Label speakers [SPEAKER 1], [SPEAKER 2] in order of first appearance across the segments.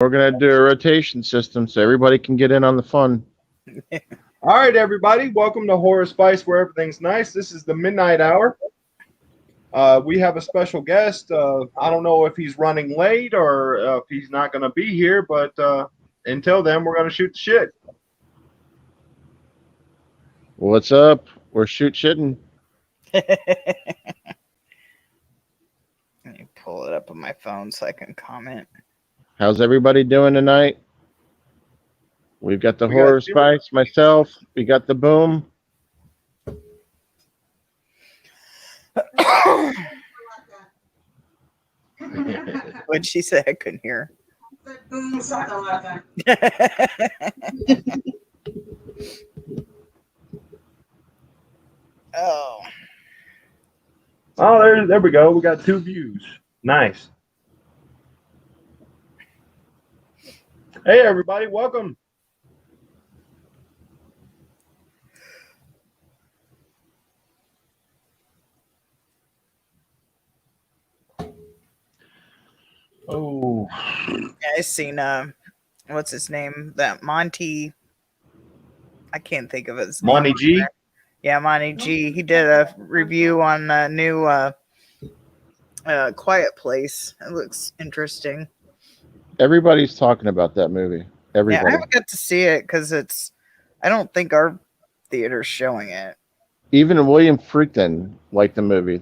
[SPEAKER 1] We're going to do a rotation system so everybody can get in on the fun.
[SPEAKER 2] All right, everybody. Welcome to Horror Spice, where everything's nice. This is the midnight hour. We have a special guest. I don't know if he's running late or if he's not going to be here, but until then, we're going to shoot the shit.
[SPEAKER 1] What's up? We're shitting.
[SPEAKER 3] Let me pull it up on my phone so I can comment.
[SPEAKER 1] How's everybody doing tonight? We've got the Horror Spice, myself. We got the Boom.
[SPEAKER 3] What'd she say? I couldn't hear.
[SPEAKER 4] Boom, something like that.
[SPEAKER 3] Oh.
[SPEAKER 2] Oh, there we go. We got 2 views. Nice. Hey, everybody. Welcome. Oh.
[SPEAKER 3] Yeah, I seen what's his name? That Monty. I can't think of his
[SPEAKER 2] Monty G.
[SPEAKER 3] Yeah, Monty G. He did a review on the new Quiet Place. It looks interesting.
[SPEAKER 1] Everybody's talking about that movie. Everybody.
[SPEAKER 3] Yeah, I haven't got to see it because I don't think our theater's showing it.
[SPEAKER 1] Even William Friedkin liked the movie,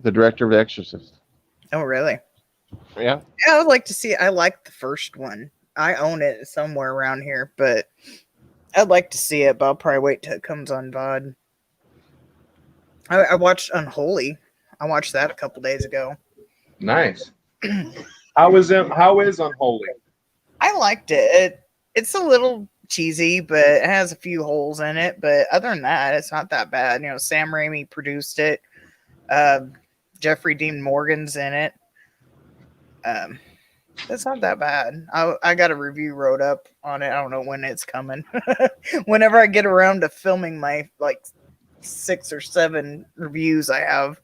[SPEAKER 1] the director of The Exorcist.
[SPEAKER 3] Oh, really?
[SPEAKER 1] Yeah.
[SPEAKER 3] Yeah, I would like to see it. I like the first one. I own it somewhere around here, but I'd like to see it, but I'll probably wait till it comes on VOD. I watched Unholy. I watched that a couple days ago.
[SPEAKER 2] Nice. How is Unholy?
[SPEAKER 3] I liked it. It's a little cheesy, but it has a few holes in it. But other than that, it's not that bad. You know, Sam Raimi produced it. Jeffrey Dean Morgan's in it. It's not that bad. I got a review wrote up on it. I don't know when it's coming. Whenever I get around to filming my 6 or 7 reviews I have.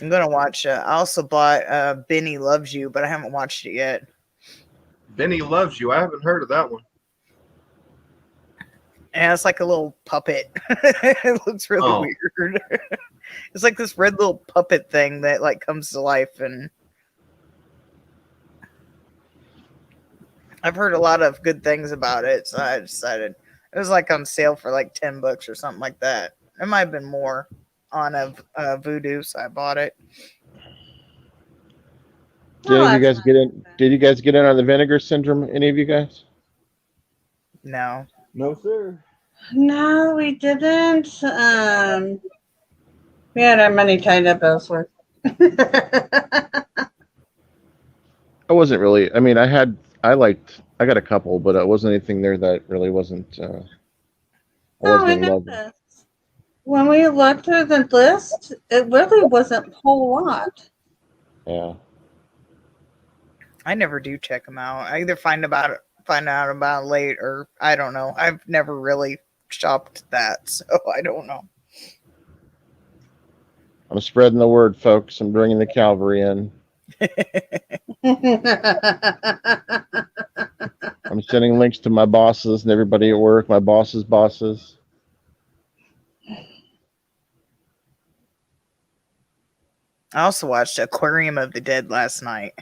[SPEAKER 3] I'm gonna watch. I also bought Benny Loves You, but I haven't watched it yet.
[SPEAKER 2] Benny Loves You. I haven't heard of that one.
[SPEAKER 3] And it's like a little puppet. It looks really weird. It's like this red little puppet thing that comes to life, and I've heard a lot of good things about it, so I decided it was on sale for $10 or something like that. It might have been more on a Voodoo, so I bought it.
[SPEAKER 1] Did you guys get in on the Vinegar Syndrome? Any of you guys?
[SPEAKER 3] No.
[SPEAKER 2] No, sir.
[SPEAKER 4] No, we didn't. We had our money tied up elsewhere.
[SPEAKER 1] I wasn't really. I mean, I got a couple, but it wasn't anything there that really wasn't. I wasn't in love with.
[SPEAKER 4] When we looked through the list, it really wasn't a whole lot.
[SPEAKER 1] Yeah.
[SPEAKER 3] I never do check them out. I either find out about it late, or I don't know. I've never really shopped that, so I don't know.
[SPEAKER 1] I'm spreading the word, folks. I'm bringing the cavalry in. I'm sending links to my bosses and everybody at work, my boss's bosses.
[SPEAKER 3] I also watched Aquarium of the Dead last night.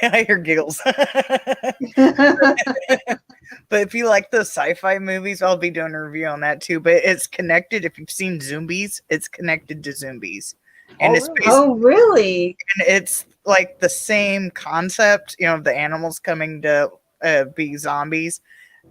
[SPEAKER 3] I hear giggles. But if you like the sci-fi movies, I'll be doing a review on that too. But it's connected. If you've seen Zombies, it's connected to Zombies. And
[SPEAKER 4] really?
[SPEAKER 3] And it's the same concept, the animals coming to be zombies.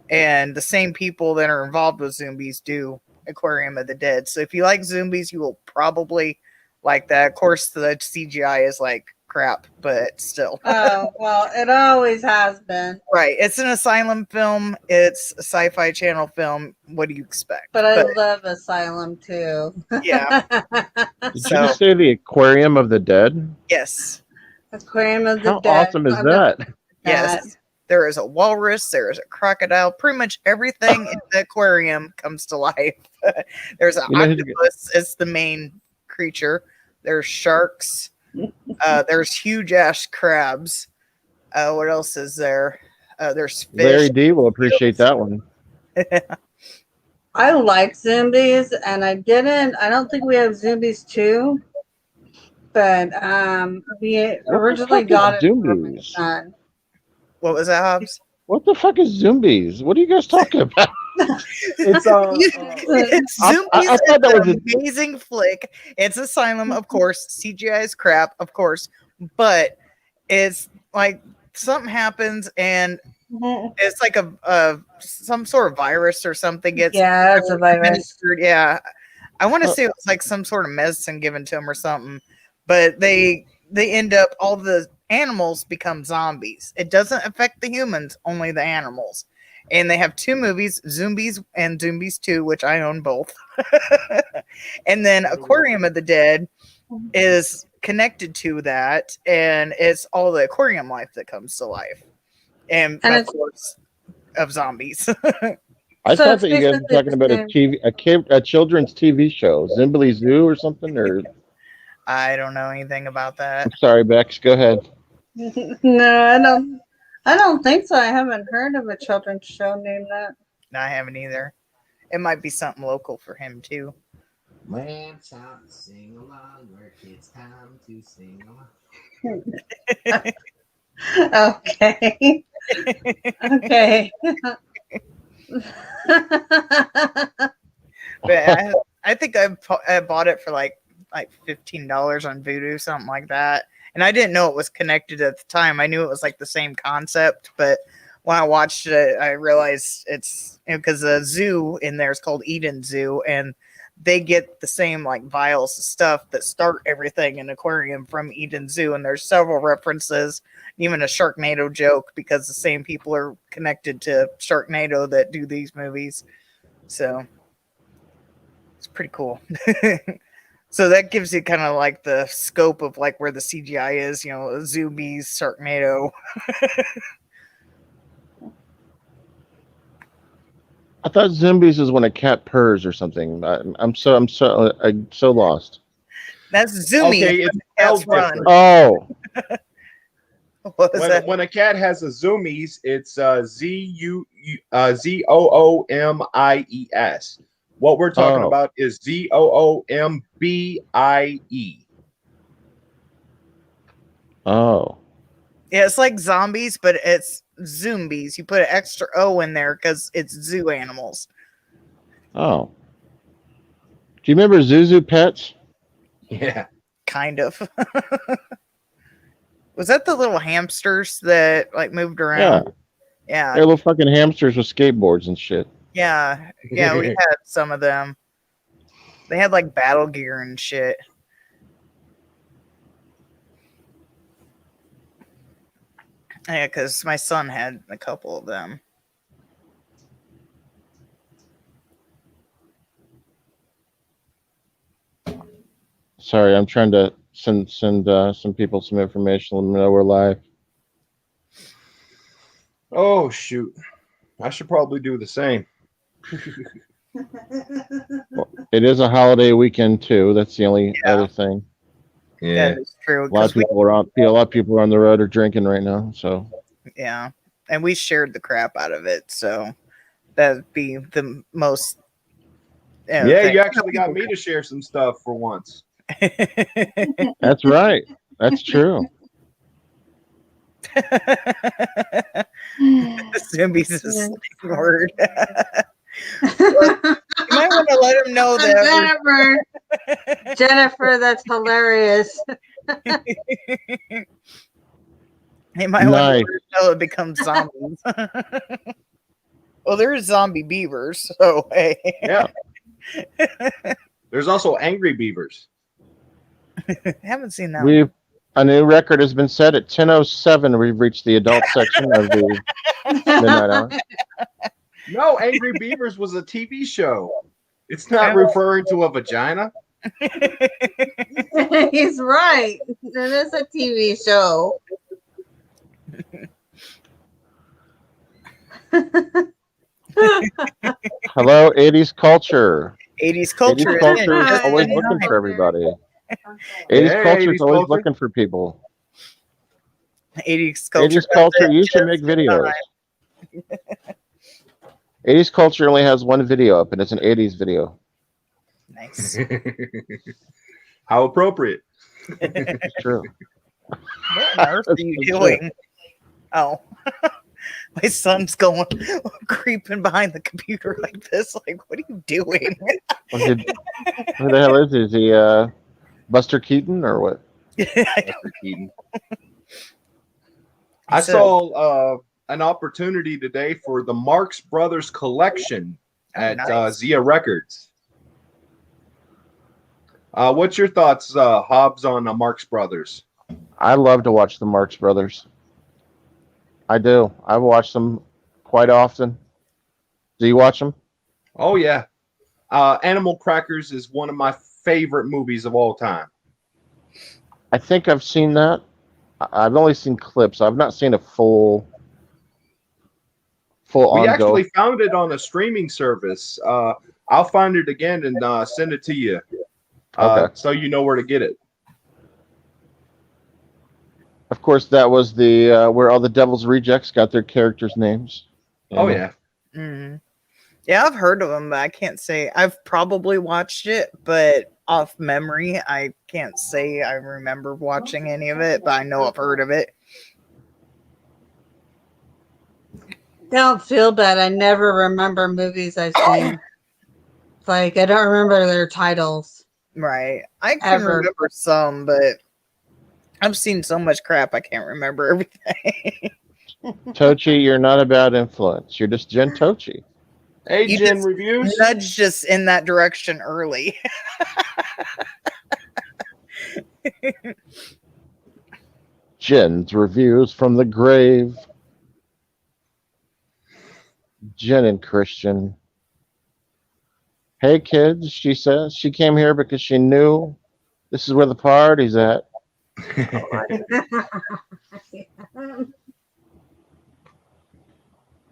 [SPEAKER 3] And the same people that are involved with Zombies do Aquarium of the Dead. So if you like Zombies, you will probably like that. Of course, the CGI is crap, but still.
[SPEAKER 4] Oh, well, it always has been.
[SPEAKER 3] Right. It's an Asylum film. It's a Sci-Fi Channel film. What do you expect?
[SPEAKER 4] But I love Asylum too.
[SPEAKER 3] Yeah.
[SPEAKER 1] Did you just say the Aquarium of the Dead?
[SPEAKER 3] Yes.
[SPEAKER 4] Aquarium of the
[SPEAKER 1] How
[SPEAKER 4] Dead.
[SPEAKER 1] How awesome is that?
[SPEAKER 3] Yes. There is a walrus. There is a crocodile. Pretty much everything in the aquarium comes to life. There's an octopus. It's the main creature. There's sharks. There's huge ass crabs. What else is there? There's fish.
[SPEAKER 1] Larry D will appreciate that one.
[SPEAKER 4] I like zombies, and I don't think we have zombies too, but we
[SPEAKER 1] What the
[SPEAKER 4] originally
[SPEAKER 1] fuck
[SPEAKER 4] got
[SPEAKER 1] is
[SPEAKER 4] it from my
[SPEAKER 1] zombies?
[SPEAKER 4] son.
[SPEAKER 3] What was that, Hobbs?
[SPEAKER 1] What the fuck is zombies? What are you guys talking about?
[SPEAKER 2] It's
[SPEAKER 3] Zombies
[SPEAKER 1] I thought that was
[SPEAKER 3] an amazing flick. It's Asylum, of course. CGI is crap, of course, but it's like something happens and it's like a some sort of virus or something gets
[SPEAKER 4] Yeah, it's a virus.
[SPEAKER 3] administered. Yeah, I want to say it was like some sort of medicine given to them or something, but they end up, all the animals become zombies. It doesn't affect the humans, only the animals. And they have two movies, Zombies and Zombies 2, which I own both. And then Aquarium of the Dead is connected to that, and it's all the aquarium life that comes to life. And of
[SPEAKER 4] it's-
[SPEAKER 3] course, of zombies.
[SPEAKER 1] I
[SPEAKER 4] So
[SPEAKER 1] thought
[SPEAKER 4] it's
[SPEAKER 1] that you guys were
[SPEAKER 4] basically
[SPEAKER 1] talking about a children's TV show, Zimbly Zoo or something. Or
[SPEAKER 3] I don't know anything about that.
[SPEAKER 1] I'm sorry, Bex. Go ahead.
[SPEAKER 4] No, I don't. I don't think so. I haven't heard of a children's show named that.
[SPEAKER 3] No, I haven't either. It might be something local for him too.
[SPEAKER 5] When time to sing along, where it's time to sing along.
[SPEAKER 4] Okay. Okay.
[SPEAKER 3] But I think I bought it for like $15 on Vudu, something like that. And I didn't know it was connected at the time. I knew it was like the same concept, but when I watched it, I realized it's because the zoo in there is called Eden Zoo, and they get the same like vials of stuff that start everything in aquarium from Eden Zoo. And there's several references, even a Sharknado joke, because the same people are connected to Sharknado that do these movies. So it's pretty cool. So that gives you kind of like the scope of like where the CGI is, Zoomies, Sharknado.
[SPEAKER 1] I thought zombies is when a cat purrs or something. I'm so lost.
[SPEAKER 3] That's Zoomy.
[SPEAKER 2] Okay, it's
[SPEAKER 3] That's
[SPEAKER 2] spelled
[SPEAKER 3] run.
[SPEAKER 2] different.
[SPEAKER 1] Oh,
[SPEAKER 3] What was that?
[SPEAKER 2] When a cat has a zoomies, it's ZOOMIES. What we're talking
[SPEAKER 1] Oh.
[SPEAKER 2] about is ZOOMBIE.
[SPEAKER 1] oh,
[SPEAKER 3] Yeah, it's like zombies, but it's zombies. You put an extra O in there because it's zoo animals.
[SPEAKER 1] oh. Do you remember Zuzu Pets?
[SPEAKER 2] Yeah.
[SPEAKER 3] Kind of. Was that the little hamsters that like moved around? Yeah.
[SPEAKER 1] They're little fucking hamsters with skateboards and shit.
[SPEAKER 3] Yeah. Yeah, we had some of them. They had like battle gear and shit. Yeah, because my son had a couple of them.
[SPEAKER 1] Sorry, I'm trying to send some people some information. Let them know we're live.
[SPEAKER 2] Oh shoot! I should probably do the same.
[SPEAKER 1] It is a holiday weekend too. That's the only other thing.
[SPEAKER 2] Yeah.
[SPEAKER 3] That is true.
[SPEAKER 1] A lot of people are on. A lot of people are on the road or drinking right now. So
[SPEAKER 3] Yeah. And we shared the crap out of it. So that'd be the most.
[SPEAKER 2] Yeah, you actually got me to share some stuff for once.
[SPEAKER 1] that's right. That's true.
[SPEAKER 3] Zombies is a slang word. You might want to let him know that.
[SPEAKER 4] Jennifer, that's hilarious.
[SPEAKER 3] He might want to know it becomes zombies. Well, there is zombie beavers, so hey.
[SPEAKER 2] Yeah. There's also angry beavers.
[SPEAKER 3] Haven't seen that one.
[SPEAKER 1] A new record has been set at 10:07. We've reached the adult section of the midnight hour.
[SPEAKER 2] No, Angry Beavers was a TV show. It's not referring to a vagina.
[SPEAKER 4] He's right. It is a TV show.
[SPEAKER 1] Hello, 80s culture.
[SPEAKER 3] 80s culture.
[SPEAKER 1] 80s culture is
[SPEAKER 3] is
[SPEAKER 1] always looking for everybody. 80s
[SPEAKER 2] Hey,
[SPEAKER 1] culture is
[SPEAKER 2] 80s
[SPEAKER 1] always
[SPEAKER 2] culture.
[SPEAKER 1] looking for people.
[SPEAKER 3] 80s culture.
[SPEAKER 1] 80s culture, you should
[SPEAKER 3] just
[SPEAKER 1] make
[SPEAKER 3] in
[SPEAKER 1] videos.
[SPEAKER 3] time.
[SPEAKER 1] 80s culture only has one video up, and it's an 80s video.
[SPEAKER 3] Nice.
[SPEAKER 2] How appropriate.
[SPEAKER 1] It's true.
[SPEAKER 3] What on earth are you
[SPEAKER 1] It's true.
[SPEAKER 3] doing? Oh. My son's going creeping behind the computer like this. Like, what are you doing?
[SPEAKER 1] Who the hell is he? Is he Buster Keaton or what?
[SPEAKER 2] I
[SPEAKER 3] So-
[SPEAKER 2] saw an opportunity today for the Marx Brothers collection at
[SPEAKER 3] nice.
[SPEAKER 2] Zia Records. What's your thoughts, Hobbs, on Marx Brothers?
[SPEAKER 1] I love to watch the Marx Brothers. I do. I watch them quite often. Do you watch them?
[SPEAKER 2] Oh yeah, Animal Crackers is one of my favorite movies of all time.
[SPEAKER 1] I think I've seen that. I've only seen clips. I've not seen a full
[SPEAKER 2] We
[SPEAKER 1] on
[SPEAKER 2] actually
[SPEAKER 1] go.
[SPEAKER 2] found it on a streaming service. I'll find it again and send it to you,
[SPEAKER 1] Okay.
[SPEAKER 2] so you know where to get it.
[SPEAKER 1] Of course, that was the where all the Devil's Rejects got their characters' names.
[SPEAKER 2] Oh yeah.
[SPEAKER 3] Mhm. Yeah, I've heard of them, but I can't say I've probably watched it, but off memory, I can't say I remember watching any of it, but I know I've heard of it.
[SPEAKER 4] Don't feel bad. I never remember movies I've seen. Like, I don't remember their titles.
[SPEAKER 3] Right. I can
[SPEAKER 4] Ever.
[SPEAKER 3] remember some, but I've seen so much crap I can't remember everything.
[SPEAKER 1] Tochi, you're not a bad influence. You're just Jen Tochi.
[SPEAKER 2] Hey,
[SPEAKER 3] You
[SPEAKER 2] Jen
[SPEAKER 3] just
[SPEAKER 2] Reviews.
[SPEAKER 3] Nudged us in that direction early.
[SPEAKER 1] Jen's reviews from the grave. Jen and Christian. Hey kids, she says. She came here because she knew this is where the party's at.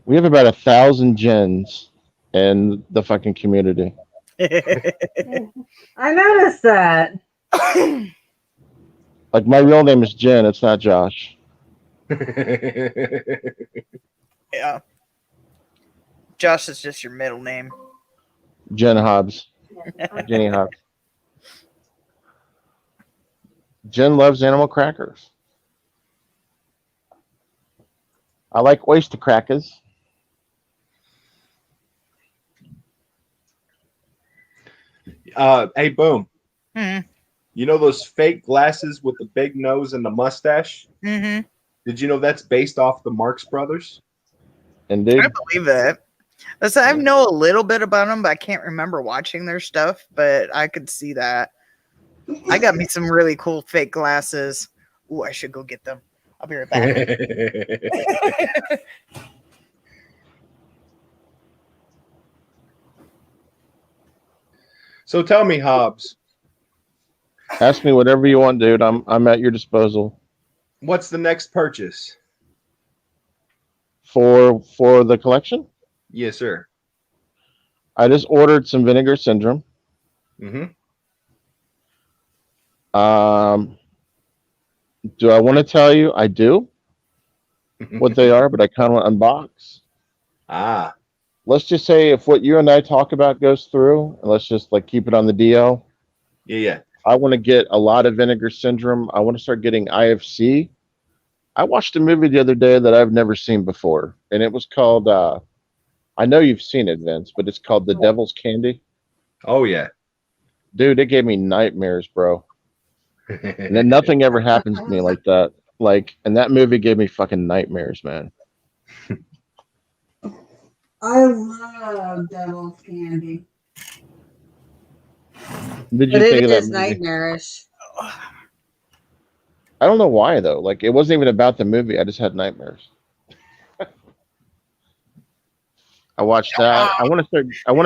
[SPEAKER 1] We have about 1,000 Jens in the fucking community.
[SPEAKER 4] I noticed that.
[SPEAKER 1] Like my real name is Jen, it's not Josh.
[SPEAKER 3] Yeah. Josh is just your middle name.
[SPEAKER 1] Jen Hobbs. Jenny Hobbs. Jen loves animal crackers. I like oyster crackers.
[SPEAKER 2] Hey, boom.
[SPEAKER 3] Mm-hmm.
[SPEAKER 2] You know those fake glasses with the big nose and the mustache?
[SPEAKER 3] Mm-hmm.
[SPEAKER 2] Did you know that's based off the Marx Brothers?
[SPEAKER 1] Indeed.
[SPEAKER 3] I believe it. Listen, I know a little bit about them, but I can't remember watching their stuff. But I could see that. I got me some really cool fake glasses. Ooh, I should go get them. I'll be right back.
[SPEAKER 2] So tell me, Hobbs,
[SPEAKER 1] Ask me whatever you want, dude. I'm at your disposal.
[SPEAKER 2] what's the next purchase?
[SPEAKER 1] For the collection?
[SPEAKER 2] Yes, sir.
[SPEAKER 1] I just ordered some Vinegar Syndrome.
[SPEAKER 2] Mm-hmm.
[SPEAKER 1] Do I want to tell you? I do what they are, but I kind of want to unbox.
[SPEAKER 2] Ah,
[SPEAKER 1] Let's just say if what you and I talk about goes through, and let's just like keep it on the DL.
[SPEAKER 2] yeah.
[SPEAKER 1] I want to get a lot of Vinegar Syndrome. I want to start getting IFC. I watched a movie the other day that I've never seen before, and it was called. I know you've seen it, Vince, but it's called The Devil's Candy.
[SPEAKER 2] Oh, yeah.
[SPEAKER 1] Dude, it gave me nightmares, bro. And then nothing ever happens to me like that. Like, and that movie gave me fucking nightmares, man.
[SPEAKER 4] I love devil's candy.
[SPEAKER 1] Did you
[SPEAKER 4] But
[SPEAKER 1] think
[SPEAKER 4] it
[SPEAKER 1] of that
[SPEAKER 4] is
[SPEAKER 1] movie?
[SPEAKER 4] nightmarish.
[SPEAKER 1] I don't know why though. Like, it wasn't even about the movie. I just had nightmares. I watched that. I want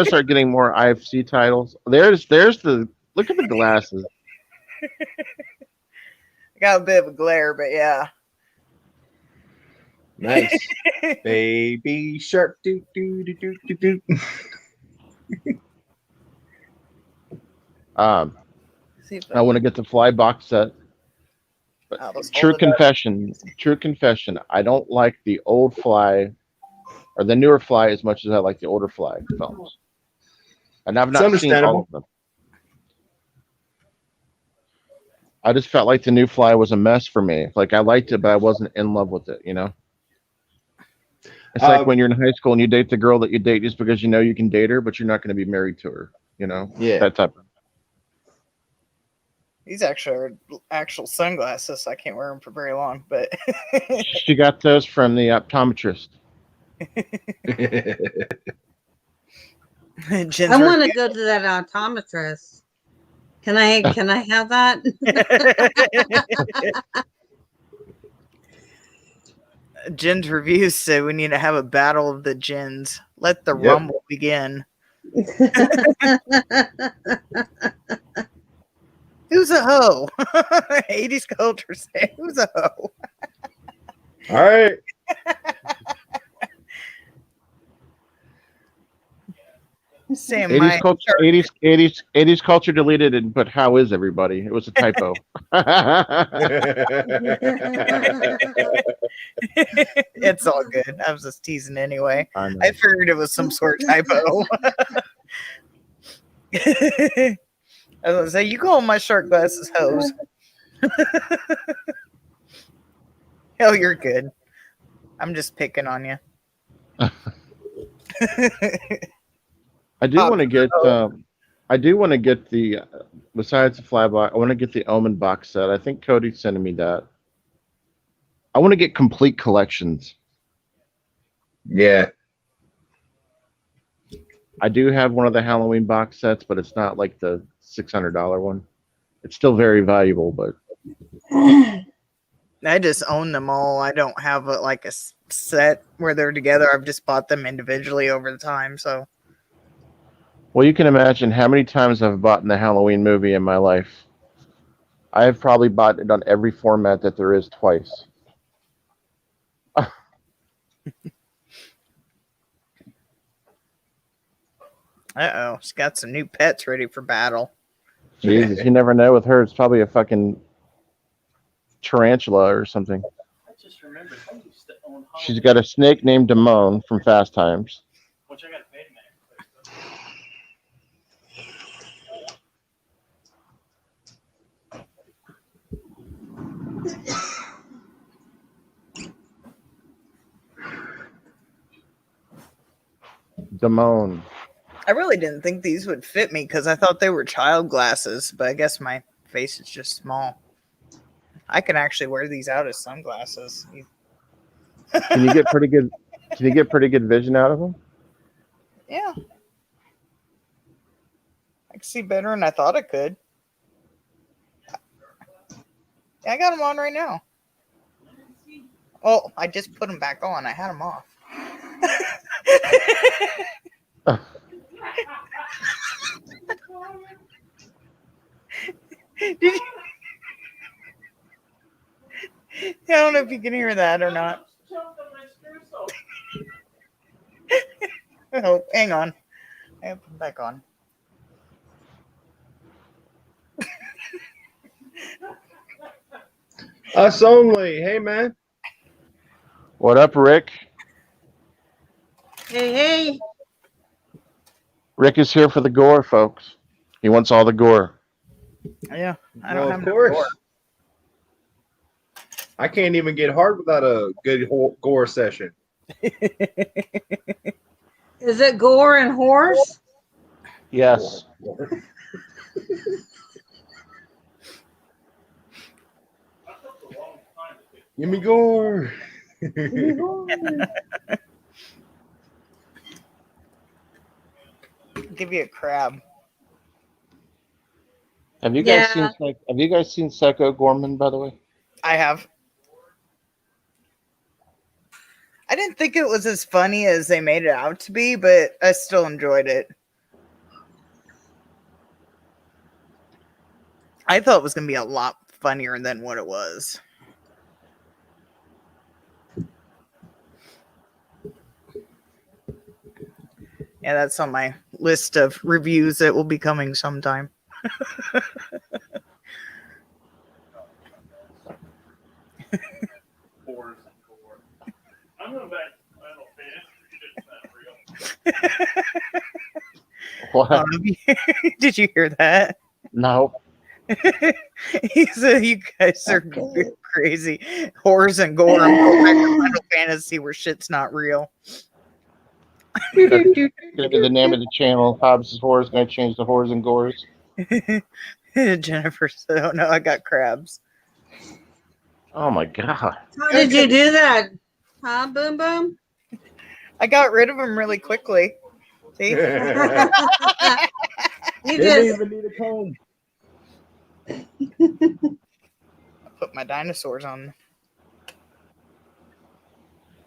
[SPEAKER 1] to start getting more IFC titles. There's the look at the glasses.
[SPEAKER 3] I got a bit of a glare, but yeah.
[SPEAKER 2] Nice. Baby shark. Do, do, do, do, do, do.
[SPEAKER 3] See if
[SPEAKER 1] I want to get the fly box set. But
[SPEAKER 3] I'll just
[SPEAKER 1] true
[SPEAKER 3] hold it up.
[SPEAKER 1] confession. I don't like the old fly or the newer fly as much as I like the older fly films. And I've
[SPEAKER 2] It's
[SPEAKER 1] not seen all
[SPEAKER 2] understandable.
[SPEAKER 1] of them. I just felt like the new fly was a mess for me. Like I liked it, but I wasn't in love with it. You know, it's like when you're in high school and you date the girl that you date just because you know you can date her, but you're not going to be married to her. You know,
[SPEAKER 2] Yeah.
[SPEAKER 1] that type of.
[SPEAKER 3] These actually are actual sunglasses. I can't wear them for very long, but
[SPEAKER 1] She got those from the optometrist.
[SPEAKER 3] Jen's
[SPEAKER 4] I want to
[SPEAKER 3] review.
[SPEAKER 4] go to that optometrist. Can I have that?
[SPEAKER 3] Jen's reviews say we need to have a battle of the gins. Let the
[SPEAKER 2] Yep.
[SPEAKER 3] rumble begin. Who's a hoe? 80s culture say who's a hoe?
[SPEAKER 2] All right.
[SPEAKER 3] Sam
[SPEAKER 1] 80s
[SPEAKER 3] might
[SPEAKER 1] culture,
[SPEAKER 3] start-
[SPEAKER 1] 80s culture deleted and put how is everybody? It was a typo.
[SPEAKER 3] It's all good. I was just teasing anyway.
[SPEAKER 1] I know.
[SPEAKER 3] I figured it was some sort of typo. I was gonna say, you call my shark glasses hoes. Hell, you're good. I'm just picking on you.
[SPEAKER 1] I do want to get. I do want to get the. Besides the fly box, I want to get the Omen box set. I think Cody's sending me that. I want to get complete collections.
[SPEAKER 2] Yeah.
[SPEAKER 1] I do have one of the Halloween box sets, but it's not like the $600 one. It's still very valuable, but
[SPEAKER 3] I just own them all. I don't have like a set where they're together. I've just bought them individually over the time. So
[SPEAKER 1] well, you can imagine how many times I've bought in the Halloween movie in my life. I have probably bought it on every format that there is twice.
[SPEAKER 3] she's got some new pets ready for battle.
[SPEAKER 1] Jesus, you never know with her. It's probably a fucking tarantula or something.
[SPEAKER 6] I just remembered I used to own
[SPEAKER 1] She's got a snake named Damone from Fast Times.
[SPEAKER 6] which I got paid
[SPEAKER 1] Damone.
[SPEAKER 3] I really didn't think these would fit me because I thought they were child glasses, but I guess my face is just small. I can actually wear these out as sunglasses.
[SPEAKER 1] Can you get pretty good? Can you get pretty good vision out of them?
[SPEAKER 3] Yeah. I can see better than I thought I could. Yeah, I got them on right now. Oh, I just put them back on. I had them off. Did you? I don't know if you can hear that or not. Oh, hang on. I have to put them back on.
[SPEAKER 2] Us only. Hey, man.
[SPEAKER 1] What up, Rick?
[SPEAKER 4] Hey.
[SPEAKER 1] Rick is here for the gore, folks. He wants all the gore.
[SPEAKER 3] Yeah, I don't
[SPEAKER 2] Well,
[SPEAKER 3] have
[SPEAKER 2] of
[SPEAKER 3] no
[SPEAKER 2] course.
[SPEAKER 3] gore.
[SPEAKER 2] I can't even get hard without a good gore session.
[SPEAKER 4] Is it gore and horse?
[SPEAKER 1] Yes.
[SPEAKER 2] Give me gore.
[SPEAKER 3] Give you a crab.
[SPEAKER 1] Have you guys
[SPEAKER 4] Yeah.
[SPEAKER 1] seen? Have you guys seen Psycho Gorman? By the way,
[SPEAKER 3] I have. I didn't think it was as funny as they made it out to be, but I still enjoyed it. I thought it was going to be a lot funnier than what it was. Yeah, that's on my list of reviews that will be coming sometime.
[SPEAKER 6] Horse and gore. I'm going back to Final Fantasy. It's not real.
[SPEAKER 1] What?
[SPEAKER 3] Did you hear that?
[SPEAKER 1] No.
[SPEAKER 3] He said, "You guys are
[SPEAKER 4] Okay.
[SPEAKER 3] crazy. Horrors and gore. I'm going back to Final Fantasy where shit's not real."
[SPEAKER 1] Gonna be the name of the channel. Hobbs' Horror is gonna change to Horrors and Gores.
[SPEAKER 3] Jennifer said, "Oh no, I got crabs."
[SPEAKER 1] Oh my god.
[SPEAKER 4] How did you do that? Huh, Boom Boom?
[SPEAKER 3] I got rid of them really quickly. See?
[SPEAKER 4] You
[SPEAKER 2] Didn't
[SPEAKER 4] just
[SPEAKER 2] even need a comb.
[SPEAKER 3] Put my dinosaurs on.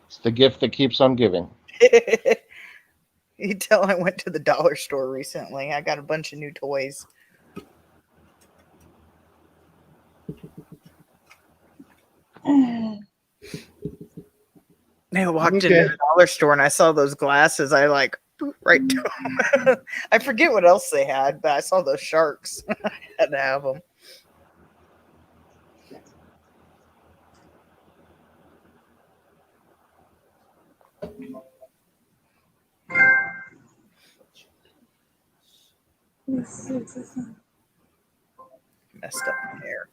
[SPEAKER 1] It's the gift that keeps on giving.
[SPEAKER 3] You tell I went to the dollar store recently. I got a bunch of new toys. I walked into the dollar store and I saw those glasses. I like boop, right to them. I forget what else they had, but I saw those sharks. I had to have them. Messed up my hair.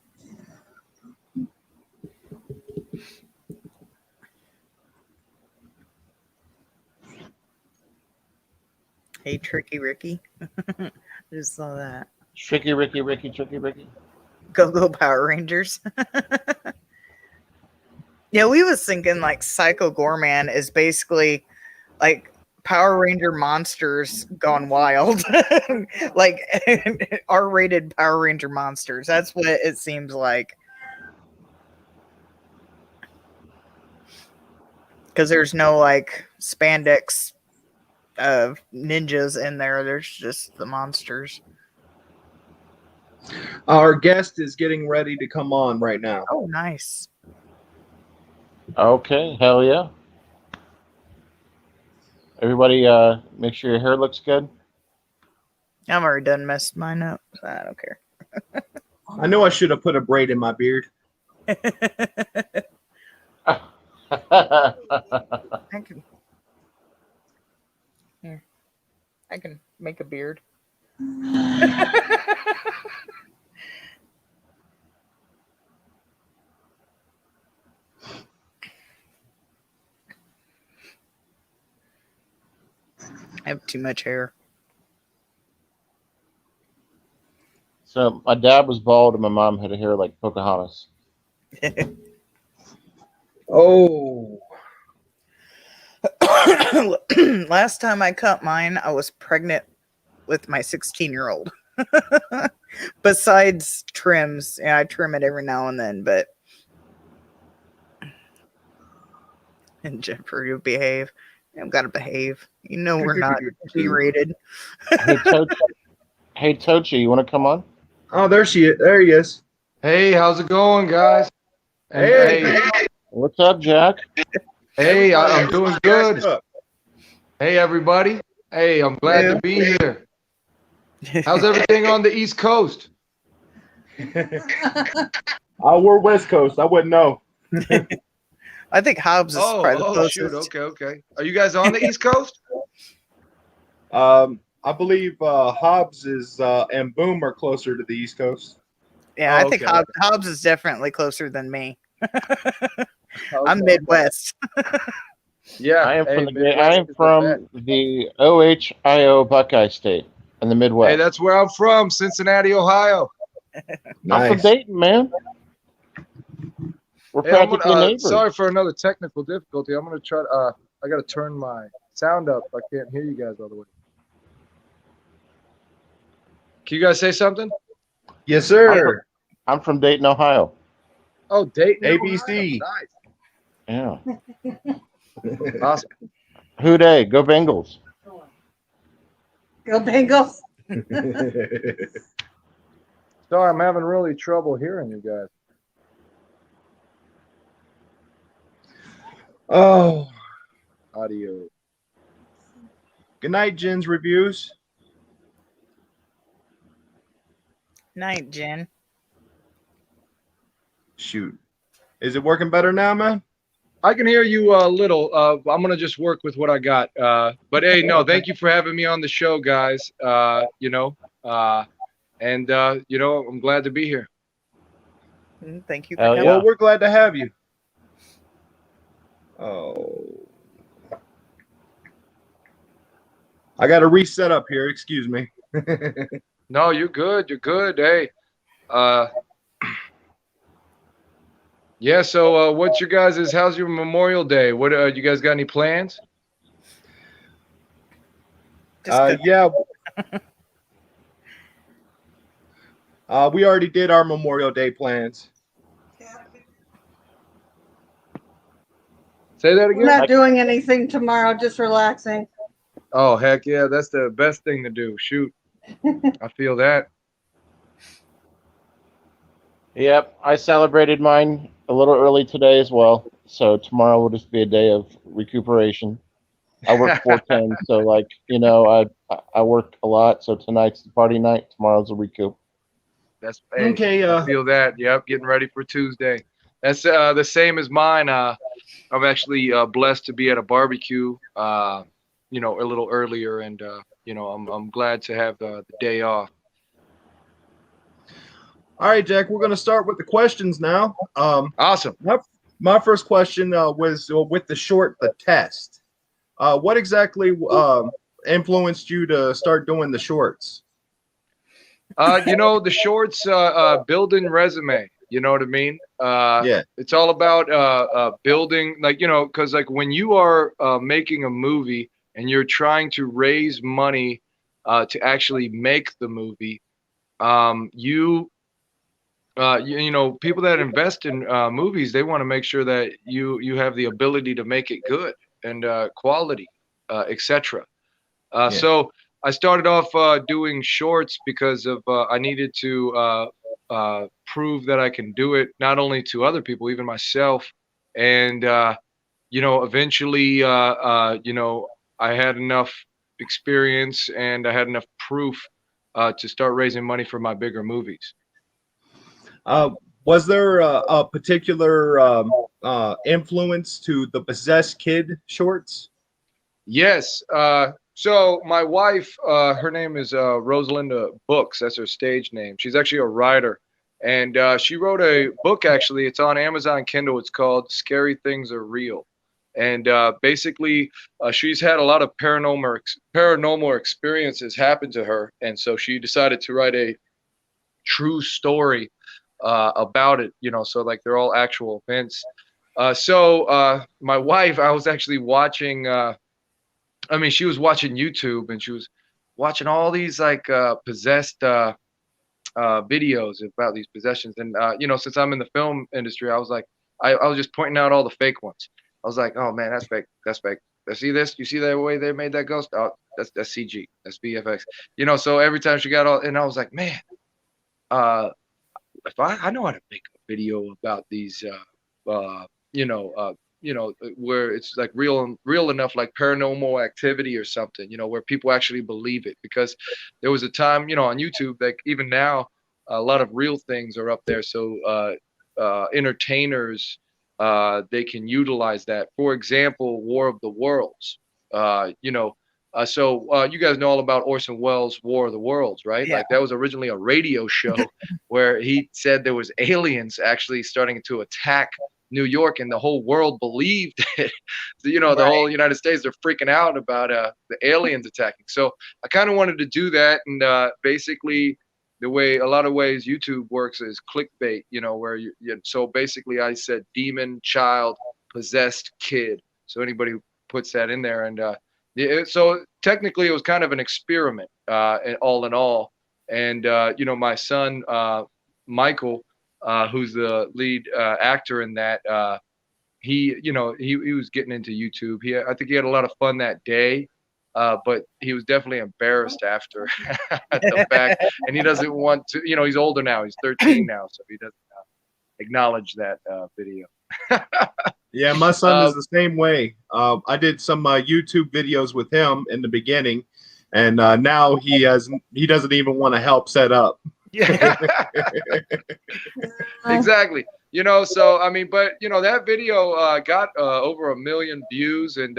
[SPEAKER 3] Hey, Tricky Ricky. Just saw that.
[SPEAKER 1] Tricky Ricky.
[SPEAKER 3] Go Power Rangers. Yeah, we was thinking like Psycho Gorman is basically like Power Ranger monsters gone wild. Like R-rated Power Ranger monsters. That's what it seems like. Because there's no like spandex ninjas in there. There's just the monsters.
[SPEAKER 2] Our guest is getting ready to come on right now.
[SPEAKER 3] Oh, nice.
[SPEAKER 1] Okay, hell yeah. Everybody, make sure your hair looks good.
[SPEAKER 3] I'm already done messed mine up. So I don't care.
[SPEAKER 2] I know I should have put a braid in my beard.
[SPEAKER 3] I can. Here. I can make a beard. I have too much hair.
[SPEAKER 1] So my dad was bald and my mom had hair like Pocahontas.
[SPEAKER 2] Oh,
[SPEAKER 3] Last time I cut mine, I was pregnant with my 16-year-old. Besides trims, yeah, I trim it every now and then, but and Jennifer, you behave. I've got to behave. You know we're not G-rated.
[SPEAKER 1] Hey Tochi, you want to come on?
[SPEAKER 2] oh, there she is. There he is.
[SPEAKER 7] Hey, how's it going, guys? And
[SPEAKER 2] Hey.
[SPEAKER 1] What's up, Jack?
[SPEAKER 7] hey, I'm doing good.
[SPEAKER 2] Up.
[SPEAKER 7] Hey, everybody. Hey, I'm glad to be here. How's everything on the East Coast?
[SPEAKER 2] We're West Coast. I wouldn't know.
[SPEAKER 3] I think Hobbs is probably the closest.
[SPEAKER 7] Shoot. Okay. Are you guys on the East Coast?
[SPEAKER 2] I believe Hobbs is and Boom are closer to the East Coast.
[SPEAKER 3] Yeah,
[SPEAKER 7] Oh,
[SPEAKER 3] I think
[SPEAKER 7] okay.
[SPEAKER 3] Hobbs is definitely closer than me. I'm Midwest.
[SPEAKER 7] Yeah.
[SPEAKER 1] I am from
[SPEAKER 7] Midwest
[SPEAKER 1] I am
[SPEAKER 7] is the
[SPEAKER 1] from the OHIO Buckeye State in the
[SPEAKER 7] best.
[SPEAKER 1] Midwest.
[SPEAKER 7] Hey, that's where I'm from, Cincinnati, Ohio.
[SPEAKER 1] I'm from Dayton, man. We're
[SPEAKER 7] Hey, I'm
[SPEAKER 1] practically
[SPEAKER 7] gonna,
[SPEAKER 1] neighbors.
[SPEAKER 7] sorry for another technical difficulty. I'm gonna try to. I gotta turn my sound up. I can't hear you guys all the way. Can you guys say something?
[SPEAKER 2] Yes, sir.
[SPEAKER 1] I'm from Dayton, Ohio.
[SPEAKER 7] Oh, Dayton,
[SPEAKER 2] ABC.
[SPEAKER 7] Ohio. Nice.
[SPEAKER 1] Yeah.
[SPEAKER 7] Awesome.
[SPEAKER 1] Who dey? Go Bengals.
[SPEAKER 4] go Bengals.
[SPEAKER 7] Sorry, I'm having really trouble hearing you guys.
[SPEAKER 2] Oh,
[SPEAKER 7] Audio.
[SPEAKER 2] good night, Jen's Reviews.
[SPEAKER 3] Night, Jen.
[SPEAKER 2] Shoot. Is it working better now, man?
[SPEAKER 7] I can hear you a little. I'm gonna just work with what I got. But hey, no, thank you for having me on the show, guys. You know, I'm glad to be here.
[SPEAKER 3] Thank you for
[SPEAKER 1] Hell
[SPEAKER 3] coming.
[SPEAKER 1] yeah.
[SPEAKER 2] Well, we're glad to have you. Oh. I got to reset up here. Excuse me.
[SPEAKER 7] No, you're good. You're good. Hey, yeah. So, what's your guys'? How's your Memorial Day? What you guys got any plans?
[SPEAKER 3] Just good.
[SPEAKER 2] Yeah. We already did our Memorial Day plans.
[SPEAKER 7] Say that
[SPEAKER 4] We're
[SPEAKER 7] again.
[SPEAKER 4] not doing anything tomorrow, just relaxing.
[SPEAKER 7] Oh, heck yeah, that's the best thing to do. Shoot, I feel that.
[SPEAKER 1] Yep, I celebrated mine a little early today as well. So tomorrow will just be a day of recuperation. I work 410, so like I work a lot. So tonight's the party night. Tomorrow's a recoup.
[SPEAKER 7] That's hey,
[SPEAKER 2] Okay.
[SPEAKER 7] I feel that. Yep, getting ready for Tuesday. That's the same as mine. I'm actually blessed to be at a barbecue. A little earlier, and I'm glad to have the day off.
[SPEAKER 2] All right, Jack. We're going to start with the questions now.
[SPEAKER 7] Awesome.
[SPEAKER 2] My first question was with the short, The Test. What exactly influenced you to start doing the shorts?
[SPEAKER 7] The shorts, building resume. You know what I mean?
[SPEAKER 2] Yeah.
[SPEAKER 7] It's all about building, because like when you are making a movie and you're trying to raise money to actually make the movie, people that invest in movies, they want to make sure that you have the ability to make it good and quality, etc.
[SPEAKER 2] Yeah.
[SPEAKER 7] So I started off doing shorts because of I needed to prove that I can do it, not only to other people, even myself. And eventually, I had enough experience and I had enough proof to start raising money for my bigger movies.
[SPEAKER 2] Was there a particular influence to the Possessed Kid shorts?
[SPEAKER 7] Yes. So my wife, her name is Rosalinda Books. That's her stage name. She's actually a writer, and she wrote a book. Actually, it's on Amazon Kindle. It's called "Scary Things Are Real," and basically, she's had a lot of paranormal experiences happen to her, and so she decided to write a true story about it. So like they're all actual events. So my wife, I was actually watching. She was watching YouTube and she was watching all these like possessed videos about these possessions. And since I'm in the film industry, I was like, I was just pointing out all the fake ones. I was like, oh man, that's fake. That's fake. See this? You see that way they made that ghost? Oh, that's CG. That's VFX. So every time she got all, and I was like, man, if I know how to make a video about these, where it's like real enough, like paranormal activity or something, where people actually believe it. Because there was a time, on YouTube, like even now, a lot of real things are up there. So entertainers, they can utilize that. For example, War of the Worlds. You guys know all about Orson Welles' War of the Worlds, right?
[SPEAKER 3] Yeah.
[SPEAKER 7] Like that was originally a radio show where he said there was aliens actually starting to attack New York, and the whole world believed it. So, the whole United States, they're freaking out about the aliens attacking. So I kind of wanted to do that, and basically a lot of ways YouTube works is clickbait, where so basically I said demon, child, possessed kid. So anybody who puts that in there, and so technically it was kind of an experiment, all in all. And my son Michael, who's the lead actor in that, he was getting into YouTube. I think he had a lot of fun that day, but he was definitely embarrassed after the fact, and he doesn't want to. He's older now. He's 13 now, so he doesn't acknowledge that video.
[SPEAKER 2] Yeah, my son is the same way. I did some YouTube videos with him in the beginning, and now he doesn't even want to help set up.
[SPEAKER 7] Yeah. Exactly. So I mean, but that video got over 1 million views, and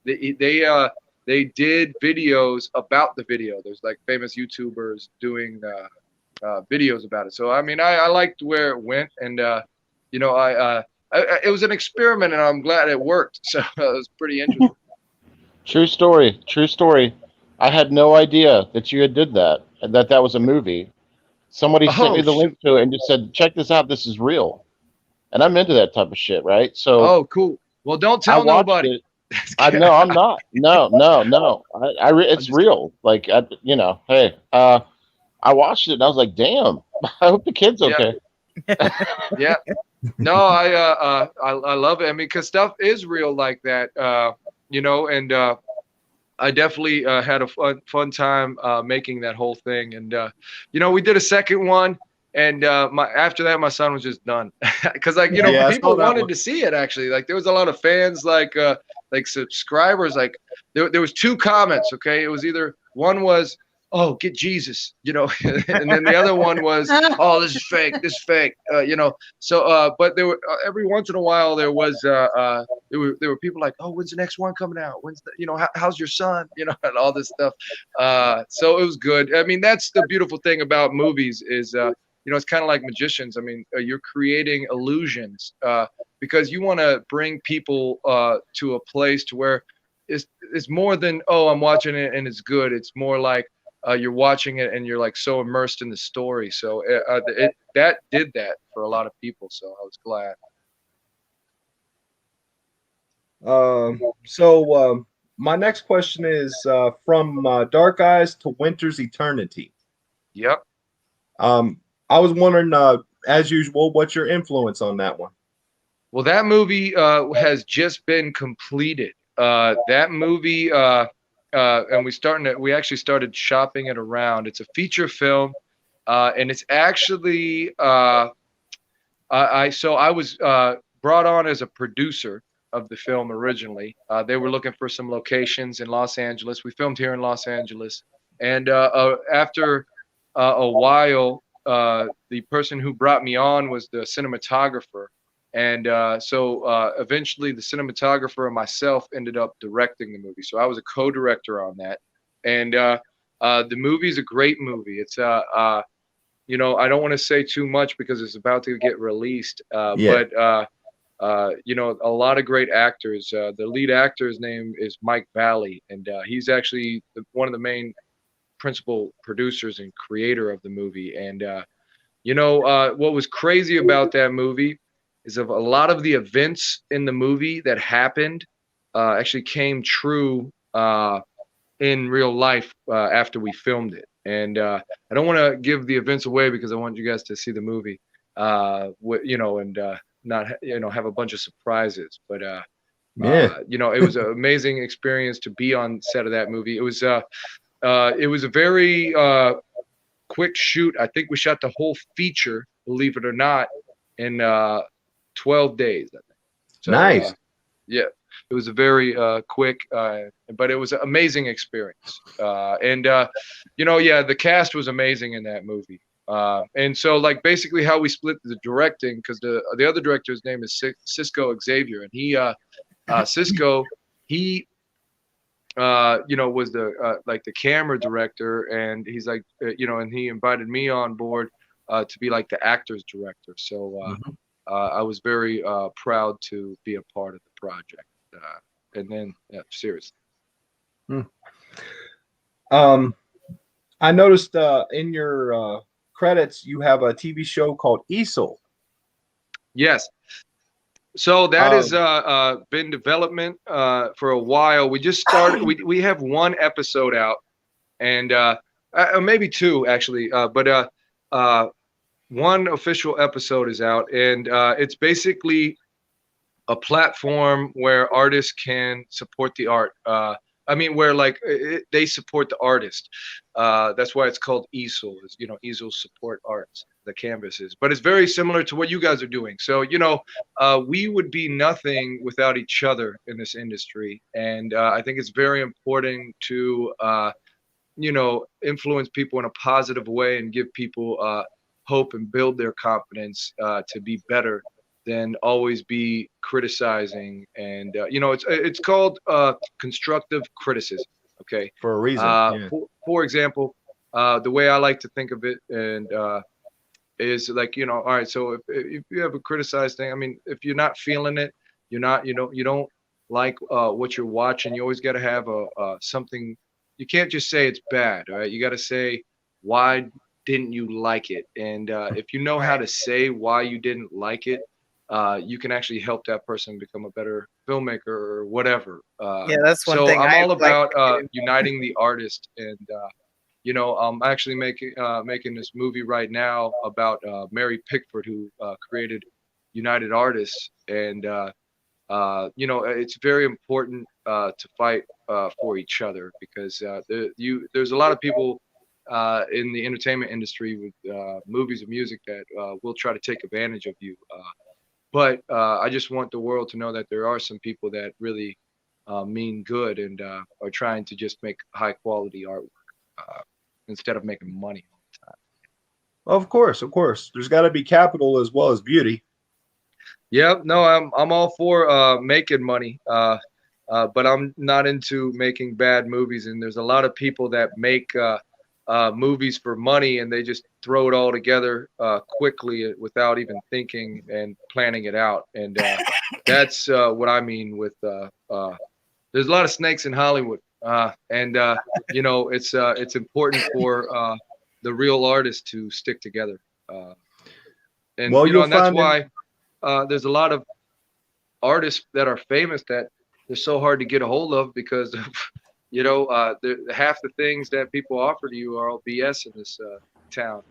[SPEAKER 7] they did videos about the video. There's like famous YouTubers doing videos about it. So I mean, I liked where it went, and it was an experiment, and I'm glad it worked. So it was pretty interesting.
[SPEAKER 1] True story. True story. I had no idea that you had did that and that was a movie. Somebody sent me
[SPEAKER 7] Oh
[SPEAKER 1] the
[SPEAKER 7] shoot!
[SPEAKER 1] link to it and just said, "Check this out. This is real." And I'm into that type of shit, right? So
[SPEAKER 7] Oh cool. Well, don't
[SPEAKER 1] I
[SPEAKER 7] tell
[SPEAKER 1] watched
[SPEAKER 7] nobody.
[SPEAKER 1] it. I no, I'm not. No, no, no.
[SPEAKER 7] I'm
[SPEAKER 1] It's
[SPEAKER 7] just
[SPEAKER 1] real. Like, hey, I watched it and I was like, "Damn, I hope the kid's
[SPEAKER 7] yeah,
[SPEAKER 1] okay."
[SPEAKER 7] yeah. No, I love it. I mean, because stuff is real like that, and I definitely had a fun time making that whole thing. And we did a second one, and after that, my son was just done because
[SPEAKER 2] Yeah, I saw
[SPEAKER 7] people
[SPEAKER 2] that
[SPEAKER 7] wanted
[SPEAKER 2] one.
[SPEAKER 7] to see it actually. Like there was a lot of fans, like subscribers. Like there was two comments. Okay, it was either one was, "Oh, get Jesus," and then the other one was, "Oh, this is fake. This is fake." So, but there were every once in a while there were people like, "Oh, when's the next one coming out? When's how's your son?" And all this stuff. So it was good. I mean, that's the beautiful thing about movies is, it's kind of like magicians. I mean, you're creating illusions because you want to bring people to a place to where it's more than, oh, I'm watching it and it's good. It's more like you're watching it and you're like so immersed in the story. So that did that for a lot of people. So I was glad.
[SPEAKER 2] My next question is from Dark Eyes to Winter's Eternity.
[SPEAKER 7] Yep.
[SPEAKER 2] I was wondering, as usual, what's your influence on that one?
[SPEAKER 7] Well, that movie has just been completed. That movie, and we actually started shopping it around. It's a feature film, and it's actually I was brought on as a producer of the film originally. They were looking for some locations in Los Angeles. We filmed here in Los Angeles, and after a while, the person who brought me on was the cinematographer. And so eventually the cinematographer and myself ended up directing the movie. So I was a co-director on that. And the movie is a great movie. It's I don't want to say too much because it's about to get released. But a lot of great actors. The lead actor's name is Mike Valley, and he's actually one of the main principal producers and creator of the movie. And what was crazy about that movie is of a lot of the events in the movie that happened actually came true in real life after we filmed it. And I don't want to give the events away because I want you guys to see the movie, and not have a bunch of surprises. But it was an amazing experience to be on set of that movie. It was a very quick shoot. I think we shot the whole feature, believe it or not, in 12 days, I think. So,
[SPEAKER 2] nice.
[SPEAKER 7] Yeah, it was a very quick, but it was an amazing experience. The cast was amazing in that movie. And so, like, basically how we split the directing, because the other director's name is Cisco Xavier, and Cisco, he was the camera director, and he's like, and he invited me on board to be like the actor's director. So I was very proud to be a part of the project. And then, seriously.
[SPEAKER 2] I noticed in your credits you have a TV show called Easel.
[SPEAKER 7] Yes. So that has been development for a while. We just started. We have one episode out, and maybe two actually. But one official episode is out, and it's basically a platform where artists can support the art. Where they support the artist. That's why it's called easel. Easel support arts, the canvases. But it's very similar to what you guys are doing. So we would be nothing without each other in this industry, and I think it's very important to influence people in a positive way and give people hope and build their confidence to be better than always be criticizing. And it's called constructive criticism. Okay.
[SPEAKER 2] For a reason. Yeah.
[SPEAKER 7] For example, the way I like to think of it, and is like, all right, so if you have a criticized thing, I mean, if you're not feeling it, you don't like what you're watching, you always got to have something. You can't just say it's bad, all right? You got to say, why didn't you like it? And if you know how to say why you didn't like it, you can actually help that person become a better filmmaker or whatever.
[SPEAKER 3] Yeah, that's one
[SPEAKER 7] so
[SPEAKER 3] thing
[SPEAKER 7] I'm
[SPEAKER 3] I
[SPEAKER 7] all
[SPEAKER 3] like
[SPEAKER 7] about
[SPEAKER 3] to do.
[SPEAKER 7] uniting the artist. And I'm actually making this movie right now about Mary Pickford, who created United Artists. And it's very important to fight for each other, because there's a lot of people in the entertainment industry with movies and music that will try to take advantage of you. But I just want the world to know that there are some people that really mean good and are trying to just make high quality artwork instead of making money all the time.
[SPEAKER 2] Of course. There's got to be capital as well as beauty.
[SPEAKER 7] Yep. No, I'm all for making money, but I'm not into making bad movies. And there's a lot of people that make movies for money, and they just throw it all together quickly without even thinking and planning it out. And that's what I mean with there's a lot of snakes in Hollywood, and it's important for the real artists to stick together. And and that's why there's a lot of artists that are famous that they're so hard to get a hold of, because of half the things that people offer to you are all BS in this town.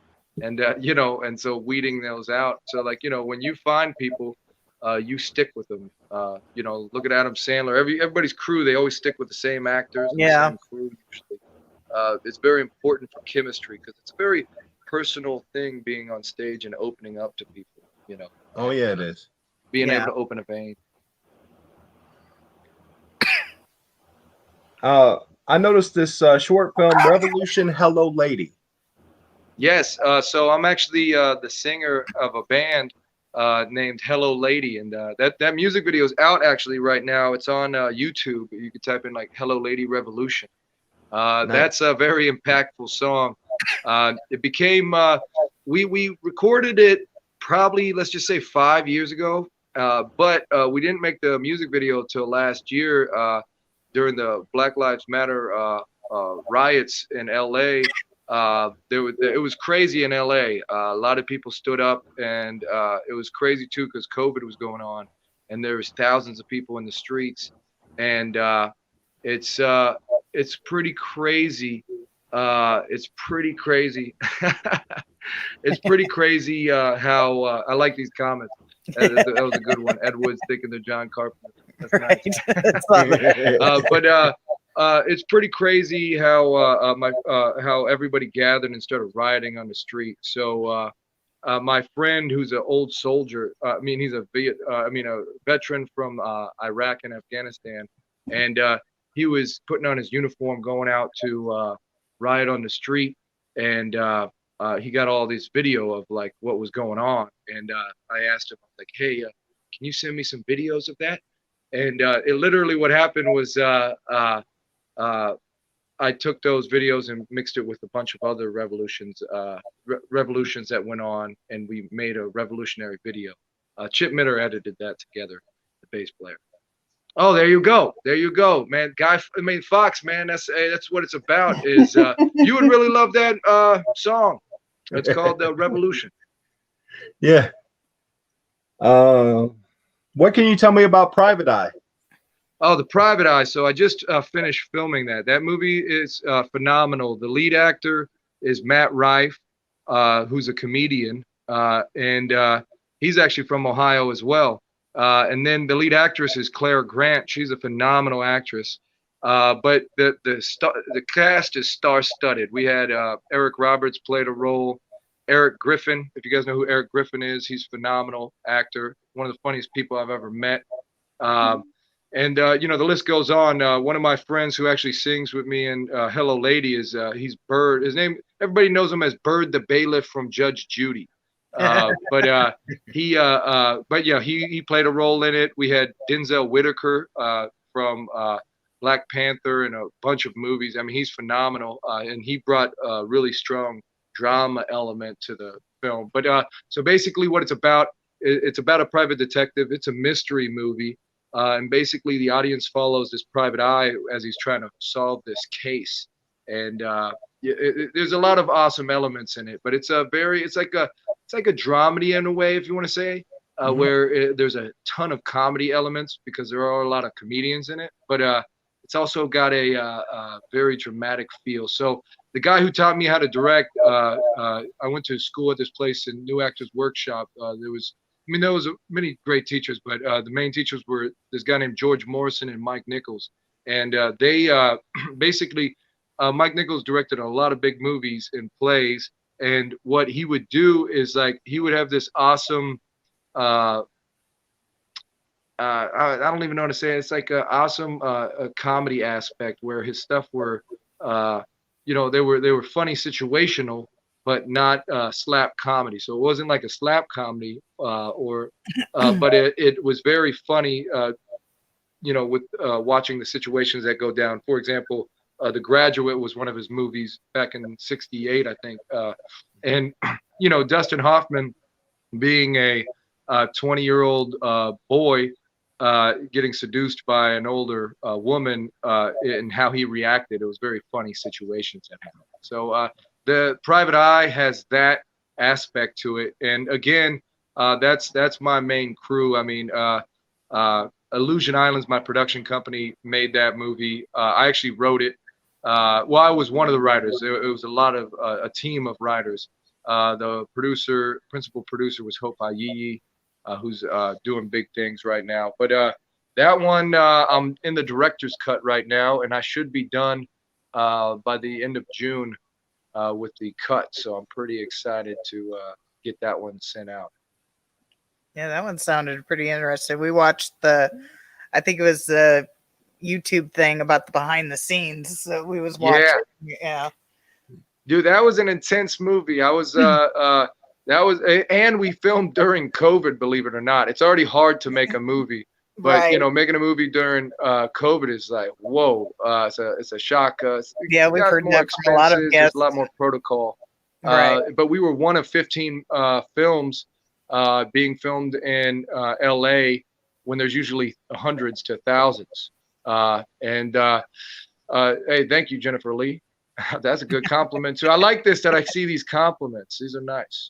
[SPEAKER 7] And and so weeding those out. So when you find people, you stick with them. Look at Adam Sandler. Everybody's crew, they always stick with the same actors and the same crew usually. It's very important for chemistry, because it's a very personal thing being on stage and opening up to people.
[SPEAKER 2] Oh yeah, it is.
[SPEAKER 7] Being able to open a vein.
[SPEAKER 2] I noticed this short film, Revolution, Hello Lady.
[SPEAKER 7] Yes. So I'm actually the singer of a band named Hello Lady, and that music video is out actually right now. It's on YouTube. You can type in like Hello Lady Revolution. Nice. That's a very impactful song. It became we recorded it probably, let's just say 5 years ago, but we didn't make the music video till last year during the Black Lives Matter riots in LA. It was crazy in LA. A lot of people stood up, and it was crazy too, because COVID was going on, and there was thousands of people in the streets, and it's pretty crazy. It's pretty crazy. It's pretty crazy how I like these comments. That was a good one. Ed Wood's thinking they're John Carpenter. That's nice. But it's pretty crazy how everybody gathered and started rioting on the street. So my friend, who's an old soldier, he's a veteran from Iraq and Afghanistan, and he was putting on his uniform, going out to riot on the street, and he got all this video of like what was going on. And I asked him, like, hey, can you send me some videos of that? And it literally, what happened was I took those videos and mixed it with a bunch of other revolutions that went on, and we made a revolutionary video. Chip Mitter edited that together, the bass player. Oh, there you go, man. Fox, man, that's what it's about. Is you would really love that song. It's called Revolution.
[SPEAKER 2] Yeah. What can you tell me about Private Eye?
[SPEAKER 7] Oh, The Private Eye. So I just finished filming that. That movie is phenomenal. The lead actor is Matt Rife, who's a comedian, and he's actually from Ohio as well. And then the lead actress is Claire Grant. She's a phenomenal actress. But the cast is star-studded. We had Eric Roberts played a role. Eric Griffin, if you guys know who Eric Griffin is, he's a phenomenal actor. One of the funniest people I've ever met. And you know, the list goes on. One of my friends who actually sings with me in Hello Lady is he's Bird. His name, everybody knows him as Bird the bailiff from Judge Judy. But yeah, he played a role in it. We had Denzel Whitaker from Black Panther and a bunch of movies. I mean, he's phenomenal, and he brought a really strong drama element to the film. But so basically, what it's about a private detective. It's a mystery movie. And basically, the audience follows this private eye as he's trying to solve this case. And there's a lot of awesome elements in it, but it's like a dramedy in a way, if you want to say, where there's a ton of comedy elements because there are a lot of comedians in it. But it's also got a very dramatic feel. So the guy who taught me how to direct, I went to school at this place in New Actors Workshop. There was many great teachers, but the main teachers were this guy named George Morrison and Mike Nichols. And they basically, Mike Nichols directed a lot of big movies and plays. And what he would do is like, he would have this awesome, I don't even know how to say it. It's like an awesome a comedy aspect where his stuff were, they were funny situational, but not slap comedy. So it wasn't like a slap comedy, but it was very funny, with watching the situations that go down. For example, The Graduate was one of his movies back in '68, I think. And, Dustin Hoffman being a 20-year-old boy getting seduced by an older woman and how he reacted. It was very funny situations that happened. So, the Private Eye has that aspect to it, and again, that's my main crew. I mean, Illusion Islands, my production company, made that movie. I actually wrote it. Well, I was one of the writers. It was a team of writers. The principal producer was Hope Ayiyi, who's doing big things right now. But that one, I'm in the director's cut right now, and I should be done by the end of June. With the cut, so I'm pretty excited to get that one sent out.
[SPEAKER 3] Yeah, that one sounded pretty interesting. We watched I think it was the YouTube thing about the behind the scenes. So we was watching. Yeah.
[SPEAKER 7] Dude, that was an intense movie. And we filmed during COVID, believe it or not. It's already hard to make a movie. But
[SPEAKER 3] right.
[SPEAKER 7] Making a movie during COVID is like, whoa! It's a shock.
[SPEAKER 3] Yeah, we've heard that from a lot of guests.
[SPEAKER 7] There's a lot more protocol.
[SPEAKER 3] Right.
[SPEAKER 7] But we were one of 15 films being filmed in LA when there's usually hundreds to thousands. Hey, thank you, Jennifer Lee. That's a good compliment too. I like this, that I see these compliments. These are nice.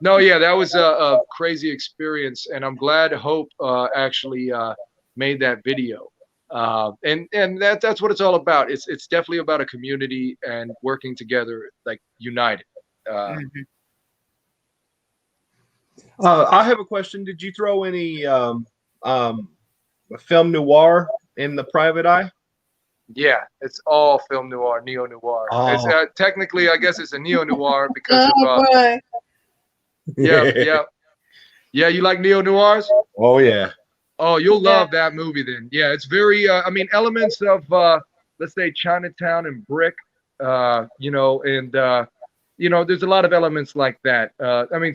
[SPEAKER 7] No, yeah, that was a crazy experience, and I'm glad Hope actually made that video. And that's what it's all about. It's definitely about a community and working together, like united.
[SPEAKER 2] I have a question. Did you throw any film noir in the Private Eye?
[SPEAKER 7] Yeah, it's all film noir, neo noir.
[SPEAKER 2] Oh.
[SPEAKER 7] It's technically, I guess, it's a neo noir because of. Yeah. You like neo noirs?
[SPEAKER 2] Oh yeah.
[SPEAKER 7] Oh, you'll love that movie then. Yeah, it's very. Elements of let's say Chinatown and Brick. There's a lot of elements like that.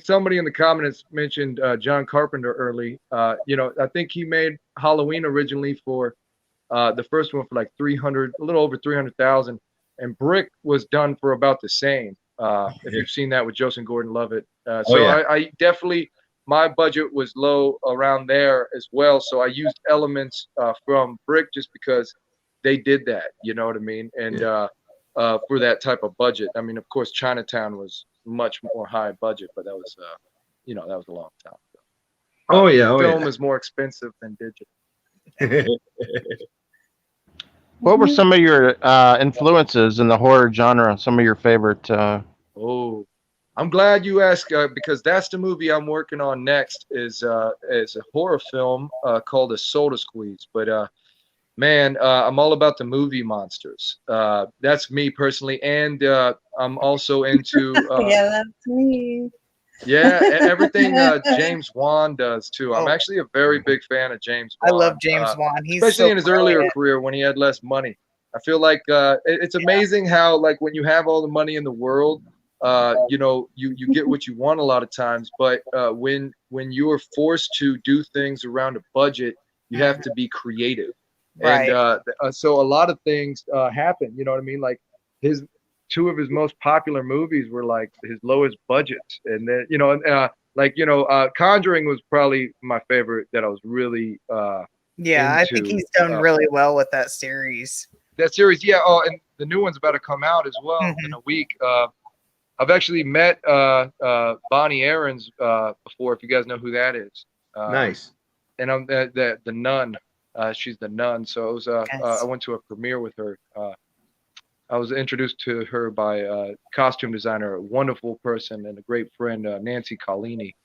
[SPEAKER 7] Somebody in the comments mentioned John Carpenter early. I think he made Halloween originally for. The first one for like a little over 300,000, and Brick was done for about the same. If you've seen that with Joseph Gordon-Levitt, I definitely, my budget was low around there as well. So I used elements from Brick just because they did that. You know what I mean? And for that type of budget, of course, Chinatown was much more high budget, but that was, that was a long time ago. Film is more expensive than digital.
[SPEAKER 1] What were some of your influences in the horror genre? Some of your favorite?
[SPEAKER 7] Oh, I'm glad you asked because that's the movie I'm working on next. Is a horror film called A Soda Squeeze. But man, I'm all about the movie monsters. That's me personally, and I'm also into.
[SPEAKER 4] Yeah, that's me.
[SPEAKER 7] Yeah, everything James Wan does too. I'm
[SPEAKER 3] Oh.
[SPEAKER 7] actually a very big fan of James
[SPEAKER 3] I
[SPEAKER 7] Wan.
[SPEAKER 3] love James Wan. He's
[SPEAKER 7] Especially
[SPEAKER 3] so
[SPEAKER 7] in his earlier
[SPEAKER 3] brilliant.
[SPEAKER 7] career when he had less money. I feel like it's amazing how like when you have all the money in the world, you know, you get what you want a lot of times. But when you are forced to do things around a budget, you have to be creative. And
[SPEAKER 3] Right.
[SPEAKER 7] so a lot of things happen. You know what I mean? Like his two of his most popular movies were like his lowest budgets, and then you know, like you know, Conjuring was probably my favorite that I was really
[SPEAKER 3] Yeah, I think
[SPEAKER 7] into
[SPEAKER 3] he's done really well with that series.
[SPEAKER 7] that series. Yeah. Oh, and the new one's about to come out as well in
[SPEAKER 3] Mhm.
[SPEAKER 7] a week. I've actually met Bonnie Aarons before, if you guys know who that is.
[SPEAKER 2] Nice.
[SPEAKER 7] And I'm the nun. She's the nun. So it was I
[SPEAKER 3] Yes.
[SPEAKER 7] went to a premiere with her. I was introduced to her by a costume designer, a wonderful person and a great friend, Nancy Collini.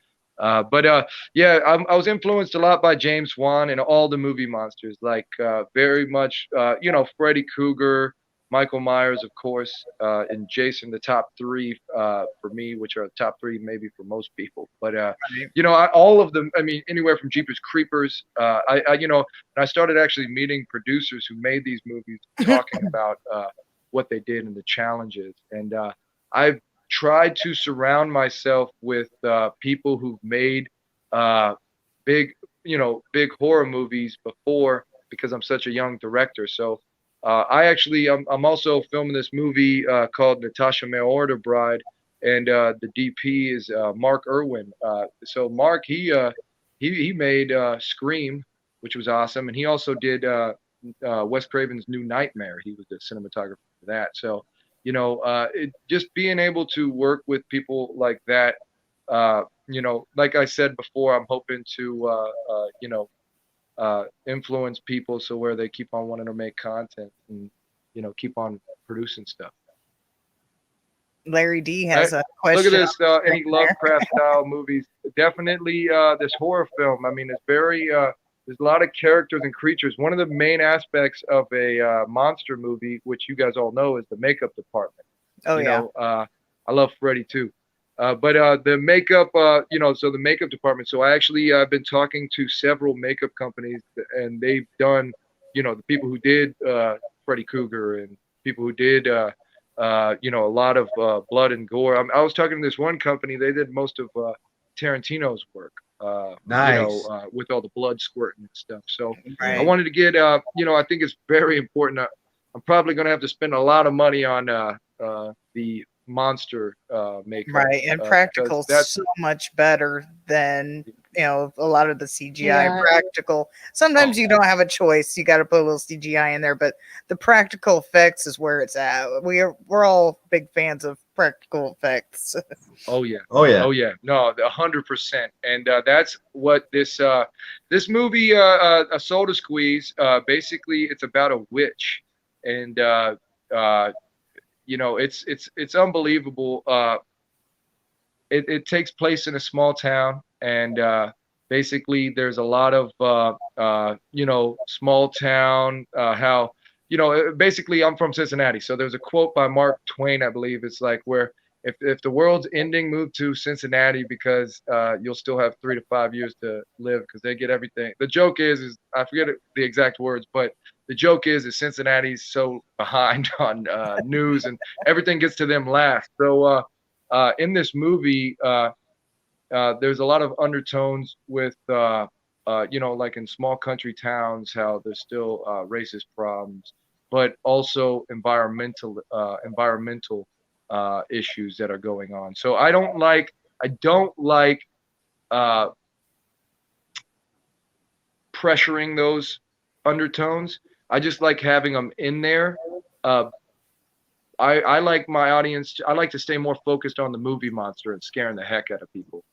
[SPEAKER 7] Yeah, I was influenced a lot by James Wan and all the movie monsters, like very much, you know, Freddy Krueger, Michael Myers, of course, and Jason, the top three for me, which are top three maybe for most people. But
[SPEAKER 3] Right.
[SPEAKER 7] you know, all of them. I mean, anywhere from Jeepers Creepers. You know, and I started actually meeting producers who made these movies, talking about what they did and the challenges. And I've tried to surround myself with people who've made uh, big, you know, big horror movies before because I'm such a young director. So I'm also filming this movie called Natasha May Order Bride, and the DP is Mark Irwin. So Mark, he made Scream, which was awesome, and he also did Wes Craven's New Nightmare. He was the cinematographer for that. So, you know, just being able to work with people like that, you know, like I said before, I'm hoping to, you know, influence people so where they keep on wanting to make content and, you know, keep on producing stuff.
[SPEAKER 3] Larry D
[SPEAKER 7] Hey,
[SPEAKER 3] has a
[SPEAKER 7] look at
[SPEAKER 3] question
[SPEAKER 7] this.
[SPEAKER 3] on the
[SPEAKER 7] Any
[SPEAKER 3] screen there.
[SPEAKER 7] Lovecraft style movies? Definitely this horror film. I mean, it's very, there's a lot of characters and creatures. One of the main aspects of a monster movie, which you guys all know, is the makeup department.
[SPEAKER 3] Oh
[SPEAKER 7] You
[SPEAKER 3] yeah.
[SPEAKER 7] know, I love Freddy too. But the makeup, you know, so the makeup department. So I actually been talking to several makeup companies, and they've done, you know, the people who did Freddy Krueger and people who did, you know, a lot of blood and gore. I was talking to this one company. They did most of Tarantino's work. You know,
[SPEAKER 2] Nice.
[SPEAKER 7] with all the blood squirting and stuff. So I
[SPEAKER 3] Right.
[SPEAKER 7] wanted to get, you know, I think it's very important. I'm probably going to have to spend a lot of money on the monster makeup
[SPEAKER 3] Right. And
[SPEAKER 7] because
[SPEAKER 3] practical
[SPEAKER 7] that's
[SPEAKER 3] so much better than a lot of the CGI.
[SPEAKER 4] Yeah.
[SPEAKER 3] Practical. Sometimes you don't have a choice. You got to put a little CGI in there, but the practical effects is where it's at. We're all big fans of practical effects.
[SPEAKER 7] oh yeah.
[SPEAKER 2] Oh yeah.
[SPEAKER 7] Oh yeah, no, 100%, and that's what this movie, A Soda Squeeze. Basically, it's about a witch, and uh, you know, it's unbelievable. It takes place in a small town, and basically there's a lot of you know, small town, how, you know, basically I'm from Cincinnati, so there's a quote by Mark Twain, I believe. It's like, where if the world's ending, move to Cincinnati, because you'll still have 3 to 5 years to live, because they get everything. The joke is I forget the exact words, but the joke is Cincinnati's so behind on news, and everything gets to them last. So in this movie, there's a lot of undertones with, you know, like in small country towns, how there's still racist problems, but also environmental issues that are going on. So I don't like uh, pressuring those undertones. I just like having them in there. Uh, I like my audience. I like to stay more focused on the movie monster and scaring the heck out of people.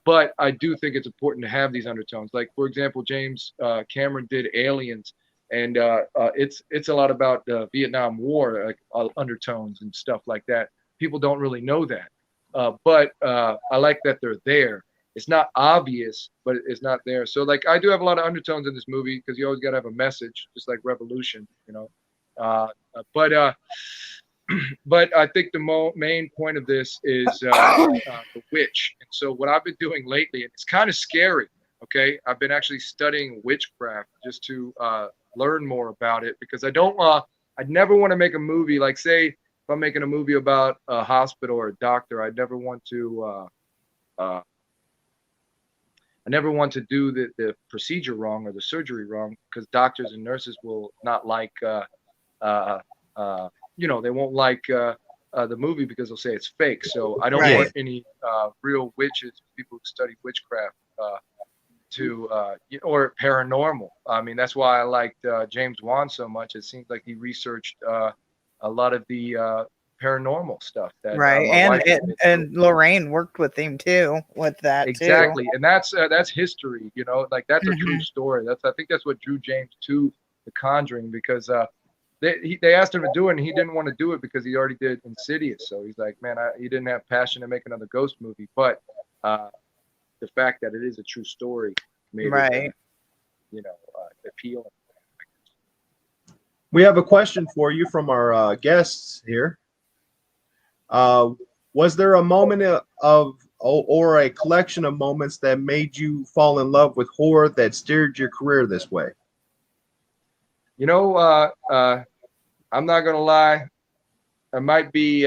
[SPEAKER 7] But I do think it's important to have these undertones. Like, for example, James Cameron did Aliens, and it's a lot about the Vietnam War, like undertones and stuff like that. People don't really know that, but I like that they're there. It's not obvious, but it's not there. So, like, I do have a lot of undertones in this movie, because you always got to have a message, just like Revolution, you know. But but I think the main point of this is the witch. And so what I've been doing lately, and it's kind of scary. Okay, I've been actually studying witchcraft just to learn more about it, because I don't. I'd never want to make a movie like, say, if I'm making a movie about a hospital or a doctor, I'd never want to. I never want to do the procedure wrong or the surgery wrong, because doctors and nurses will not like. They won't like the movie because they'll say it's fake. So I don't
[SPEAKER 3] Right.
[SPEAKER 7] want any real witches, people who study witchcraft, or paranormal. I mean, that's why I liked James Wan so much. It seems like he researched a lot of the paranormal stuff that
[SPEAKER 3] Right,
[SPEAKER 7] my wife
[SPEAKER 3] and Lorraine worked with him too with that
[SPEAKER 7] exactly, and that's history. Like that's a true story. I think that's what drew James to The Conjuring, because they asked him to do it, and he didn't want to do it because he already did Insidious. So he's like, man, he didn't have passion to make another ghost movie, but the fact that it is a true story made
[SPEAKER 3] Right.
[SPEAKER 7] it, appealing.
[SPEAKER 2] We have a question for you from our guests here. Was there a moment or a collection of moments that made you fall in love with horror that steered your career this way?
[SPEAKER 7] I'm not gonna lie. It might be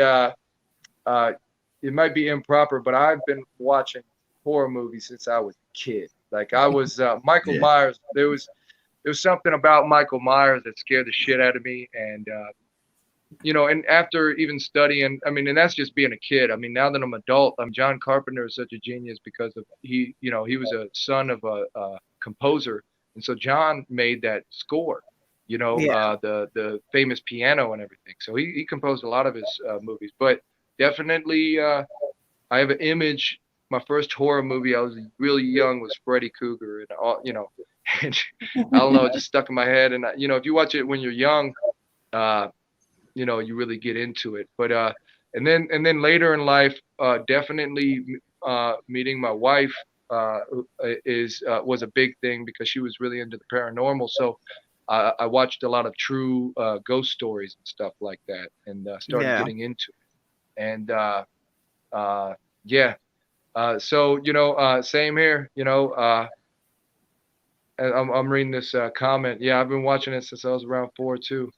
[SPEAKER 7] improper, but I've been watching horror movies since I was a kid. Like I was Michael Myers. There was something about Michael Myers that scared the shit out of me, and and after even studying, I mean, and that's just being a kid. I mean, now that I'm an adult, John Carpenter is such a genius because of he was a son of a composer, and so John made that score. The famous piano and everything. So he composed a lot of his movies, but definitely I have an image. My first horror movie, I was really young, was Freddy Krueger, and all, and I don't know, it just stuck in my head. And if you watch it when you're young, you really get into it. But and then later in life, definitely meeting my wife was a big thing, because she was really into the paranormal. So I watched a lot of true ghost stories and stuff like that, and started getting into it. And so same here. I'm reading this comment. Yeah, I've been watching it since I was around 4 too.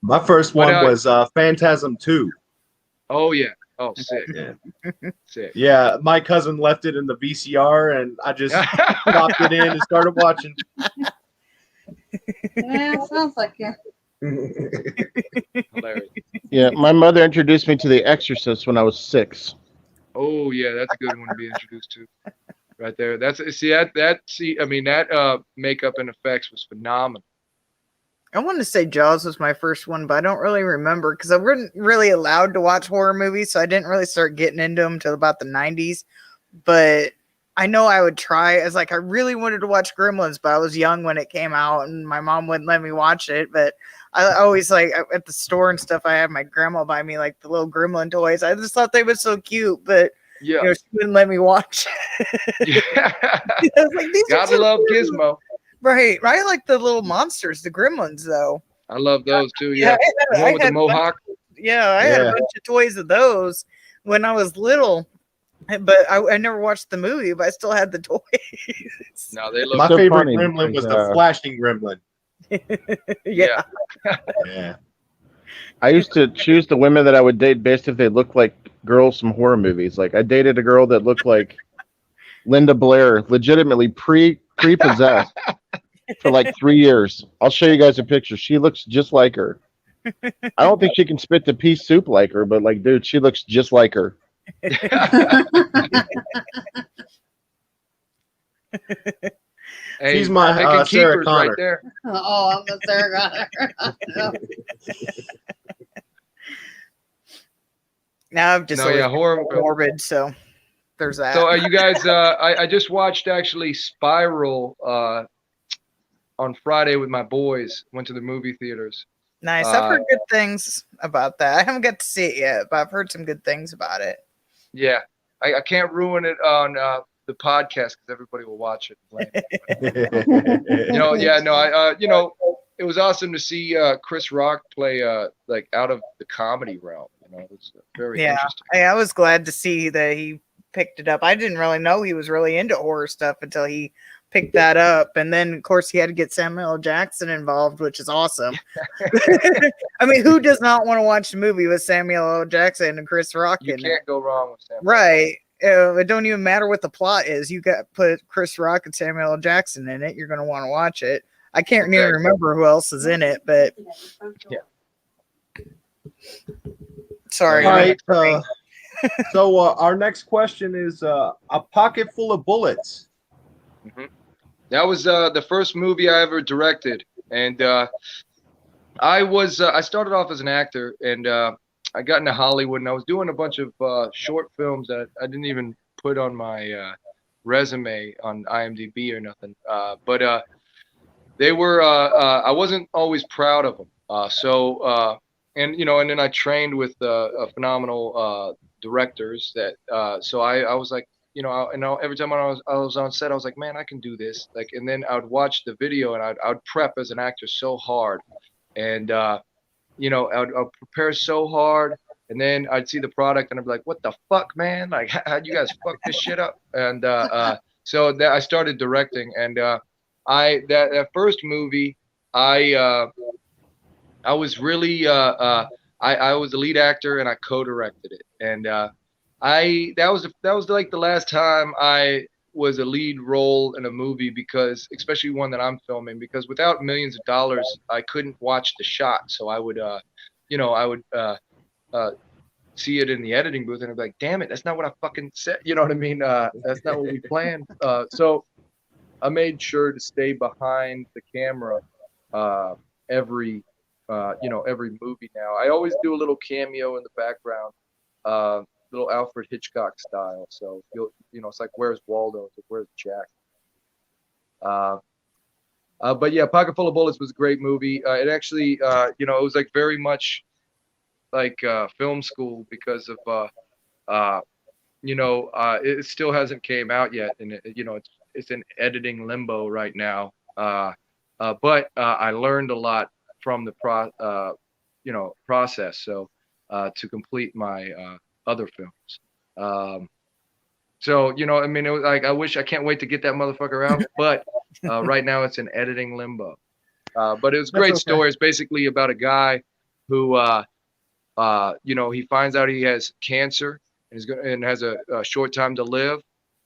[SPEAKER 2] My first one was Phantasm 2.
[SPEAKER 7] Oh yeah. Oh, sick.
[SPEAKER 2] Yeah.
[SPEAKER 7] Sick.
[SPEAKER 2] Yeah, my cousin left it in the VCR, and I just popped it in and started watching.
[SPEAKER 4] Yeah, sounds like you.
[SPEAKER 7] Hilarious.
[SPEAKER 1] Yeah, my mother introduced me to The Exorcist when I was 6.
[SPEAKER 7] Oh yeah, that's a good one to be introduced to. Right there. That makeup and effects was phenomenal.
[SPEAKER 3] I want to say Jaws was my first one, but I don't really remember because I wasn't really allowed to watch horror movies, so I didn't really start getting into them until about the 90s. But I know I would try. I was like, I really wanted to watch Gremlins, but I was young when it came out, and my mom wouldn't let me watch it. But I always, like, at the store and stuff, I had my grandma buy me, like, the little Gremlin toys. I just thought they were so cute, but she wouldn't let me watch it. I was like, these
[SPEAKER 7] Gotta love cute. Gizmo.
[SPEAKER 3] Right. I like the little monsters, the Gremlins, though.
[SPEAKER 7] I love those too. Yeah, the one with the mohawk.
[SPEAKER 3] I had a bunch of toys of those when I was little, but I never watched the movie. But I still had the toys.
[SPEAKER 7] No, they look.
[SPEAKER 2] My
[SPEAKER 1] so
[SPEAKER 2] favorite
[SPEAKER 1] funny
[SPEAKER 2] gremlin was
[SPEAKER 1] because,
[SPEAKER 2] the flashing gremlin.
[SPEAKER 3] Yeah.
[SPEAKER 2] Yeah.
[SPEAKER 1] I used to choose the women that I would date based if they looked like girls from horror movies. Like I dated a girl that looked like Linda Blair, legitimately pre-possessed for like 3 years. I'll show you guys a picture. She looks just like her. I don't think she can spit the pea soup like her, but like, dude, she looks just like her.
[SPEAKER 7] Hey,
[SPEAKER 2] she's my Sarah Connor.
[SPEAKER 7] Right there.
[SPEAKER 4] Oh, I'm the Sarah Connor.
[SPEAKER 3] Now I'm just
[SPEAKER 7] horror
[SPEAKER 3] morbid, so there's that.
[SPEAKER 7] So you guys, I just watched actually Spiral on Friday with my boys. Went to the movie theaters.
[SPEAKER 3] Nice. I've heard good things about that. I haven't got to see it yet, but I've heard some good things about it.
[SPEAKER 7] Yeah, I can't ruin it on the podcast because everybody will watch it. it was awesome to see Chris Rock play like out of the comedy realm. You know, it's very interesting.
[SPEAKER 3] I was glad to see that he picked it up. I didn't really know he was really into horror stuff until he picked that up, and then of course he had to get Samuel L. Jackson involved, which is awesome. I mean, who does not want to watch a movie with Samuel L. Jackson and Chris Rock
[SPEAKER 7] You
[SPEAKER 3] in it?
[SPEAKER 7] can't go wrong with Sam.
[SPEAKER 3] Right. It don't even matter what the plot is. You got put Chris Rock and Samuel L. Jackson in it. You're going to want to watch it. I can't even remember who else is in it, but
[SPEAKER 7] Yeah.
[SPEAKER 3] Sorry.
[SPEAKER 2] All right. So our next question is a pocket full of bullets.
[SPEAKER 7] That was the first movie I ever directed, and I started off as an actor, and I got into Hollywood, and I was doing a bunch of short films that I didn't even put on my resume on IMDb or nothing. But they were I wasn't always proud of them. And you know, and then I trained with phenomenal directors that so I was like, you know, every time I was on set, I was like, man, I can do this. Like, and then I would watch the video, and I'd prep as an actor so hard, and you know, I'd prepare so hard, and then I'd see the product, and I'd be like, what the fuck, man? Like, how'd you guys fuck this shit up? And so that I started directing, and that first movie, I was really I was the lead actor, and I co-directed it, and that was like the last time I was a lead role in a movie, because especially one that I'm filming, because without millions of dollars, I couldn't watch the shot. So I would, you know, I would see it in the editing booth, and I'd be like, damn it, that's not what I fucking said. You know what I mean? That's not what we planned. So I made sure to stay behind the camera every movie now. I always do a little cameo in the background. Little Alfred Hitchcock style. So you know, it's like, where's Waldo? It's like, where's Jack? But yeah, Pocket Full of Bullets was a great movie. It actually, you know, it was like very much like film school, because of you know, it still hasn't came out yet, and you know, it's in editing limbo right now. But I learned a lot from the process. So to complete my other films. So, you know, I mean, it was like, I can't wait to get that motherfucker out, but right now it's in editing limbo. But it was a great story. It's basically about a guy who, you know, he finds out he has cancer, and has a short time to live.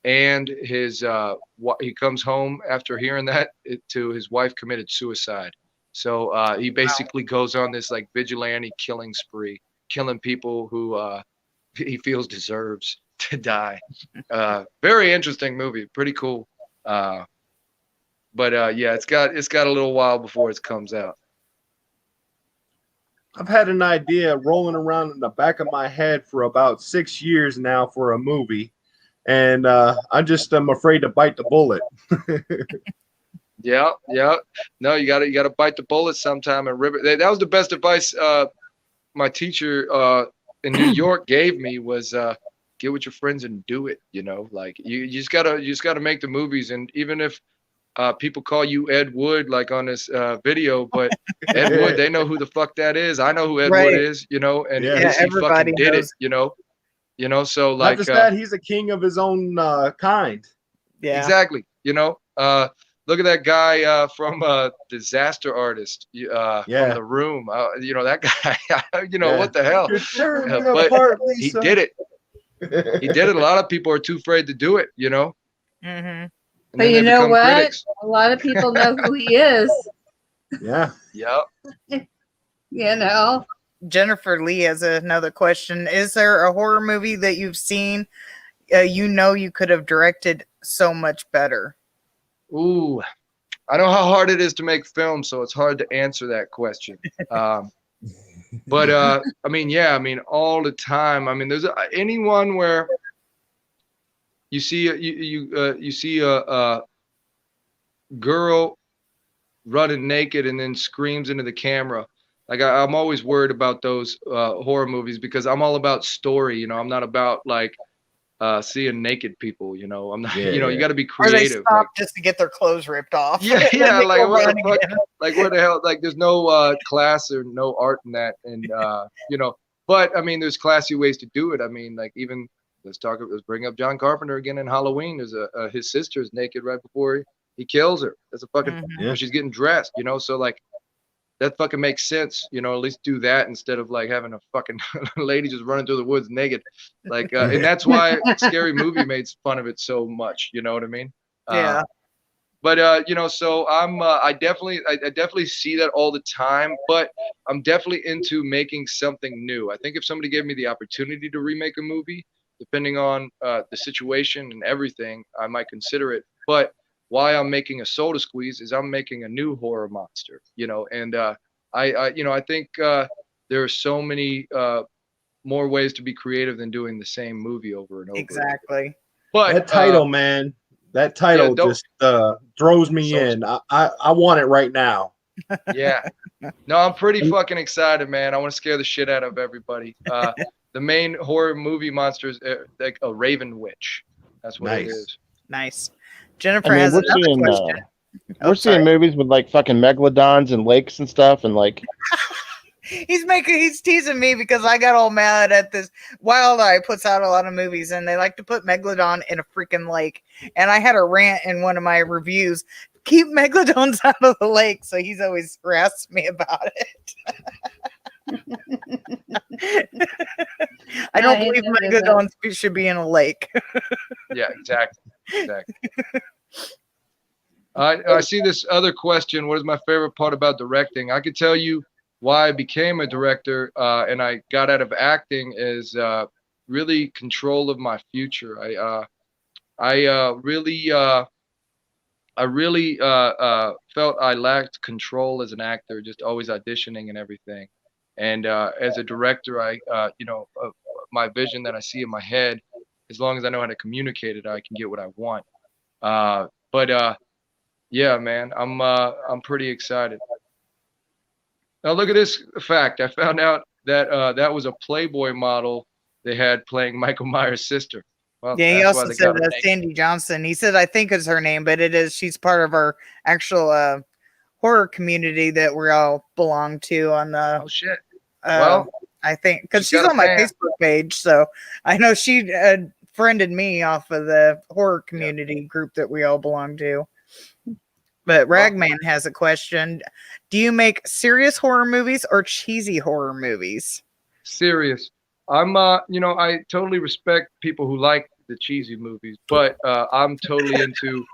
[SPEAKER 7] And he comes home after hearing that to his wife committed suicide. So he basically goes on this like vigilante killing spree, killing people who he feels deserves to die. Very interesting movie, pretty cool. But yeah, it's got a little while before it comes out.
[SPEAKER 2] I've had an idea rolling around in the back of my head for about 6 years now for a movie, and I'm afraid to bite the bullet.
[SPEAKER 7] Yeah. No, you gotta bite the bullet sometime and rip it. That was the best advice my teacher in New York gave me, was get with your friends and do it. You know, like you just gotta make the movies, and even if people call you Ed Wood, like on this video, but Ed Wood, they know who the fuck that is. I know who Ed Wood is, you know, and he fucking did it, you know, so like,
[SPEAKER 2] not just that, he's a king of his own kind.
[SPEAKER 3] Yeah,
[SPEAKER 7] exactly. You know, look at that guy from Disaster Artist, from The Room. You know, that guy, you know, what the hell? But he did it. He did it. A lot of people are too afraid to do it, you know.
[SPEAKER 3] Mm-hmm.
[SPEAKER 4] But you know what? Critics. A lot of people know who he is.
[SPEAKER 2] Yeah.
[SPEAKER 7] Yep.
[SPEAKER 4] You know.
[SPEAKER 3] Jennifer Lee has another question. Is there a horror movie that you've seen you know you could have directed so much better?
[SPEAKER 7] Ooh, I know how hard it is to make films, so it's hard to answer that question. But I mean, yeah, I mean, all the time. I mean, there's anyone where you see you see a girl running naked and then screams into the camera. Like I'm always worried about those horror movies, because I'm all about story. You know, I'm not about like seeing naked people. You know, I'm not.
[SPEAKER 2] Yeah,
[SPEAKER 7] You know, you
[SPEAKER 2] yeah.
[SPEAKER 7] got to be
[SPEAKER 3] Or they
[SPEAKER 7] creative.
[SPEAKER 3] stop just to get their clothes ripped off.
[SPEAKER 7] Yeah,
[SPEAKER 3] and then
[SPEAKER 7] yeah.
[SPEAKER 3] they
[SPEAKER 7] Like
[SPEAKER 3] go
[SPEAKER 7] what
[SPEAKER 3] run
[SPEAKER 7] the fuck?
[SPEAKER 3] again.
[SPEAKER 7] Like what the hell? Like there's no class or no art in that, and you know. But I mean, there's classy ways to do it. I mean, like even let's bring up John Carpenter again in Halloween. There's his sister is naked right before he kills her. That's a fucking
[SPEAKER 3] Mhm.
[SPEAKER 2] Yeah.
[SPEAKER 7] she's getting dressed. You know, so like that fucking makes sense. You know, at least do that instead of like having a fucking lady just running through the woods naked. Like, and that's why Scary Movie made fun of it so much. You know what I mean?
[SPEAKER 3] Yeah.
[SPEAKER 7] But you know, so I definitely see that all the time, but I'm definitely into making something new. I think if somebody gave me the opportunity to remake a movie, depending on the situation and everything, I might consider it. But why I'm making a Soda Squeeze is I'm making a new horror monster, you know, and I think there are so many more ways to be creative than doing the same movie over and over.
[SPEAKER 3] Exactly.
[SPEAKER 7] But
[SPEAKER 2] That title, man. That title
[SPEAKER 7] don't-
[SPEAKER 2] just throws me
[SPEAKER 7] So-
[SPEAKER 2] in. I want it right now.
[SPEAKER 7] Yeah. No, I'm pretty fucking excited, man. I want to scare the shit out of everybody. The main horror movie monster is like a Raven Witch. That's what it
[SPEAKER 2] Nice.
[SPEAKER 7] is.
[SPEAKER 3] Nice. Jennifer
[SPEAKER 1] I mean,
[SPEAKER 3] has
[SPEAKER 1] we're
[SPEAKER 3] another
[SPEAKER 1] seeing
[SPEAKER 3] question.
[SPEAKER 1] we're seeing movies with like fucking megalodons and lakes and stuff, and like
[SPEAKER 3] He's teasing me because I got all mad at this. Wild Eye puts out a lot of movies and they like to put Megalodon in a freaking lake. And I had a rant in one of my reviews. Keep Megalodons out of the lake. So he's always harassed me about it. I don't believe Megalodons should be in a lake.
[SPEAKER 7] Yeah, exactly. I see this other question. What is my favorite part about directing? I could tell you why I became a director and I got out of acting is really control of my future. I really felt I lacked control as an actor, just always auditioning and everything. And as a director, my vision that I see in my head, as long as I know how to communicate it, I can get what I want. But yeah, man, I'm pretty excited. Now look at this fact. I found out that that was a Playboy model they had playing Michael Myers' sister. Well,
[SPEAKER 3] Yeah, he
[SPEAKER 7] that's why
[SPEAKER 3] also
[SPEAKER 7] they
[SPEAKER 3] said
[SPEAKER 7] got her name.
[SPEAKER 3] Sandy Johnson. He said, I think is her name, but it is. She's part of our actual horror community that we all belong to on the.
[SPEAKER 7] Oh shit.
[SPEAKER 3] Well, I think because she's
[SPEAKER 7] got a
[SPEAKER 3] on my
[SPEAKER 7] fan.
[SPEAKER 3] Facebook page, so I know she friended me off of the horror community group that we all belong to. But Ragman has a question. Do you make serious horror movies or cheesy horror movies?
[SPEAKER 7] Serious. I'm I totally respect people who like the cheesy movies, but I'm totally into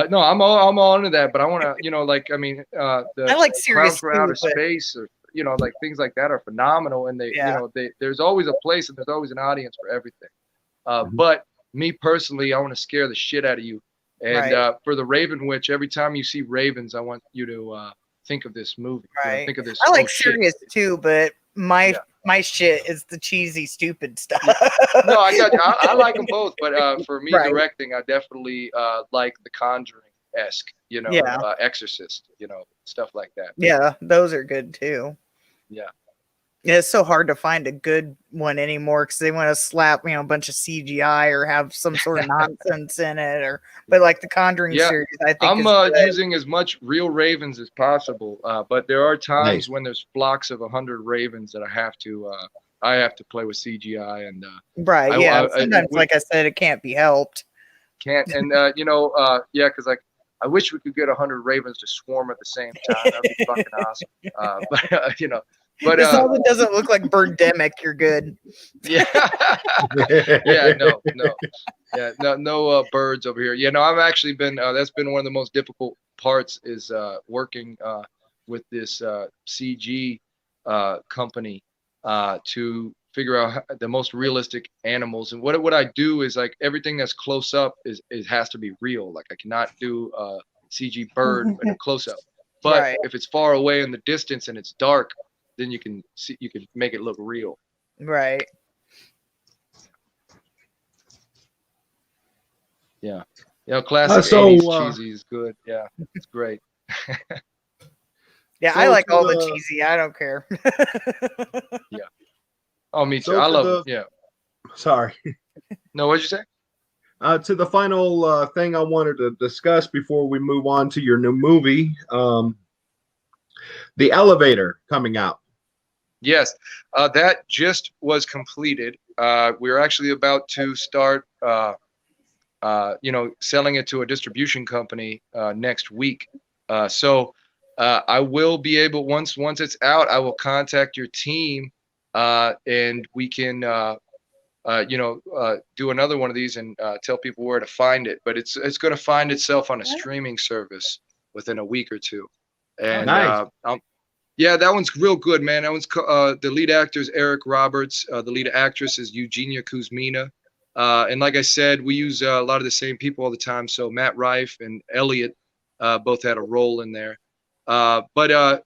[SPEAKER 7] no, I'm all into that, but I want to, I
[SPEAKER 3] like serious
[SPEAKER 7] Clown for Outer
[SPEAKER 3] too, but-
[SPEAKER 7] Space or like things like that are phenomenal, and
[SPEAKER 3] Yeah.
[SPEAKER 7] there's always a place and there's always an audience for everything. But me personally, I want to scare the shit out of you. And
[SPEAKER 3] Right.
[SPEAKER 7] For the Raven Witch, every time you see ravens, I want you to think of this movie. You know,
[SPEAKER 3] Right.
[SPEAKER 7] think of this.
[SPEAKER 3] I like
[SPEAKER 7] oh, shit.
[SPEAKER 3] serious too, but my shit is the cheesy, stupid stuff.
[SPEAKER 7] No, I like them both, but for me
[SPEAKER 3] Right.
[SPEAKER 7] directing, I definitely like The Conjuring-esque,
[SPEAKER 3] Yeah.
[SPEAKER 7] Exorcist, stuff like that.
[SPEAKER 3] Yeah, those are good too.
[SPEAKER 7] Yeah.
[SPEAKER 3] Yeah, it's so hard to find a good one anymore because they want to slap, a bunch of CGI or have some sort of nonsense in it, but like the Conjuring
[SPEAKER 7] Yeah.
[SPEAKER 3] series, I think
[SPEAKER 7] I'm
[SPEAKER 3] is good.
[SPEAKER 7] using as much real ravens as possible, but there are times
[SPEAKER 2] Nice.
[SPEAKER 7] when there's flocks of 100 ravens that I have to play with CGI and
[SPEAKER 3] Right,
[SPEAKER 7] I-
[SPEAKER 3] yeah.
[SPEAKER 7] I-
[SPEAKER 3] Sometimes,
[SPEAKER 7] we-
[SPEAKER 3] like I said, it can't be helped.
[SPEAKER 7] can't and yeah, because like I wish we could get 100 ravens to swarm at the same time. That'd be fucking awesome. But
[SPEAKER 3] As long as it doesn't look like Birdemic, you're good.
[SPEAKER 7] yeah. Yeah, no birds over here. Yeah, no, I've actually been that's been one of the most difficult parts is working with this CG company to figure out the most realistic animals. And what I do is like everything that's close up is has to be real. Like I cannot do a CG bird in a close up. But
[SPEAKER 3] Right.
[SPEAKER 7] if it's far away in the distance and it's dark, then you can make it look real.
[SPEAKER 3] Right.
[SPEAKER 7] Yeah. Classic
[SPEAKER 2] so,
[SPEAKER 7] 80s cheesy is good. Yeah, it's great.
[SPEAKER 3] Yeah,
[SPEAKER 2] So
[SPEAKER 3] I like
[SPEAKER 2] to
[SPEAKER 3] all the
[SPEAKER 2] the-
[SPEAKER 3] cheesy. I don't care.
[SPEAKER 7] Oh, me too.
[SPEAKER 2] So
[SPEAKER 7] I
[SPEAKER 2] to
[SPEAKER 7] love
[SPEAKER 2] the-
[SPEAKER 7] it. Yeah.
[SPEAKER 2] Sorry.
[SPEAKER 7] No, what'd you say?
[SPEAKER 2] To the final thing I wanted to discuss before we move on to your new movie, The Elevator coming out.
[SPEAKER 7] Yes, that just was completed. We're actually about to start, selling it to a distribution company next week. So I will be able once it's out, I will contact your team, and we can do another one of these and tell people where to find it. But it's going to find itself on a streaming service within a week or two. And
[SPEAKER 2] Nice.
[SPEAKER 7] yeah, that one's real good, man. That one's the lead actor is Eric Roberts. The lead actress is Eugenia Kuzmina. And like I said, we use a lot of the same people all the time. So Matt Rife and Elliot both had a role in there. But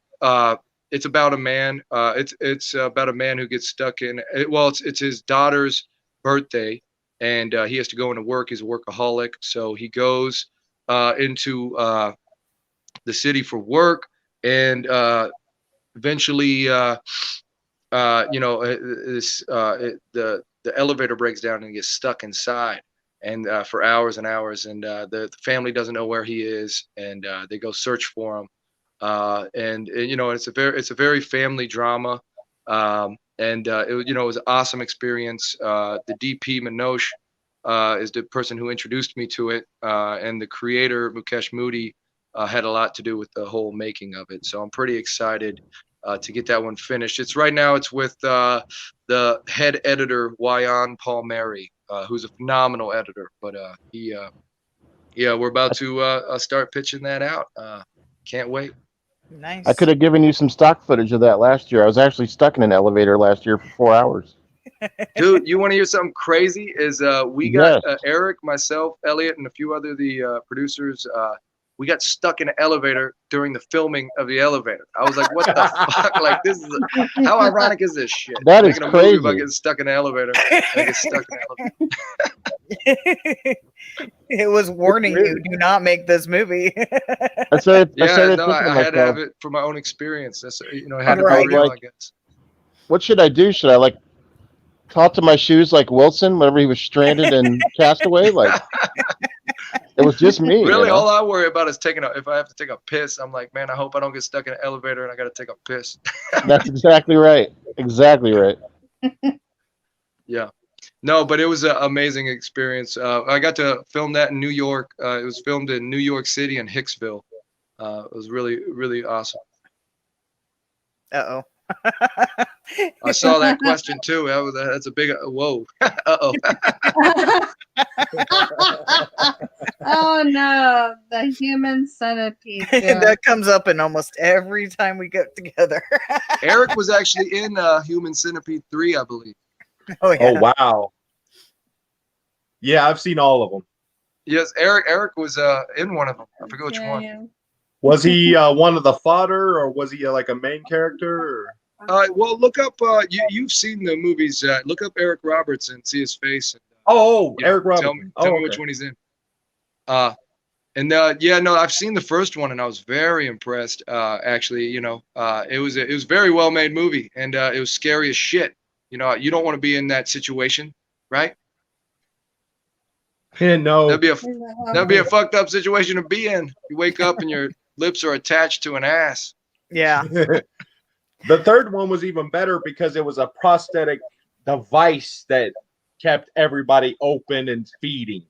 [SPEAKER 7] it's about a man. It's about a man who gets stuck in. It's his daughter's birthday, and he has to go into work. He's a workaholic, so he goes into the city for work, and eventually, the elevator breaks down and he gets stuck inside, and for hours and hours, and the family doesn't know where he is, and they go search for him. It's a very family drama, and it was an awesome experience. The DP Minosh is the person who introduced me to it, and the creator Mukesh Moody had a lot to do with the whole making of it. So I'm pretty excited to get that one finished. It's with the head editor Wyan Palmieri, who's a phenomenal editor. But we're about to start pitching that out. Can't wait.
[SPEAKER 3] Nice.
[SPEAKER 1] I could have given you some stock footage of that last year. I was actually stuck in an elevator last year for 4 hours.
[SPEAKER 7] Dude, you want to hear something crazy? We got Eric, myself, Elliot, and a few other producers. We got stuck in an elevator during the filming of the elevator. I was like, what the fuck? Like, how ironic is this shit?
[SPEAKER 1] That is
[SPEAKER 7] Making a
[SPEAKER 1] crazy.
[SPEAKER 7] movie about getting stuck in an elevator. I get stuck in an elevator.
[SPEAKER 3] It was warning you, do not make this movie.
[SPEAKER 1] I started thinking to
[SPEAKER 7] I had to have
[SPEAKER 1] myself,
[SPEAKER 7] it from my own experience. That's it had to
[SPEAKER 3] Right.
[SPEAKER 7] be real, I guess.
[SPEAKER 1] what should I do? Should I talk to my shoes like Wilson whenever he was stranded in Castaway? It was just me.
[SPEAKER 7] Really, all I worry about is if I have to take a piss, I'm like, man, I hope I don't get stuck in an elevator and I got to take a piss.
[SPEAKER 1] That's exactly right. Exactly right.
[SPEAKER 7] Yeah. No, but it was an amazing experience. I got to film that in New York. It was filmed in New York City and Hicksville. It was really, really awesome.
[SPEAKER 3] Uh-oh.
[SPEAKER 7] I saw that question too. That's a big whoa. Uh-oh.
[SPEAKER 4] Oh no, the human centipede.
[SPEAKER 3] That comes up in almost every time we get together.
[SPEAKER 7] Eric was actually in Human Centipede 3, I believe.
[SPEAKER 3] Oh yeah.
[SPEAKER 2] Oh wow. Yeah, I've seen all of them.
[SPEAKER 7] Yes, Eric was in one of them. I forget which one.
[SPEAKER 2] Was he one of the fodder, or was he like a main character?
[SPEAKER 7] Well, look up. You've seen the movies. Look up Eric Roberts and see his face. And,
[SPEAKER 2] Eric Roberts.
[SPEAKER 7] Tell me which one he's in. I've seen the first one and I was very impressed. Actually, it was a very well made movie, and it was scary as shit. You don't want to be in that situation, right?
[SPEAKER 2] Yeah, no.
[SPEAKER 7] That'd be a fucked up situation to be in. You wake up and your lips are attached to an ass.
[SPEAKER 3] Yeah.
[SPEAKER 2] The third one was even better because it was a prosthetic device that kept everybody open and feeding.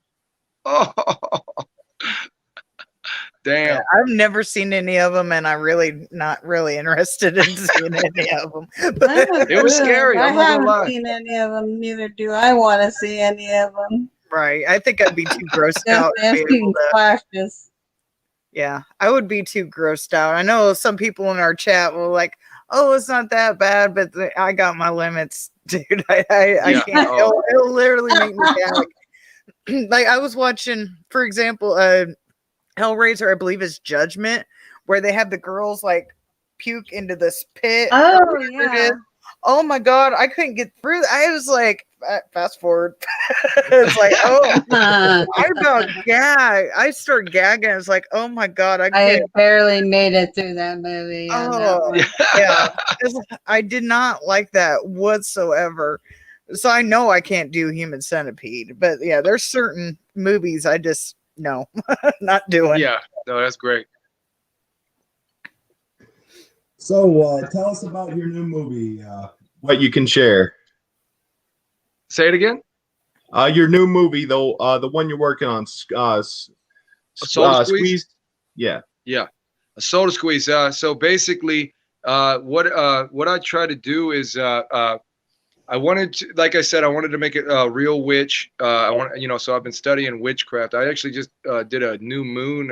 [SPEAKER 7] Oh, damn.
[SPEAKER 3] I've never seen any of them, and I'm really not really interested in seeing any of them. But
[SPEAKER 7] it was scary.
[SPEAKER 4] I
[SPEAKER 7] I'm not gonna
[SPEAKER 4] haven't
[SPEAKER 7] lie.
[SPEAKER 4] seen any of them. Neither do I want to see any of them.
[SPEAKER 3] right, I think I'd be too grossed
[SPEAKER 4] Just
[SPEAKER 3] out. To be
[SPEAKER 4] asking
[SPEAKER 3] able to,
[SPEAKER 4] flashes.
[SPEAKER 3] yeah, I would be too grossed out. I know some people in our chat were like, "Oh, it's not that bad," but I got my limits, dude. I can't.
[SPEAKER 7] Oh.
[SPEAKER 3] It'll literally make me gag. Like I was watching, for example, Hellraiser, I believe is Judgment, where they have the girls puke into this pit.
[SPEAKER 4] Oh
[SPEAKER 3] whatever it
[SPEAKER 4] yeah.
[SPEAKER 3] is. Oh my god, I couldn't get through. I was like, fast forward. It's like, oh, I about gag. I start gagging. It's like, oh my god, I
[SPEAKER 4] I
[SPEAKER 3] can't.
[SPEAKER 4] barely made it through that movie. On that
[SPEAKER 3] Oh
[SPEAKER 4] one.
[SPEAKER 3] yeah, I did not like that whatsoever. So I know I can't do Human Centipede, but yeah, there's certain movies I just no, not doing.
[SPEAKER 7] Yeah, no, that's great.
[SPEAKER 2] So tell us about your new movie. What you can share.
[SPEAKER 7] Say it again.
[SPEAKER 2] Your new movie, though, the one you're working on,
[SPEAKER 7] Soda Squeeze?
[SPEAKER 2] Squeeze. Yeah.
[SPEAKER 7] Yeah, a soda squeeze. So basically, what I try to do is I wanted to, like I said, I wanted to make it a real witch. I want, so I've been studying witchcraft. I actually just did a new moon,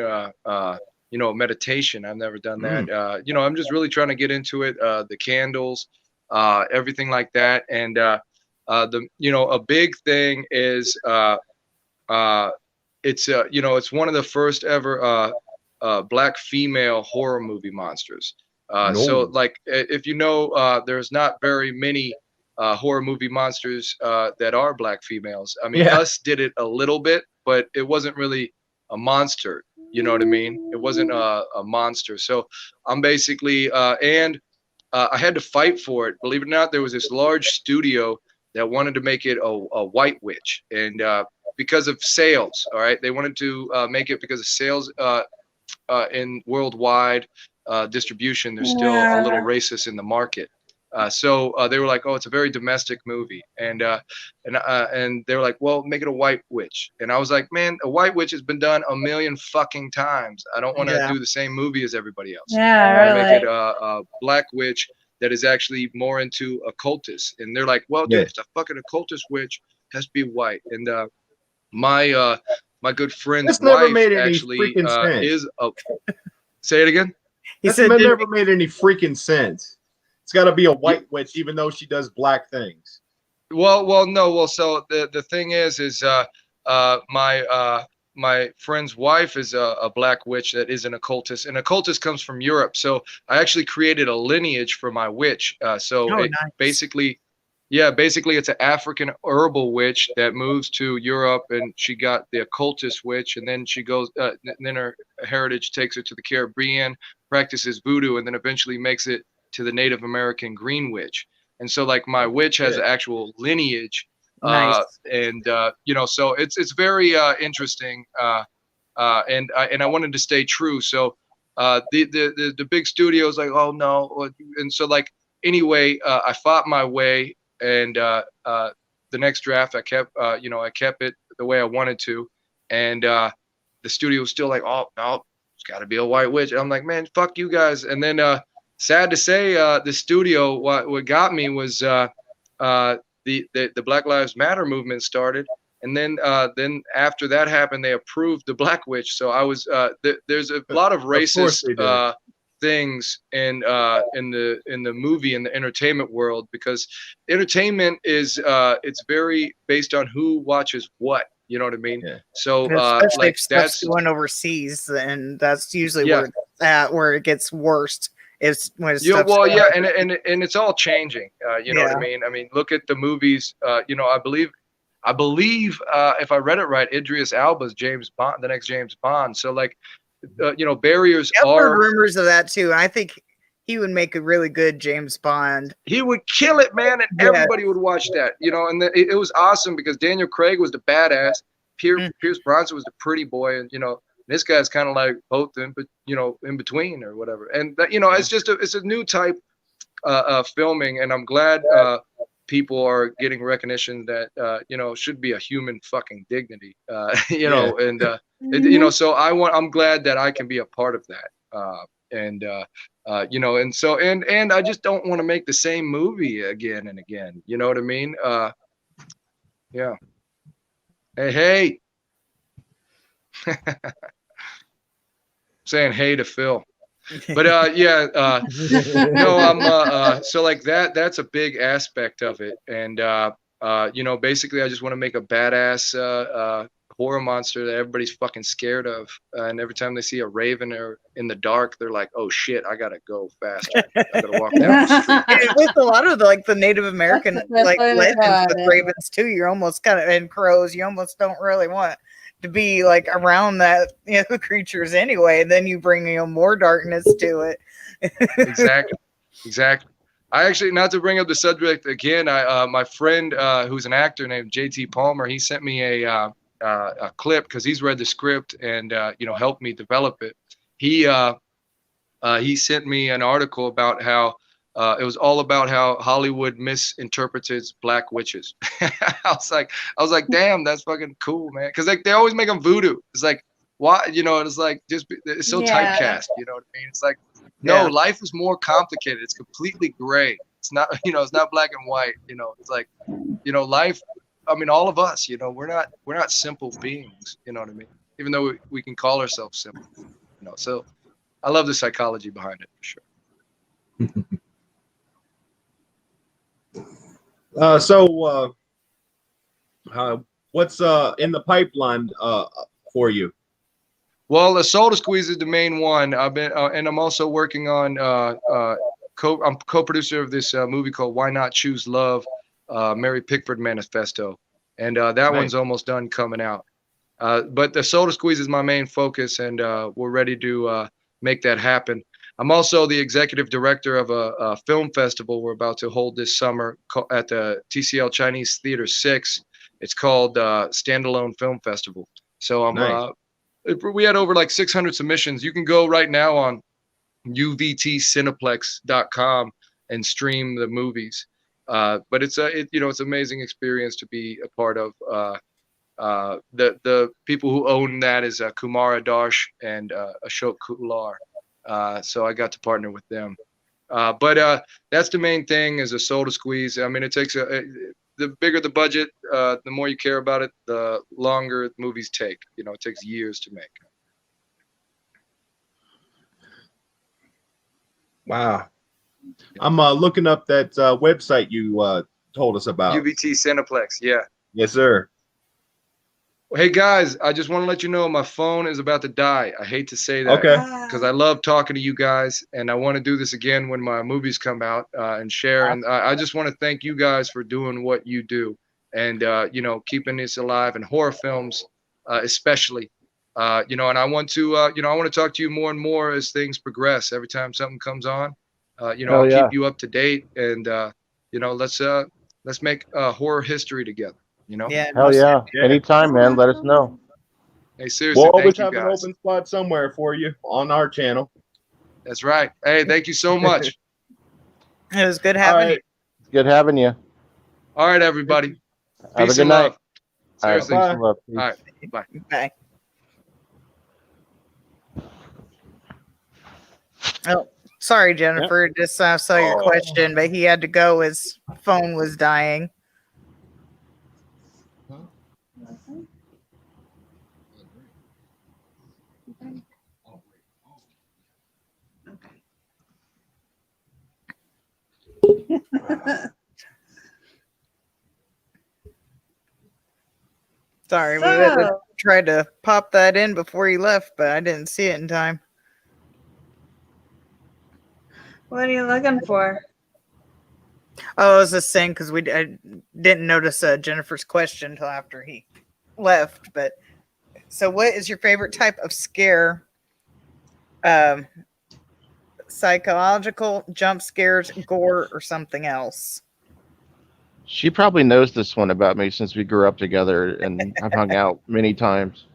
[SPEAKER 7] meditation. I've never done that. I'm just really trying to get into it. The candles, everything like that, and a big thing is it's one of the first ever black female horror movie monsters. So like if there's not very many horror movie monsters that are black females. I mean, Us did it a little bit, but it wasn't really a monster. You know what I mean? It wasn't a monster. So I'm basically I had to fight for it. Believe it or not, there was this large studio that wanted to make it a white witch, and because of sales, all right, they wanted to make it because of sales in worldwide distribution. There's still a little racist in the market. So they were like, "Oh, it's a very domestic movie," and they were like, "Well, make it a white witch." And I was like, "Man, a white witch has been done a million fucking times. I don't want to do the same movie as everybody else. I want to make it a black witch that is actually more into occultists." And they're like, "Well, dude, it's a fucking occultist witch. It has to be white." And my good friend's wife actually is a. Say it again.
[SPEAKER 2] He said it never made any freaking sense. It's got to be a white witch, even though she does black things.
[SPEAKER 7] Well, no. Well, so the thing is my friend's wife is a black witch that is an occultist, and occultist comes from Europe. So I actually created a lineage for my witch.
[SPEAKER 3] Nice.
[SPEAKER 7] Basically, it's an African herbal witch that moves to Europe, and she got the occultist witch, and then she goes, then her heritage takes her to the Caribbean, practices voodoo, and then eventually makes it to the Native American green witch. And so like my witch has an actual lineage.
[SPEAKER 3] Nice.
[SPEAKER 7] So it's very interesting. And I wanted to stay true. So the big studios like, oh no. And so like, anyway, I fought my way, and the next draft I kept it the way I wanted to. And the studio was still like, oh no, it's gotta be a white witch. And I'm like, man, fuck you guys. And then sad to say, the studio, what got me was the Black Lives Matter movement started, and then after that happened, they approved the Black Witch. So I was there's a lot of racist things in the movie and the entertainment world, because entertainment is it's very based on who watches what. You know what I mean? Yeah. So
[SPEAKER 3] especially
[SPEAKER 7] like
[SPEAKER 3] if stuff's going overseas, and that's usually where it gets worst. Is when it's
[SPEAKER 7] and it's all changing. You know what I mean? I mean, look at the movies. I believe if I read it right, Idris Elba's James Bond, the next James Bond. So like, barriers
[SPEAKER 3] I've heard rumors of that too, and I think he would make a really good James Bond.
[SPEAKER 7] He would kill it, man, and everybody would watch that. And it was awesome because Daniel Craig was the badass, Pierce Brosnan was the pretty boy, and this guy's kind of like both in between or whatever. And that, it's a new type of filming, and I'm glad people are getting recognition that should be a human fucking dignity. So I'm glad that I can be a part of that. And I just don't want to make the same movie again and again. You know what I mean? Yeah. Hey. Saying hey to Phil. But no, I'm so like that's a big aspect of it. And basically I just want to make a badass horror monster that everybody's fucking scared of. And every time they see a raven or in the dark, they're like, oh shit, I gotta go faster. I gotta walk down the street.
[SPEAKER 3] With a lot of the Native American legends with ravens too, you're almost kind of, and crows, you almost don't really want to be like around that creatures anyway, and then you bring more darkness to it.
[SPEAKER 7] Exactly. I actually, not to bring up the subject again, my friend who's an actor named JT Palmer, he sent me a clip because he's read the script and helped me develop it. He sent me an article about how it was all about how Hollywood misinterprets black witches. I was like, damn, that's fucking cool, man. Because like they always make them voodoo. It's like, why? It's like it's so
[SPEAKER 4] Yeah.
[SPEAKER 7] typecast. You know what I mean? It's like, no,
[SPEAKER 3] Yeah.
[SPEAKER 7] life is more complicated. It's completely gray. It's not, it's not black and white. It's like, life. I mean, all of us. We're not simple beings. You know what I mean? Even though we can call ourselves simple. So I love the psychology behind it for sure.
[SPEAKER 2] What's in the pipeline for you?
[SPEAKER 7] Well, the Soda Squeeze is the main one. I've been, and I'm also working on. I'm co-producer of this movie called Why Not Choose Love, Mary Pickford Manifesto, and that one's almost done coming out. But the Soda Squeeze is my main focus, and we're ready to make that happen. I'm also the executive director of a film festival we're about to hold this summer at the TCL Chinese Theater 6. It's called Standalone Film Festival. So we had over like 600 submissions. You can go right now on uvtcineplex.com and stream the movies. But it's it's an amazing experience to be a part of. The people who own that is Kumar Adarsh and Ashok Kutlar. So I got to partner with them. But that's the main thing is a Soda Squeeze. I mean, it takes the bigger the budget, the more you care about it, the longer movies take. It takes years to make.
[SPEAKER 2] Wow. I'm looking up that website you told us about.
[SPEAKER 7] UVT Cineplex, yeah.
[SPEAKER 2] Yes, sir.
[SPEAKER 7] Hey guys, I just want to let you know my phone is about to die. I hate to say that.
[SPEAKER 2] Okay.
[SPEAKER 7] Because I love talking to you guys, and I want to do this again when my movies come out and share. And I just want to thank you guys for doing what you do, and keeping this alive, and horror films, especially. And I want to, I want to talk to you more and more as things progress. Every time something comes on, I'll keep you up to date, and let's make horror history together.
[SPEAKER 3] Yeah.
[SPEAKER 1] Hell yeah. Anytime, man. Let us know.
[SPEAKER 7] Hey, seriously,
[SPEAKER 2] We'll always
[SPEAKER 7] thank you
[SPEAKER 2] have an
[SPEAKER 7] guys.
[SPEAKER 2] open spot somewhere for you on our channel.
[SPEAKER 7] That's right. Hey, thank you so much.
[SPEAKER 3] It was good having you.
[SPEAKER 1] It's good having you.
[SPEAKER 7] All right, everybody.
[SPEAKER 1] Have
[SPEAKER 7] Peace
[SPEAKER 1] a good
[SPEAKER 7] and
[SPEAKER 1] night.
[SPEAKER 7] love.
[SPEAKER 1] All right,
[SPEAKER 7] Seriously.
[SPEAKER 1] peace and love.
[SPEAKER 7] All right. Bye.
[SPEAKER 3] Bye. Oh, sorry, Jennifer. Just saw your question, but he had to go. His phone was dying. Sorry, we had to try to pop that in before he left, but I didn't see it in time.
[SPEAKER 4] What are you looking for?
[SPEAKER 3] Oh, I was just saying because I didn't notice Jennifer's question until after he left. But so, what is your favorite type of scare? Psychological, jump scares, gore, or something else?
[SPEAKER 1] She probably knows this one about me since we grew up together and I've hung out many times.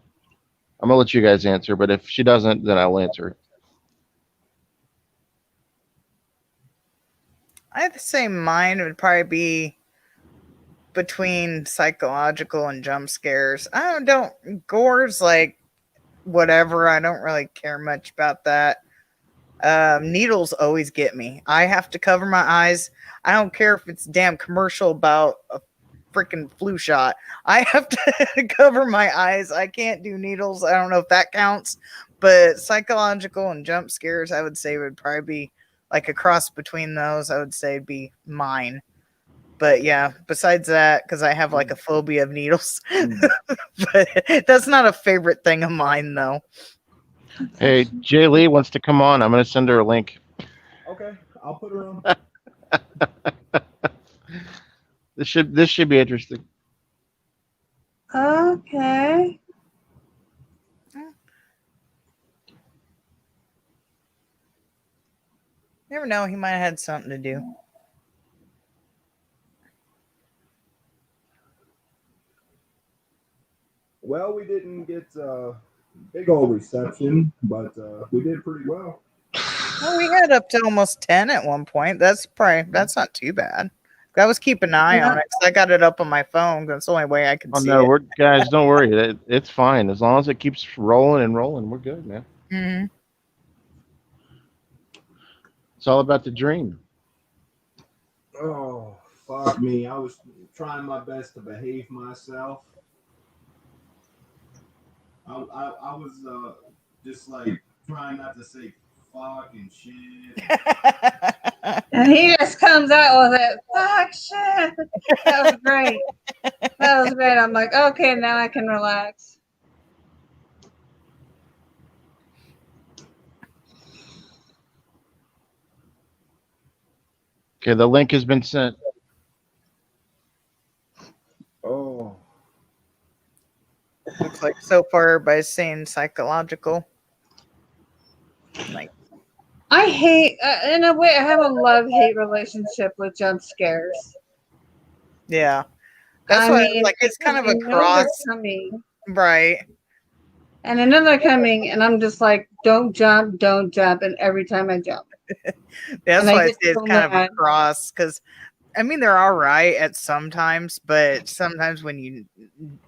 [SPEAKER 1] I'm gonna let you guys answer, but if she doesn't, then I'll answer.
[SPEAKER 3] I have the same mind. It would probably be between psychological and jump scares. I don't gore's like whatever. I don't really care much about that. Needles always get me. I have to cover my eyes. I don't care if it's a damn commercial about a freaking flu shot. I have to cover my eyes. I can't do needles. I don't know if that counts, but psychological and jump scares, I would say would probably be like a cross between those. I would say it'd be mine. But yeah, besides that, because I have like a phobia of needles, but that's not a favorite thing of mine though.
[SPEAKER 1] Hey, Jay Lee wants to come on. I'm gonna send her a link.
[SPEAKER 2] Okay, I'll put her on.
[SPEAKER 1] This should be interesting.
[SPEAKER 4] Okay.
[SPEAKER 3] Never know, he might have had something to do.
[SPEAKER 2] Well, we didn't get big old reception, but we did pretty well.
[SPEAKER 3] Well, we had up to almost 10 at one point. That's not too bad. I was keeping an eye on it because I got it up on my phone. That's the only way I can
[SPEAKER 1] Oh
[SPEAKER 3] see
[SPEAKER 1] no,
[SPEAKER 3] it.
[SPEAKER 1] guys, don't worry. It's fine as long as it keeps rolling and rolling. We're good, man.
[SPEAKER 3] Mhm.
[SPEAKER 1] It's all about the dream.
[SPEAKER 2] Oh, fuck me. I was trying my best to behave myself. I was just like trying not to say fuck and shit.
[SPEAKER 4] And he just comes out with it. Fuck shit. That was great. That was great. I'm like, okay, now I can relax.
[SPEAKER 1] Okay, the link has been sent.
[SPEAKER 2] Oh.
[SPEAKER 3] Looks like so far everybody's saying psychological. Like,
[SPEAKER 4] I hate, in a way, I have a love-hate relationship with jump scares.
[SPEAKER 3] yeah. That's why I was like, it's kind of a
[SPEAKER 4] because I know they're
[SPEAKER 3] cross.
[SPEAKER 4] coming,
[SPEAKER 3] Right.
[SPEAKER 4] and I know they're coming, and I'm just like, don't jump, and every time I jump.
[SPEAKER 3] That's
[SPEAKER 4] And I
[SPEAKER 3] why I
[SPEAKER 4] get
[SPEAKER 3] say it's
[SPEAKER 4] so
[SPEAKER 3] kind of a
[SPEAKER 4] mad.
[SPEAKER 3] cross because I mean they're all right at sometimes, but sometimes when you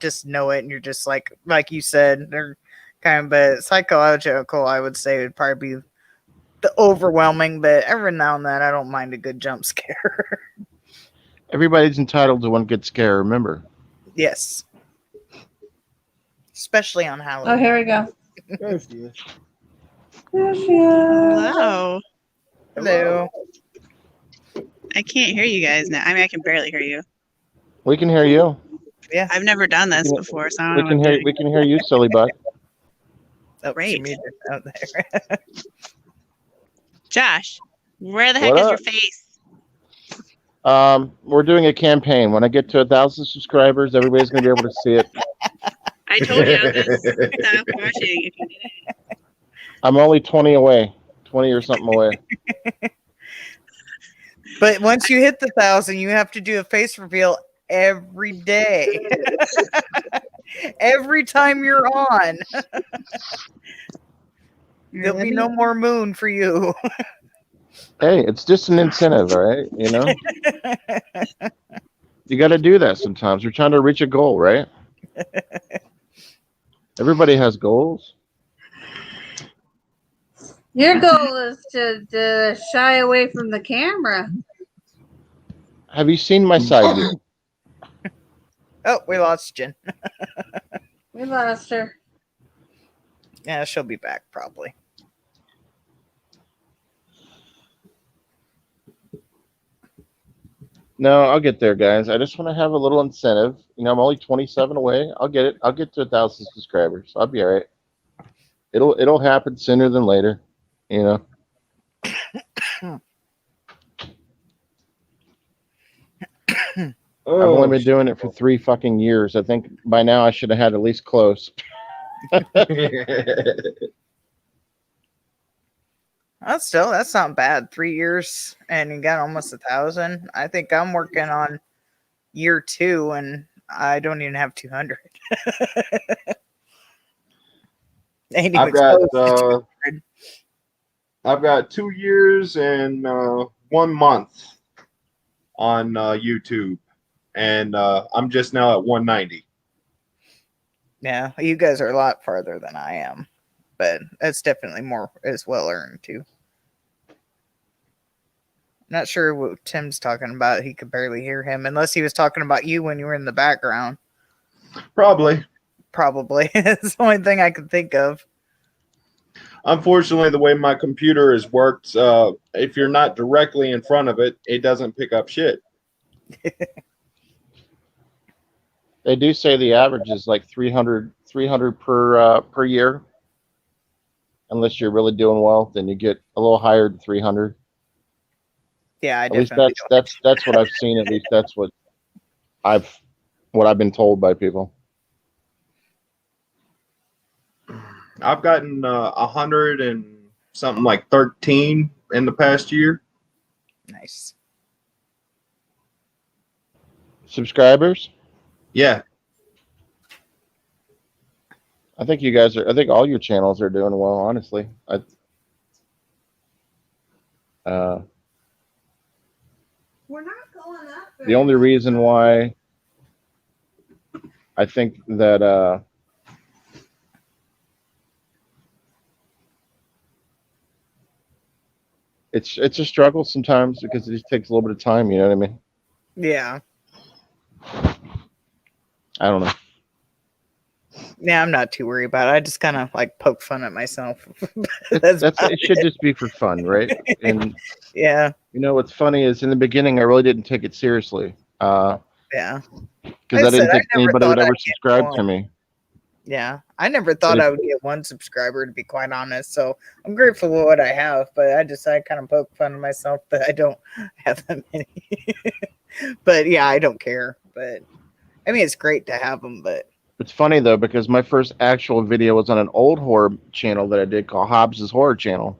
[SPEAKER 3] just know it and you're just like you said, they're kind of but psychological. I would say would probably be the overwhelming, but every now and then I don't mind a good jump scare.
[SPEAKER 1] Everybody's entitled to one good scare. Remember.
[SPEAKER 3] Yes, especially on
[SPEAKER 4] Oh,
[SPEAKER 3] Halloween.
[SPEAKER 4] here we go.
[SPEAKER 2] There she is.
[SPEAKER 4] There she is.
[SPEAKER 8] Hello.
[SPEAKER 3] Hello.
[SPEAKER 8] I can't hear you guys now. I mean, I can barely hear you.
[SPEAKER 1] We can hear you.
[SPEAKER 3] Yeah.
[SPEAKER 8] I've never done this
[SPEAKER 1] can-
[SPEAKER 8] before, so I
[SPEAKER 1] We
[SPEAKER 8] don't know
[SPEAKER 1] can
[SPEAKER 8] what I'm
[SPEAKER 1] hear.
[SPEAKER 8] doing.
[SPEAKER 1] We can hear you, silly butt.
[SPEAKER 3] Oh,
[SPEAKER 8] Great.
[SPEAKER 3] she muted out there.
[SPEAKER 8] Josh, where the heck
[SPEAKER 1] What
[SPEAKER 8] is your
[SPEAKER 1] up?
[SPEAKER 8] face?
[SPEAKER 1] We're doing a campaign. When I get to 1,000 subscribers, everybody's gonna be able to see it.
[SPEAKER 8] I told you I was stop watching if you didn't.
[SPEAKER 1] I'm only 20 away, 20 or something away.
[SPEAKER 3] But once you hit the 1,000, you have to do a face reveal every day. Every time you're on. There'll be no more moon for you.
[SPEAKER 1] Hey, it's just an incentive, all right? You know, you got to do that sometimes. We're trying to reach a goal, right? Everybody has goals.
[SPEAKER 4] Your goal is to shy away from the camera.
[SPEAKER 1] Have you seen my side view?
[SPEAKER 3] Oh, we lost Jen.
[SPEAKER 4] We lost her.
[SPEAKER 3] Yeah, she'll be back probably.
[SPEAKER 1] No, I'll get there, guys. I just want to have a little incentive. You know, I'm only 27 away. I'll get it. I'll get to 1,000 subscribers. I'll be all right. It'll happen sooner than later. You know. I've only been doing it for 3 fucking years. I think by now I should have had at least close.
[SPEAKER 3] That's not bad. 3 years and you got almost 1,000. I think I'm working on year 2 and I don't even have 200. Ain't even
[SPEAKER 2] I've got
[SPEAKER 3] close to 200.
[SPEAKER 2] I've got 2 years and 1 month on YouTube, and I'm just now at 190.
[SPEAKER 3] Yeah, you guys are a lot farther than I am, but that's definitely more as well earned too. Not sure what Tim's talking about. He could barely hear him unless he was talking about you when you were in the background.
[SPEAKER 2] Probably.
[SPEAKER 3] It's the only thing I could think of.
[SPEAKER 2] Unfortunately, the way my computer is worked, if you're not directly in front of it, it doesn't pick up shit.
[SPEAKER 1] They do say the average is like 300 per year. Unless you're really doing well, then you get a little higher than 300.
[SPEAKER 3] Yeah, I
[SPEAKER 1] At least
[SPEAKER 3] definitely
[SPEAKER 1] that's what I've seen. At least that's what I've been told by people.
[SPEAKER 2] I've gotten 100 and something like 13 in the past year.
[SPEAKER 3] Nice.
[SPEAKER 1] Subscribers?
[SPEAKER 2] Yeah.
[SPEAKER 1] I think you guys are. I think all your channels are doing well. Honestly, uh,
[SPEAKER 4] We're not going up.
[SPEAKER 1] the only reason why I think that it's a struggle sometimes because it just takes a little bit of time. You know what I mean?
[SPEAKER 3] Yeah.
[SPEAKER 1] I don't know.
[SPEAKER 3] Yeah, I'm not too worried about it. I just kind of like poke fun at myself.
[SPEAKER 1] That's
[SPEAKER 3] about
[SPEAKER 1] it. Should just be for fun, right? And
[SPEAKER 3] Yeah.
[SPEAKER 1] you know what's funny is in the beginning I really didn't take it seriously
[SPEAKER 3] Yeah.
[SPEAKER 1] because I didn't think
[SPEAKER 3] I never
[SPEAKER 1] anybody would
[SPEAKER 3] thought
[SPEAKER 1] ever
[SPEAKER 3] I'd get
[SPEAKER 1] subscribe
[SPEAKER 3] one.
[SPEAKER 1] to me.
[SPEAKER 3] Yeah. I never
[SPEAKER 1] But
[SPEAKER 3] thought
[SPEAKER 1] if,
[SPEAKER 3] I would get one subscriber, to be quite honest. So I'm grateful for what I have, but I kind of poke fun at myself that I don't have that many. But yeah, I don't care. But I mean, it's great to have them, but
[SPEAKER 1] it's funny though because my first actual video was on an old horror channel that I did called Hobbs's Horror Channel,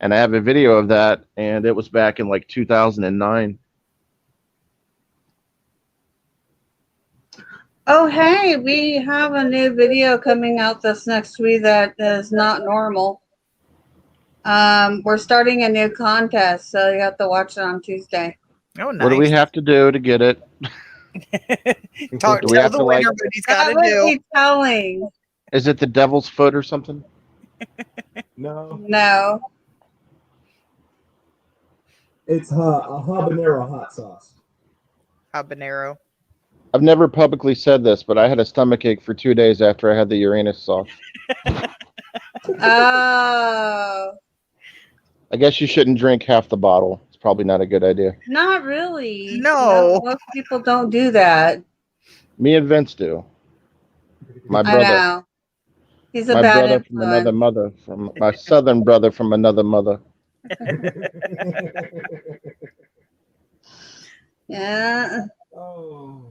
[SPEAKER 1] and I have a video of that, and it was back in like 2009.
[SPEAKER 4] Oh, hey, we have a new video coming out this next week that is not normal. We're starting a new contest, so you have to watch it on Tuesday.
[SPEAKER 3] oh,
[SPEAKER 1] What do we
[SPEAKER 3] nice.
[SPEAKER 1] have to do to get it?
[SPEAKER 3] Tell
[SPEAKER 1] Do we have
[SPEAKER 3] the
[SPEAKER 1] to like?
[SPEAKER 3] winner what he's got
[SPEAKER 4] That
[SPEAKER 3] to
[SPEAKER 4] would
[SPEAKER 3] do.
[SPEAKER 4] be telling.
[SPEAKER 1] Is it the Devil's Foot or something?
[SPEAKER 2] No,
[SPEAKER 4] No.
[SPEAKER 2] it's a habanero hot sauce.
[SPEAKER 3] Habanero.
[SPEAKER 1] I've never publicly said this, but I had a stomachache for 2 days after I had the Uranus sauce.
[SPEAKER 4] Oh,
[SPEAKER 1] I guess you shouldn't drink half the bottle. It's probably not a good idea.
[SPEAKER 4] not really.
[SPEAKER 3] No.
[SPEAKER 4] Most people don't do that.
[SPEAKER 1] Me and Vince do. My
[SPEAKER 4] I
[SPEAKER 1] brother,
[SPEAKER 4] know. He's a
[SPEAKER 1] my
[SPEAKER 4] bad
[SPEAKER 1] brother from another
[SPEAKER 4] influence.
[SPEAKER 1] mother, from my southern brother from another mother.
[SPEAKER 4] Yeah.
[SPEAKER 2] Oh.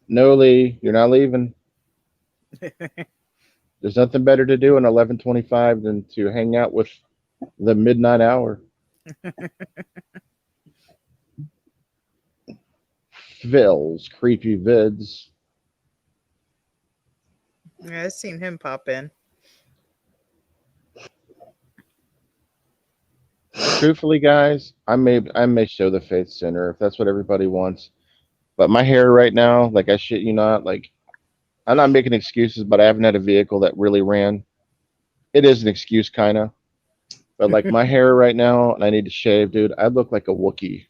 [SPEAKER 1] No, Lee, you're not leaving. There's nothing better to do in 11:25 than to hang out with the midnight hour. Phil's creepy vids.
[SPEAKER 3] Yeah, I've seen him pop in.
[SPEAKER 1] Truthfully, guys, I may show the faith sooner if that's what everybody wants. But my hair right now, like I shit you not, like I'm not making excuses, but I haven't had a vehicle that really ran. It is an excuse, kind of. But like my hair right now, and I need to shave, dude. I look like a Wookiee.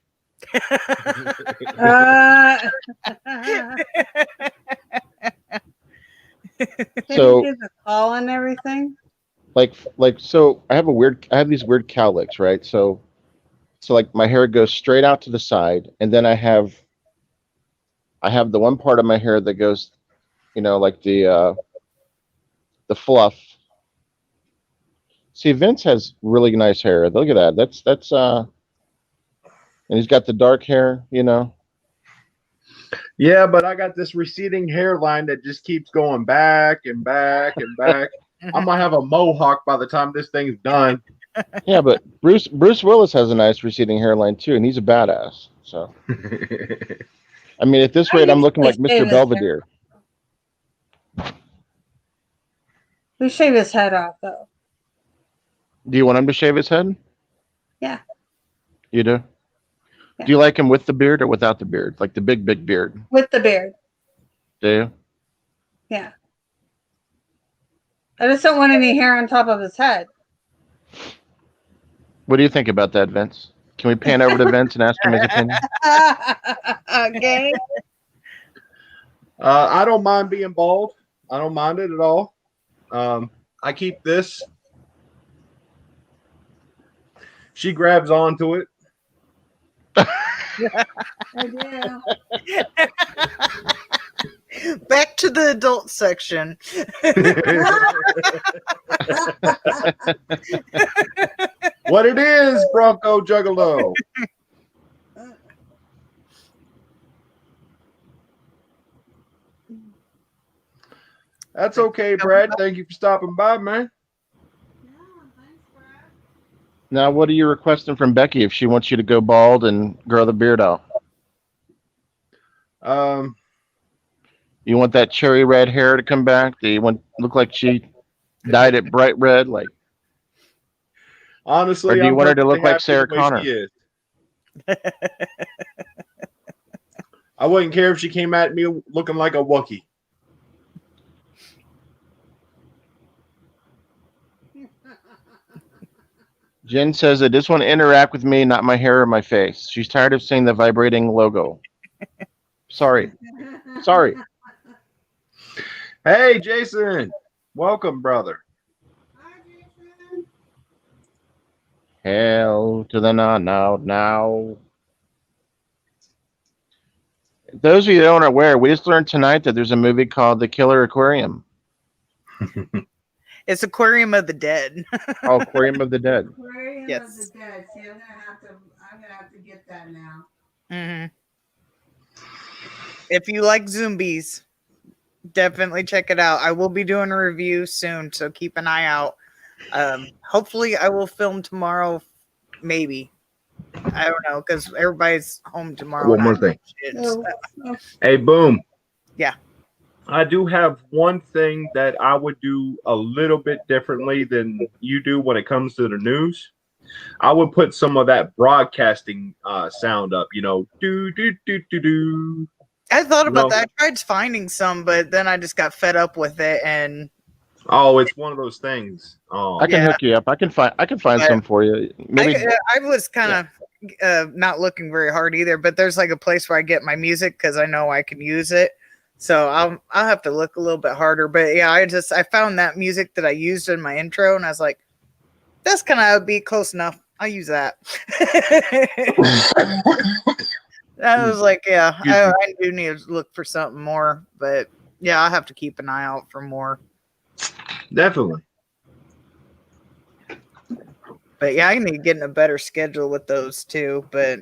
[SPEAKER 4] Can
[SPEAKER 1] So
[SPEAKER 4] you do the call and everything?
[SPEAKER 1] so I have these weird cowlicks, right? So like my hair goes straight out to the side, and then I have the one part of my hair that goes, like the fluff. See, Vince has really nice hair. Look at that. That's and he's got the dark hair,
[SPEAKER 2] Yeah, but I got this receding hairline that just keeps going back and back and back. I might have a mohawk by the time this thing's done.
[SPEAKER 1] Yeah, but Bruce Willis has a nice receding hairline too, and he's a badass. So I mean, at this rate, I'm looking like Mr. Belvedere.
[SPEAKER 4] We shave his head off though.
[SPEAKER 1] Do you want him to shave his head?
[SPEAKER 4] Yeah.
[SPEAKER 1] You do?
[SPEAKER 4] Yeah.
[SPEAKER 1] Do you like him with the beard or without the beard? Like the big beard?
[SPEAKER 4] With the beard.
[SPEAKER 1] Do you?
[SPEAKER 4] Yeah. I just don't want any hair on top of his head.
[SPEAKER 1] What do you think about that, Vince? Can we pan over to Vince and ask him his opinion?
[SPEAKER 4] Okay.
[SPEAKER 2] I don't mind being bald. I don't mind it at all. I keep this. She grabs onto it.
[SPEAKER 4] I do.
[SPEAKER 3] Back to the adult section.
[SPEAKER 2] What it is, Bronco Juggalo. That's okay, Brad. Thank you for stopping by, man.
[SPEAKER 1] Now, what are you requesting from Becky if she wants you to go bald and grow the beard out?
[SPEAKER 2] Um,
[SPEAKER 1] You want that cherry red hair to come back? Do you want look like she dyed it bright red, like, or
[SPEAKER 2] honestly,
[SPEAKER 1] do you
[SPEAKER 2] I'm
[SPEAKER 1] want her to
[SPEAKER 2] perfectly
[SPEAKER 1] look like
[SPEAKER 2] happy the
[SPEAKER 1] Sarah
[SPEAKER 2] way
[SPEAKER 1] Connor?
[SPEAKER 2] she is. I wouldn't care if she came at me looking like a Wookiee.
[SPEAKER 1] Jen says, "I just want to interact with me, not my hair or my face." She's tired of seeing the vibrating logo. Sorry, sorry.
[SPEAKER 2] Hey, Jason. Welcome, brother.
[SPEAKER 1] Hell to the no, now. Those of you that aren't aware, we just learned tonight that there's a movie called The Killer Aquarium.
[SPEAKER 3] It's Aquarium of the Dead.
[SPEAKER 1] Oh, Aquarium of the Dead.
[SPEAKER 4] Aquarium
[SPEAKER 3] Yes.
[SPEAKER 4] of the Dead. See, I'm gonna have to get that now.
[SPEAKER 3] Hmm. If you like zombies, definitely check it out. I will be doing a review soon, so keep an eye out. Hopefully, I will film tomorrow. Maybe, I don't know, because everybody's home tomorrow.
[SPEAKER 2] One
[SPEAKER 3] and
[SPEAKER 2] more
[SPEAKER 3] I'm
[SPEAKER 2] thing.
[SPEAKER 3] shit,
[SPEAKER 4] Oh,
[SPEAKER 3] so-
[SPEAKER 2] Hey, boom.
[SPEAKER 3] Yeah.
[SPEAKER 2] I do have one thing that I would do a little bit differently than you do when it comes to the news. I would put some of that broadcasting sound up, do do do do do.
[SPEAKER 3] I thought about
[SPEAKER 2] No.
[SPEAKER 3] that. I tried finding some, but then I just got fed up with it, and
[SPEAKER 2] Oh, it's one of those things. Oh,
[SPEAKER 1] I can
[SPEAKER 3] Yeah.
[SPEAKER 1] hook you up. I can find
[SPEAKER 3] But
[SPEAKER 1] some for you. Maybe
[SPEAKER 3] I was kind of not looking very hard either. But there's like a place where I get my music because I know I can use it. So I'll have to look a little bit harder. But yeah, I found that music that I used in my intro, and I was like, that's kind of be close enough. I'll use that. I was like, yeah, I do need to look for something more. But yeah, I'll have to keep an eye out for more.
[SPEAKER 2] definitely.
[SPEAKER 3] But yeah, I need to get in a better schedule with those too. But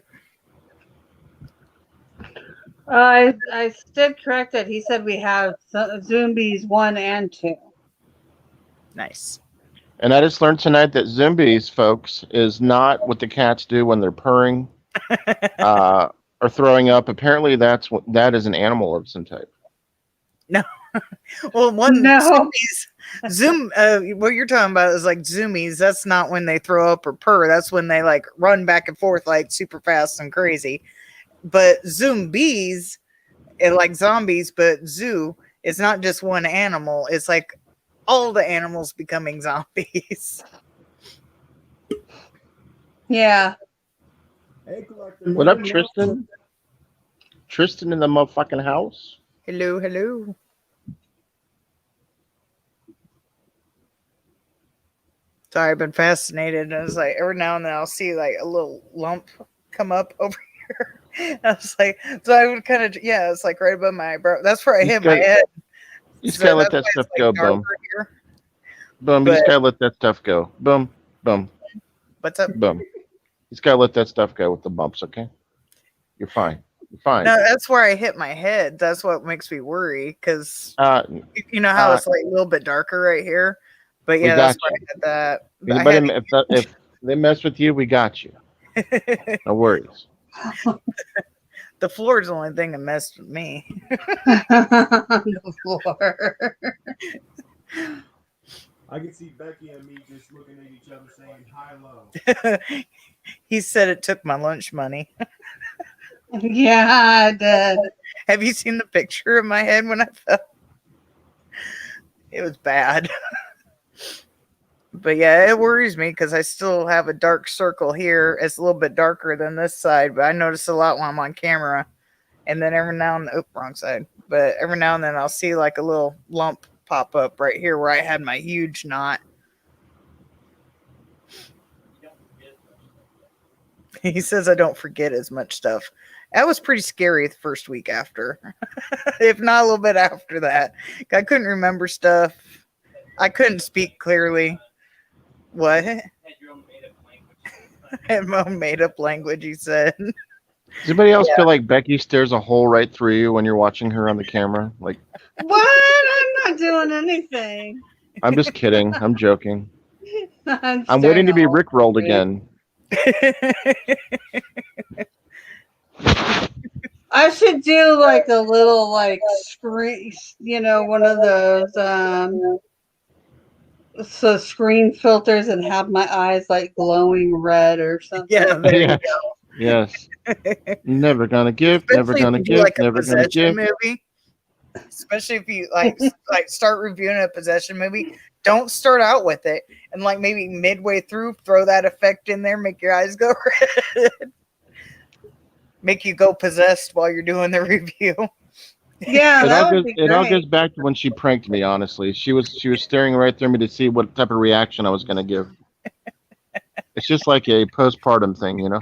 [SPEAKER 4] I stood corrected. He said we have Zombies 1 and 2.
[SPEAKER 3] nice.
[SPEAKER 1] And I just learned tonight that zombies, folks, is not what the cats do when they're purring or throwing up. Apparently, that is an animal of some type.
[SPEAKER 3] Well, one
[SPEAKER 4] No.
[SPEAKER 3] zoomies, what you're talking about is like zoomies. That's not when they throw up or purr. That's when they like run back and forth like super fast and crazy. But zombies, like zombies, but zoo, it's not just one animal. It's like all the animals becoming zombies.
[SPEAKER 4] Yeah.
[SPEAKER 1] What up, Tristan? Tristan in the motherfucking house.
[SPEAKER 3] Hello, hello. Sorry, I've been fascinated. I was like, every now and then I'll see like a little lump come up over here. I was like, so I would kind of, yeah, it's like right above my eyebrow. That's where I
[SPEAKER 1] You
[SPEAKER 3] hit
[SPEAKER 1] just
[SPEAKER 3] my head.
[SPEAKER 1] You just
[SPEAKER 3] So
[SPEAKER 1] gotta let
[SPEAKER 3] that's
[SPEAKER 1] that
[SPEAKER 3] why
[SPEAKER 1] stuff
[SPEAKER 3] it's,
[SPEAKER 1] go.
[SPEAKER 3] like, darker
[SPEAKER 1] Boom,
[SPEAKER 3] here.
[SPEAKER 1] boom. You
[SPEAKER 3] But-
[SPEAKER 1] just gotta let that stuff go. Boom, boom,
[SPEAKER 3] What's up?
[SPEAKER 1] boom. You just gotta let that stuff go with the bumps. Okay, you're fine. You're fine.
[SPEAKER 3] No, that's where I hit my head. That's what makes me worry because
[SPEAKER 1] Uh,
[SPEAKER 3] you know how
[SPEAKER 1] Uh,
[SPEAKER 3] it's like a little bit darker right here. But
[SPEAKER 1] We
[SPEAKER 3] yeah, that's
[SPEAKER 1] got
[SPEAKER 3] where I hit that. I
[SPEAKER 1] anybody,
[SPEAKER 3] had
[SPEAKER 1] if they mess with you, we got you.
[SPEAKER 3] to-
[SPEAKER 1] No worries.
[SPEAKER 3] the floor is the only thing that messed with me.
[SPEAKER 4] The floor.
[SPEAKER 2] I can see Becky and me just looking at each other saying hi, low.
[SPEAKER 3] He said it took my lunch money.
[SPEAKER 4] Yeah, I did.
[SPEAKER 3] Have you seen the picture of my head when I fell? It was bad. But yeah, it worries me because I still have a dark circle here. It's a little bit darker than this side, but I notice a lot when I'm on camera. And then every now and then, wrong side. But every now and then I'll see like a little lump pop up right here where I had my huge knot. He says I don't forget as much stuff. That was pretty scary the first week after, if not a little bit after that. I couldn't remember stuff. I couldn't speak clearly. What? Had my own made up language, he said.
[SPEAKER 1] Does anybody else feel like Becky stares a hole right through you when you're watching her on the camera? Like,
[SPEAKER 4] What? I'm not doing anything.
[SPEAKER 1] I'm just kidding. I'm joking. I'm waiting to be
[SPEAKER 4] all
[SPEAKER 1] rickrolled
[SPEAKER 4] sweet.
[SPEAKER 1] again.
[SPEAKER 4] I should do like a little like screen, one of those so screen filters and have my eyes like glowing red or something.
[SPEAKER 3] Yeah, there you
[SPEAKER 1] Yes.
[SPEAKER 3] go.
[SPEAKER 1] Yes. Never gonna give. Never
[SPEAKER 3] Especially if
[SPEAKER 1] gonna
[SPEAKER 3] you do
[SPEAKER 1] give.
[SPEAKER 3] like a
[SPEAKER 1] Never gonna
[SPEAKER 3] possession
[SPEAKER 1] give.
[SPEAKER 3] movie. Especially if you like start reviewing a possession movie, don't start out with it, and like maybe midway through throw that effect in there, make your eyes go red, make you go possessed while you're doing the review.
[SPEAKER 4] Yeah,
[SPEAKER 1] It all
[SPEAKER 4] that would
[SPEAKER 1] goes.
[SPEAKER 4] be
[SPEAKER 1] It all
[SPEAKER 4] great.
[SPEAKER 1] goes back to when she pranked me. Honestly, she was staring right through me to see what type of reaction I was gonna give. It's just like a postpartum thing, you know.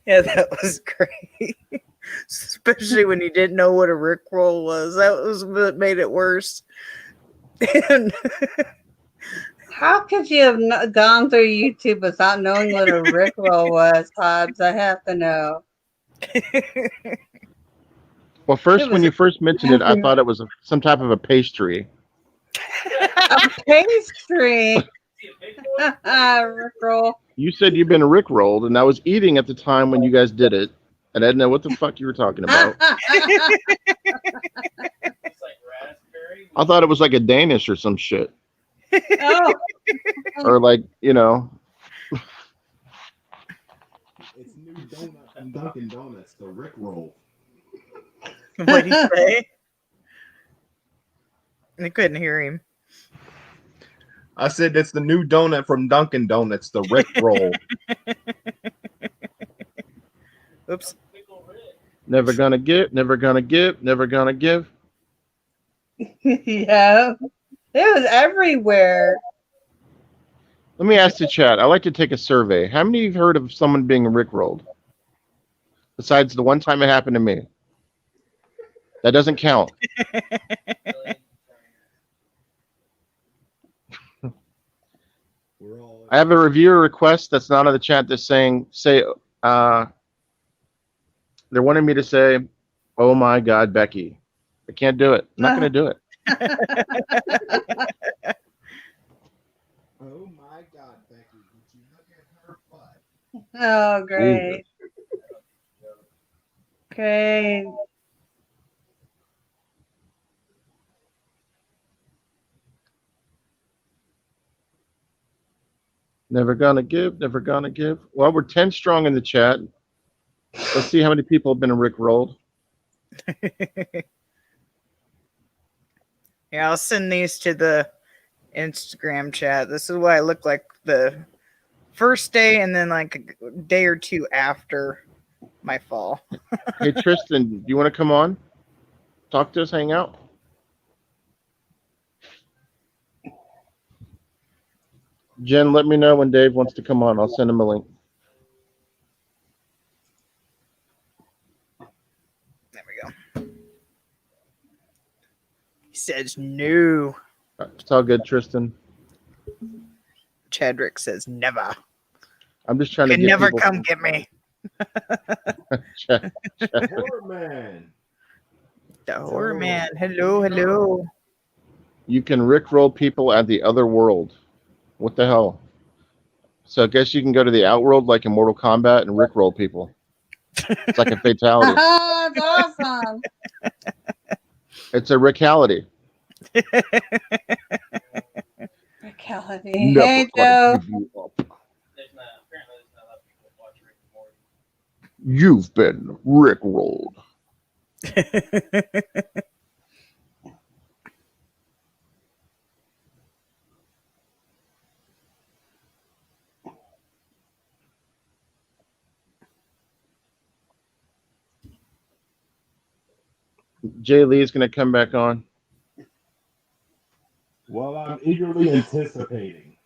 [SPEAKER 3] Yeah, that was great. Especially when you didn't know what a Rickroll was. That was what made it worse. And
[SPEAKER 4] How could you have gone through YouTube without knowing what a Rickroll was, Hobbs? I have to know.
[SPEAKER 1] Well,
[SPEAKER 4] It
[SPEAKER 1] first when
[SPEAKER 4] was
[SPEAKER 1] you first mentioned it, I
[SPEAKER 4] everywhere.
[SPEAKER 1] thought it was some type of a pastry.
[SPEAKER 4] A pastry. Rickroll.
[SPEAKER 1] You said you've been rickrolled, and I was eating at the time when you guys did it, and I didn't know what the fuck you were talking about.
[SPEAKER 6] It's like raspberry.
[SPEAKER 1] I thought it was like a Danish or some shit,
[SPEAKER 4] Oh,
[SPEAKER 1] or like
[SPEAKER 9] It's new donut from Dunkin' Donuts, the Rick Roll.
[SPEAKER 3] what did you say? I couldn't hear him.
[SPEAKER 2] I said it's the new donut from Dunkin' Donuts, the Rick Roll.
[SPEAKER 3] Oops.
[SPEAKER 1] never gonna give, never gonna give, never gonna give.
[SPEAKER 4] yeah. It was everywhere.
[SPEAKER 1] Let me ask the chat. I like to take a survey. How many of you have heard of someone being rickrolled? Besides the one time it happened to me. That doesn't count.
[SPEAKER 9] We're all.
[SPEAKER 1] I have a reviewer request that's not on the chat that's saying, they're wanting me to say, oh my God, Becky. I can't do it. I'm not going to do it.
[SPEAKER 9] Oh my God, Becky! Would you look at her butt?
[SPEAKER 4] Oh, great. Great.
[SPEAKER 1] Never gonna give, never gonna give. Well, we're 10 strong in the chat. Let's see how many people have been rickrolled.
[SPEAKER 3] Yeah, I'll send these to the Instagram chat. This is what I look like the first day and then like a day or two after my fall.
[SPEAKER 1] Hey, Tristan, do you want to come on? Talk to us, hang out? Jen, let me know when Dave wants to come on. I'll send him a link.
[SPEAKER 3] There we go. He says no.
[SPEAKER 1] It's all good, Tristan.
[SPEAKER 3] Chadrick says never.
[SPEAKER 1] I'm just trying
[SPEAKER 3] You
[SPEAKER 1] to
[SPEAKER 3] can
[SPEAKER 1] get
[SPEAKER 3] never
[SPEAKER 1] people
[SPEAKER 3] come get me.
[SPEAKER 9] Horror man.
[SPEAKER 3] The horror man. Hello, hello.
[SPEAKER 1] You can rickroll people at the other world. What the hell? So I guess you can go to the outworld like in Mortal Kombat and rickroll people. It's like a fatality.
[SPEAKER 4] That's awesome.
[SPEAKER 1] It's a rickality.
[SPEAKER 4] Reality.
[SPEAKER 1] Never
[SPEAKER 4] Hey,
[SPEAKER 1] gonna
[SPEAKER 4] Joe.
[SPEAKER 1] give you up.
[SPEAKER 6] There's not, apparently there's not a lot of people that watch Rick and Morty.
[SPEAKER 1] You've been rickrolled. Jay Lee's gonna come back on.
[SPEAKER 9] Well, I'm eagerly anticipating.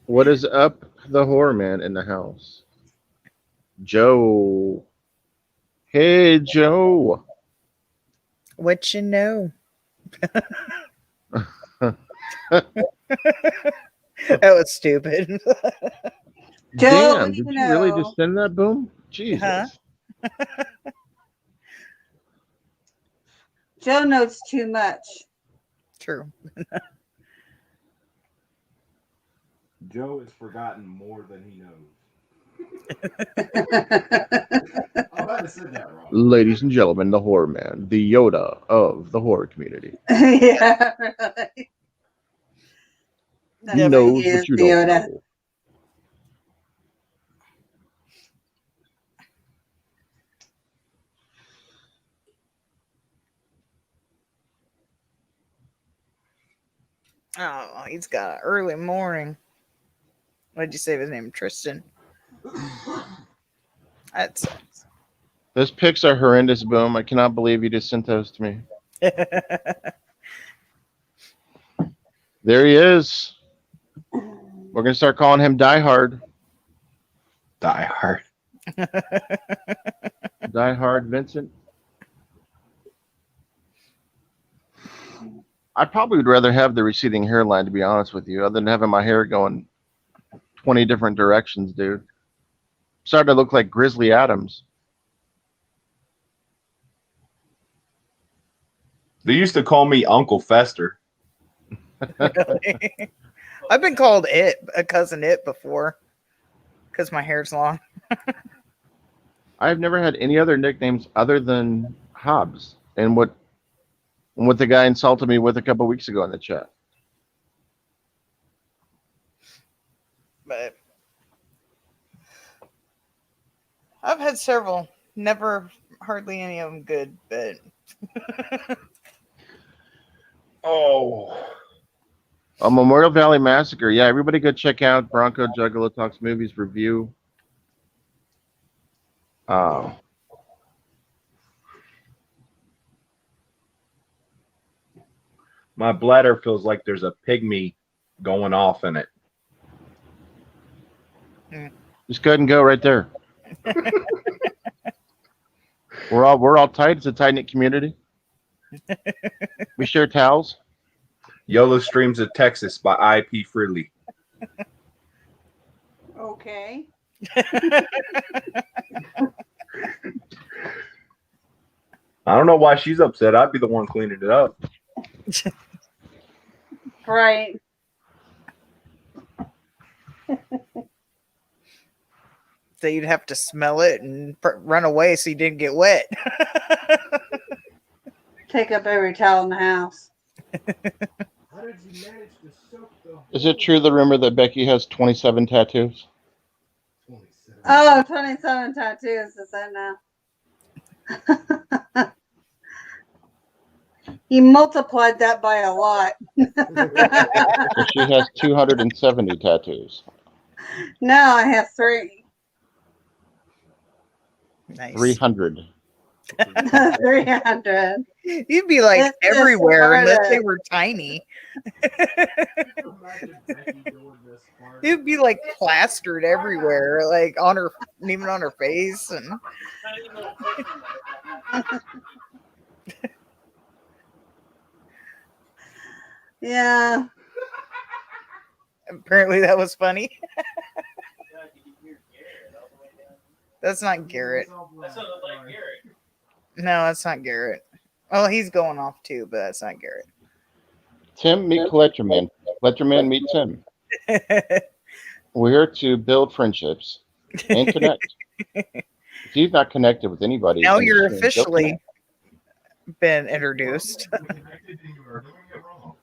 [SPEAKER 1] What is up? The horror man in the house. Joe. Hey, Joe.
[SPEAKER 3] What you know? That was stupid.
[SPEAKER 4] Joe,
[SPEAKER 1] Damn,
[SPEAKER 4] you
[SPEAKER 1] did you really
[SPEAKER 4] know.
[SPEAKER 1] just send that boom? Jesus.
[SPEAKER 3] Huh?
[SPEAKER 4] Joe knows too much.
[SPEAKER 3] True.
[SPEAKER 9] Joe has forgotten more than he knows. I might have said that wrong.
[SPEAKER 1] Ladies and gentlemen, the Horror Man, the Yoda of the horror community.
[SPEAKER 4] Yeah, really.
[SPEAKER 1] He
[SPEAKER 4] That's
[SPEAKER 1] knows
[SPEAKER 4] what he
[SPEAKER 1] what
[SPEAKER 4] is,
[SPEAKER 1] you don't
[SPEAKER 4] Yoda.
[SPEAKER 1] know.
[SPEAKER 3] Oh, he's got an early morning. What'd you say his name? Tristan. That sucks.
[SPEAKER 1] Those pics are horrendous, Boom. I cannot believe you just sent those to me. There he is. We're going to start calling him Die Hard.
[SPEAKER 2] Die Hard.
[SPEAKER 1] Die Hard Vincent. I probably would rather have the receding hairline, to be honest with you, other than having my hair going 20 different directions, dude. Starting to look like Grizzly Adams.
[SPEAKER 2] They used to call me Uncle Fester.
[SPEAKER 3] Really? I've been called a cousin It before because my hair's long.
[SPEAKER 1] I've never had any other nicknames other than Hobbs, and what the guy insulted me with a couple weeks ago in the chat.
[SPEAKER 3] But I've had several. Never, hardly any of them good, but
[SPEAKER 2] Oh.
[SPEAKER 1] A Memorial Valley Massacre. Yeah, everybody go check out Bronco Juggalo Talks Movies review.
[SPEAKER 2] My bladder feels like there's a pygmy going off in it.
[SPEAKER 1] Just go ahead and go right there. We're all tight. It's a tight knit community. We share towels.
[SPEAKER 2] YOLO Streams of Texas by IP Freely.
[SPEAKER 4] Okay.
[SPEAKER 2] I don't know why she's upset. I'd be the one cleaning it up.
[SPEAKER 4] Right.
[SPEAKER 3] so you'd have to smell it and run away so you didn't get wet.
[SPEAKER 4] Take up every towel in the house.
[SPEAKER 9] How did you manage to soak the
[SPEAKER 1] Is it true the rumor that Becky has 27 tattoos?
[SPEAKER 9] 27?
[SPEAKER 4] Oh, 27 tattoos. Is that now? He multiplied that by a lot.
[SPEAKER 1] So she has 270 tattoos.
[SPEAKER 4] Now I have 3.
[SPEAKER 3] Nice.
[SPEAKER 1] 300.
[SPEAKER 4] 300.
[SPEAKER 3] You'd be like
[SPEAKER 4] It's just
[SPEAKER 3] everywhere unless they
[SPEAKER 4] harder.
[SPEAKER 3] were tiny.
[SPEAKER 9] Imagine Becky doing this part.
[SPEAKER 3] It'd be like plastered everywhere, like on her, even on her face, and
[SPEAKER 4] Yeah.
[SPEAKER 3] apparently that was funny. That's not Garrett.
[SPEAKER 6] That sounded like Garrett.
[SPEAKER 3] No, that's not Garrett. Well, he's going off too, but that's not Garrett.
[SPEAKER 1] Tim, meet Collector Man. Collector Man, meet Tim. We're here to build friendships and connect. If you've not connected with anybody,
[SPEAKER 3] Now
[SPEAKER 1] in the
[SPEAKER 3] you're
[SPEAKER 1] stream, go
[SPEAKER 3] officially
[SPEAKER 1] connect.
[SPEAKER 3] been introduced.
[SPEAKER 9] You are doing it wrong.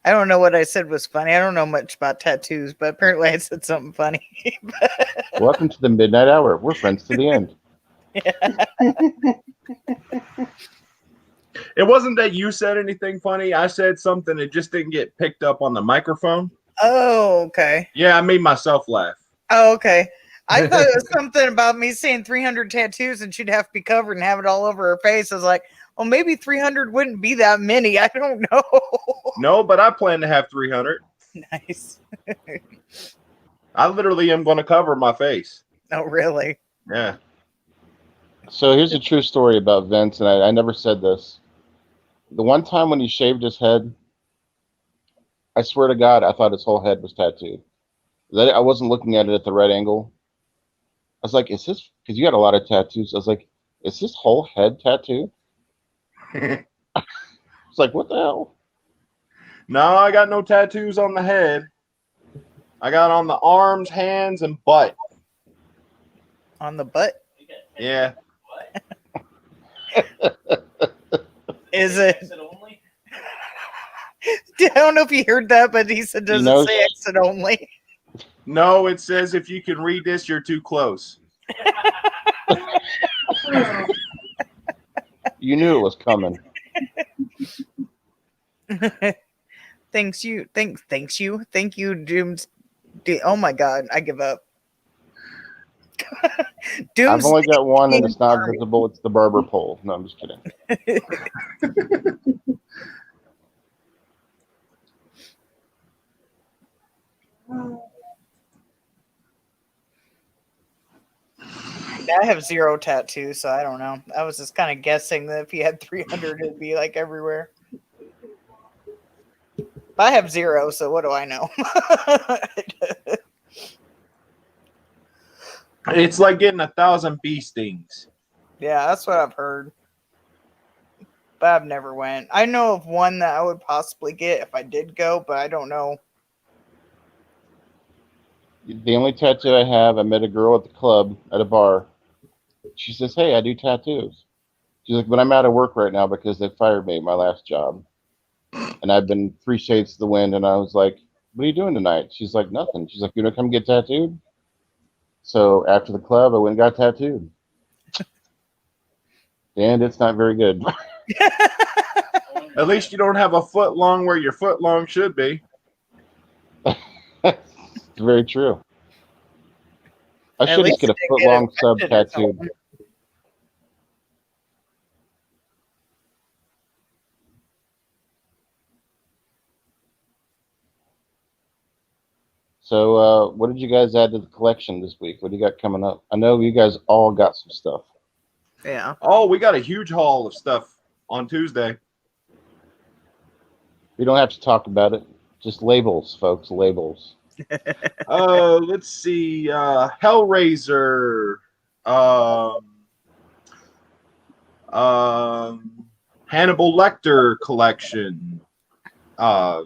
[SPEAKER 3] I don't know what I said was funny. I don't know much about tattoos, but apparently I said something funny.
[SPEAKER 1] Welcome to the Midnight Hour. We're friends to the end.
[SPEAKER 2] It wasn't that you said anything funny. I said something that just didn't get picked up on the microphone.
[SPEAKER 3] Oh, okay.
[SPEAKER 2] Yeah, I made myself laugh.
[SPEAKER 3] Oh, okay. I thought it was something about me saying 300 tattoos and she'd have to be covered and have it all over her face. I was like, well, maybe 300 wouldn't be that many. I don't know.
[SPEAKER 2] No, but I plan to have 300.
[SPEAKER 3] Nice.
[SPEAKER 2] I literally am going to cover my face.
[SPEAKER 3] Oh, really?
[SPEAKER 2] Yeah.
[SPEAKER 1] So here's a true story about Vince, and I never said this. The one time when he shaved his head, I swear to God, I thought his whole head was tattooed. I wasn't looking at it at the right angle. I was like, is this, because you got a lot of tattoos. I was like, Is his whole head tattooed? It's like, what the hell?
[SPEAKER 2] No, I got no tattoos on the head. I got on the arms, hands, and butt.
[SPEAKER 3] On the butt?
[SPEAKER 2] Yeah.
[SPEAKER 3] Is it? I don't know if you heard that, but he said, does it say exit only?
[SPEAKER 2] No, it says if you can read this, you're too close.
[SPEAKER 1] You knew it was coming.
[SPEAKER 3] Thank you, Dooms. Oh my God, I give up.
[SPEAKER 1] I've only got one, and it's not visible. It's the barber pole. No, I'm just kidding.
[SPEAKER 3] I have 0 tattoos, so I don't know. I was just kind of guessing that if he had 300, it'd be like everywhere. But I have 0, so what do I know?
[SPEAKER 2] It's like getting 1,000 bee stings.
[SPEAKER 3] Yeah, that's what I've heard. But I've never went. I know of one that I would possibly get if I did go, but I don't know.
[SPEAKER 1] The only tattoo I have, I met a girl at the club at a bar. She says, "Hey, I do tattoos." She's like, "But I'm out of work right now because they fired me at my last job. And I've been 3 shades to the wind." And I was like, "What are you doing tonight?" She's like, "Nothing." She's like, "You want to come get tattooed?" So after the club, I went and got tattooed. And it's not very good.
[SPEAKER 2] At least you don't have a foot long where your foot long should be.
[SPEAKER 1] It's very true. I should just get a foot long sub tattooed. So, what did you guys add to the collection this week? What do you got coming up? I know you guys all got some stuff.
[SPEAKER 3] Yeah.
[SPEAKER 2] Oh, we got a huge haul of stuff on Tuesday.
[SPEAKER 1] We don't have to talk about it. Just labels, folks. Labels.
[SPEAKER 2] Let's see. Hellraiser. Hannibal Lecter collection. A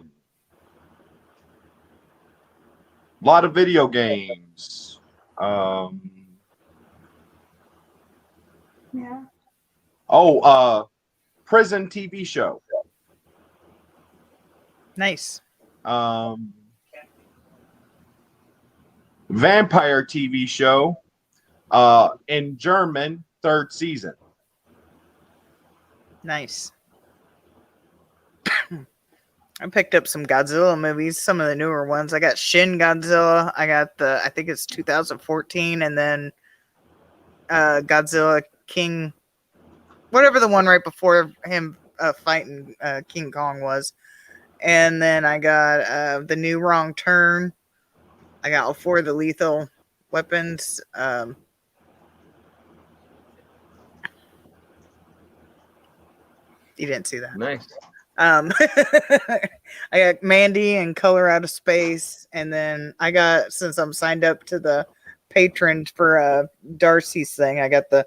[SPEAKER 2] lot of video games.
[SPEAKER 4] Yeah.
[SPEAKER 2] Oh, prison TV show.
[SPEAKER 3] Nice.
[SPEAKER 2] Vampire TV show. In German, 3rd season.
[SPEAKER 3] Nice. I picked up some Godzilla movies, some of the newer ones. I got Shin Godzilla. I got I think it's 2014, and then Godzilla King, whatever the one right before him fighting King Kong was. And then I got the new Wrong Turn. I got all 4 of the Lethal Weapons. You didn't see that.
[SPEAKER 2] Nice.
[SPEAKER 3] I got Mandy and Color Out of Space, and then I got, since I'm signed up to the patron for Darcy's thing, I got the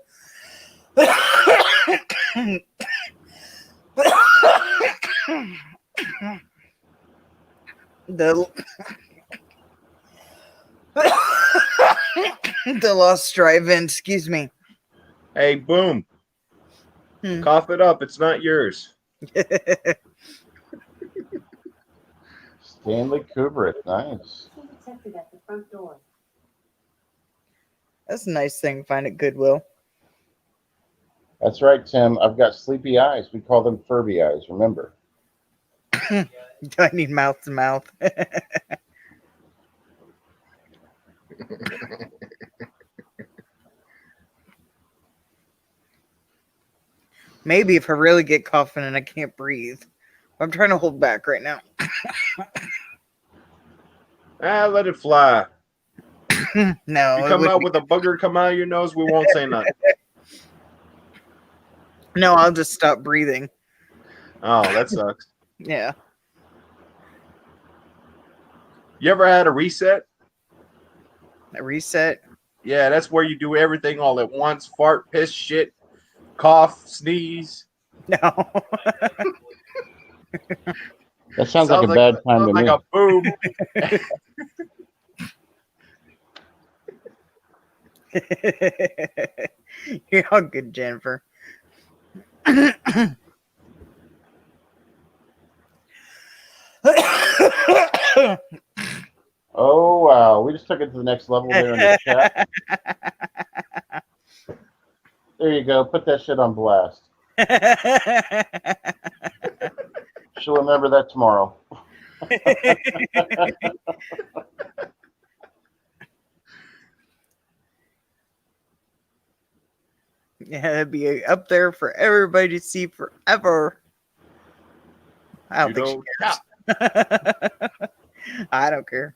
[SPEAKER 3] the Lost Drive-In. Excuse me.
[SPEAKER 2] Hey, boom. Cough it up. It's not yours.
[SPEAKER 1] Stanley Kubrick. Nice.
[SPEAKER 4] At the front door.
[SPEAKER 3] That's a nice thing to find at Goodwill.
[SPEAKER 1] That's right, Tim. I've got sleepy eyes. We call them Furby eyes. Remember?
[SPEAKER 3] Do I need mouth to mouth? Maybe if I really get coughing and I can't breathe. I'm trying to hold back right now.
[SPEAKER 2] Let it fly.
[SPEAKER 3] No.
[SPEAKER 2] You come out with a booger come out of your nose, we won't say nothing.
[SPEAKER 3] No, I'll just stop breathing.
[SPEAKER 2] Oh, that sucks.
[SPEAKER 3] Yeah.
[SPEAKER 2] You ever had a reset?
[SPEAKER 3] A reset?
[SPEAKER 2] Yeah, that's where you do everything all at once. Fart, piss, shit. Cough, sneeze.
[SPEAKER 3] No.
[SPEAKER 1] That sounds like a bad time to
[SPEAKER 2] like
[SPEAKER 1] me.
[SPEAKER 2] a boom.
[SPEAKER 3] You're all good, Jennifer.
[SPEAKER 1] Oh wow, we just took it to the next level there in the chat. There you go. Put that shit on blast. She'll remember that tomorrow.
[SPEAKER 3] Yeah, it'd be up there for everybody to see forever. I don't think she cares. I don't care.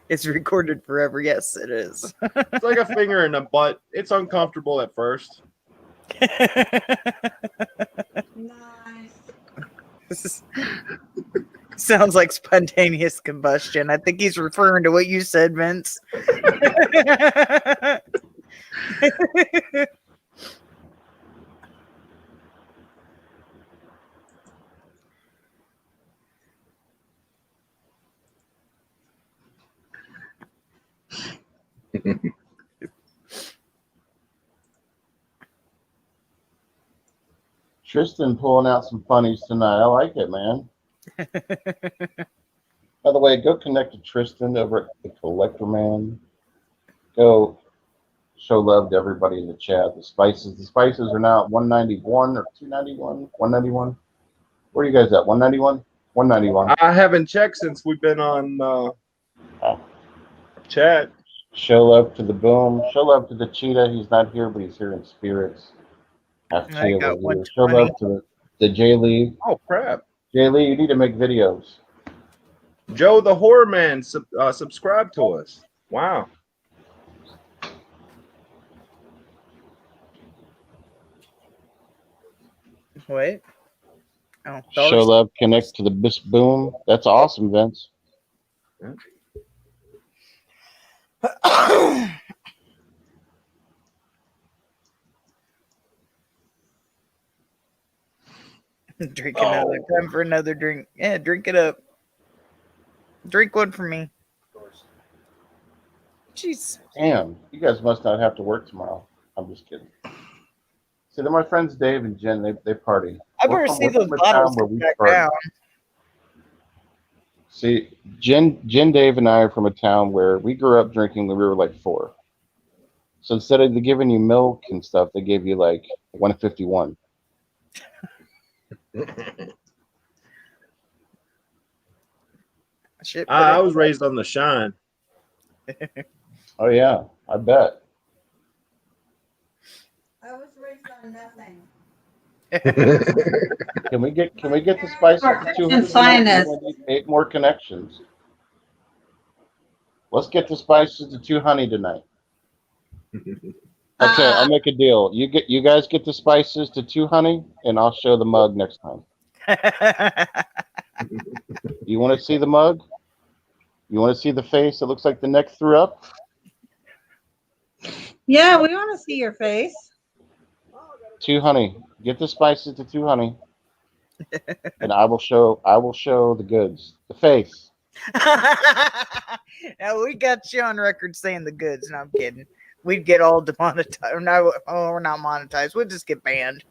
[SPEAKER 3] It's recorded forever. Yes, it is.
[SPEAKER 2] It's like a finger in a butt. It's uncomfortable at first.
[SPEAKER 4] Nice.
[SPEAKER 3] Sounds like spontaneous combustion. I think he's referring to what you said, Vince.
[SPEAKER 1] Tristan pulling out some funnies tonight. I like it, man. By the way, go connect to Tristan over at the Collector Man. Go show love to everybody in the chat. The spices are now at 191 or 291, 191. Where are you guys at? 191, 191.
[SPEAKER 2] I haven't checked since we've been on chat.
[SPEAKER 1] Show love to the Boom. Show love to the Cheetah. He's not here, but he's here in spirits.
[SPEAKER 3] I got
[SPEAKER 1] Show love to the J Lee.
[SPEAKER 2] Oh crap!
[SPEAKER 1] J Lee, you need to make videos.
[SPEAKER 2] Joe the Horror Man subscribe to us. Wow.
[SPEAKER 3] Wait. Oh,
[SPEAKER 1] Show love, connect to the Boom. That's awesome, Vince.
[SPEAKER 3] Drink another time for another drink. Yeah, drink it up. Drink one for me. Jeez.
[SPEAKER 1] Damn, you guys must not have to work tomorrow. I'm just kidding. See, they're my friends Dave and Jen. They party.
[SPEAKER 3] I better see those bottles come back down.
[SPEAKER 1] See, Jen, Dave, and I are from a town where we grew up drinking when we were like 4. So instead of giving you milk and stuff, they gave you like 151.
[SPEAKER 3] Shit,
[SPEAKER 2] I was raised on the shine.
[SPEAKER 1] Oh yeah, I bet.
[SPEAKER 4] I was raised on nothing.
[SPEAKER 1] Can we get the spices to 200?
[SPEAKER 4] Finest.
[SPEAKER 1] We need 8 more connections. Let's get the spices to 200 tonight. Okay, I'll make a deal. You guys get the spices to 200, and I'll show the mug next time. You want to see the mug? You want to see the face? It looks like the neck threw up.
[SPEAKER 4] Yeah, we want to see your face.
[SPEAKER 1] 200. Get the spices to 200, and I will show the goods. The face.
[SPEAKER 3] Now we got you on record saying the goods. No, I'm kidding. We'd get all demonetized. No, we're not monetized. We'll just get banned.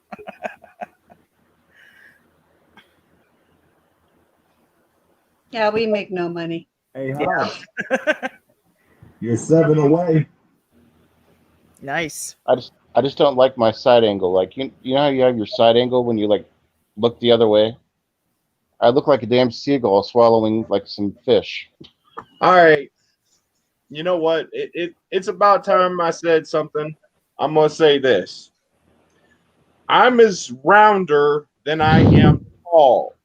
[SPEAKER 4] Yeah, we make no money.
[SPEAKER 9] Hey,
[SPEAKER 3] Yeah.
[SPEAKER 9] Hop, you're 7 away.
[SPEAKER 3] Nice.
[SPEAKER 1] I just don't like my side angle. Like you know how you have your side angle when you like look the other way? I look like a damn seagull swallowing like some fish.
[SPEAKER 2] All right. You know what? It's about time I said something. I'm gonna say this. I'm as rounder than I am tall.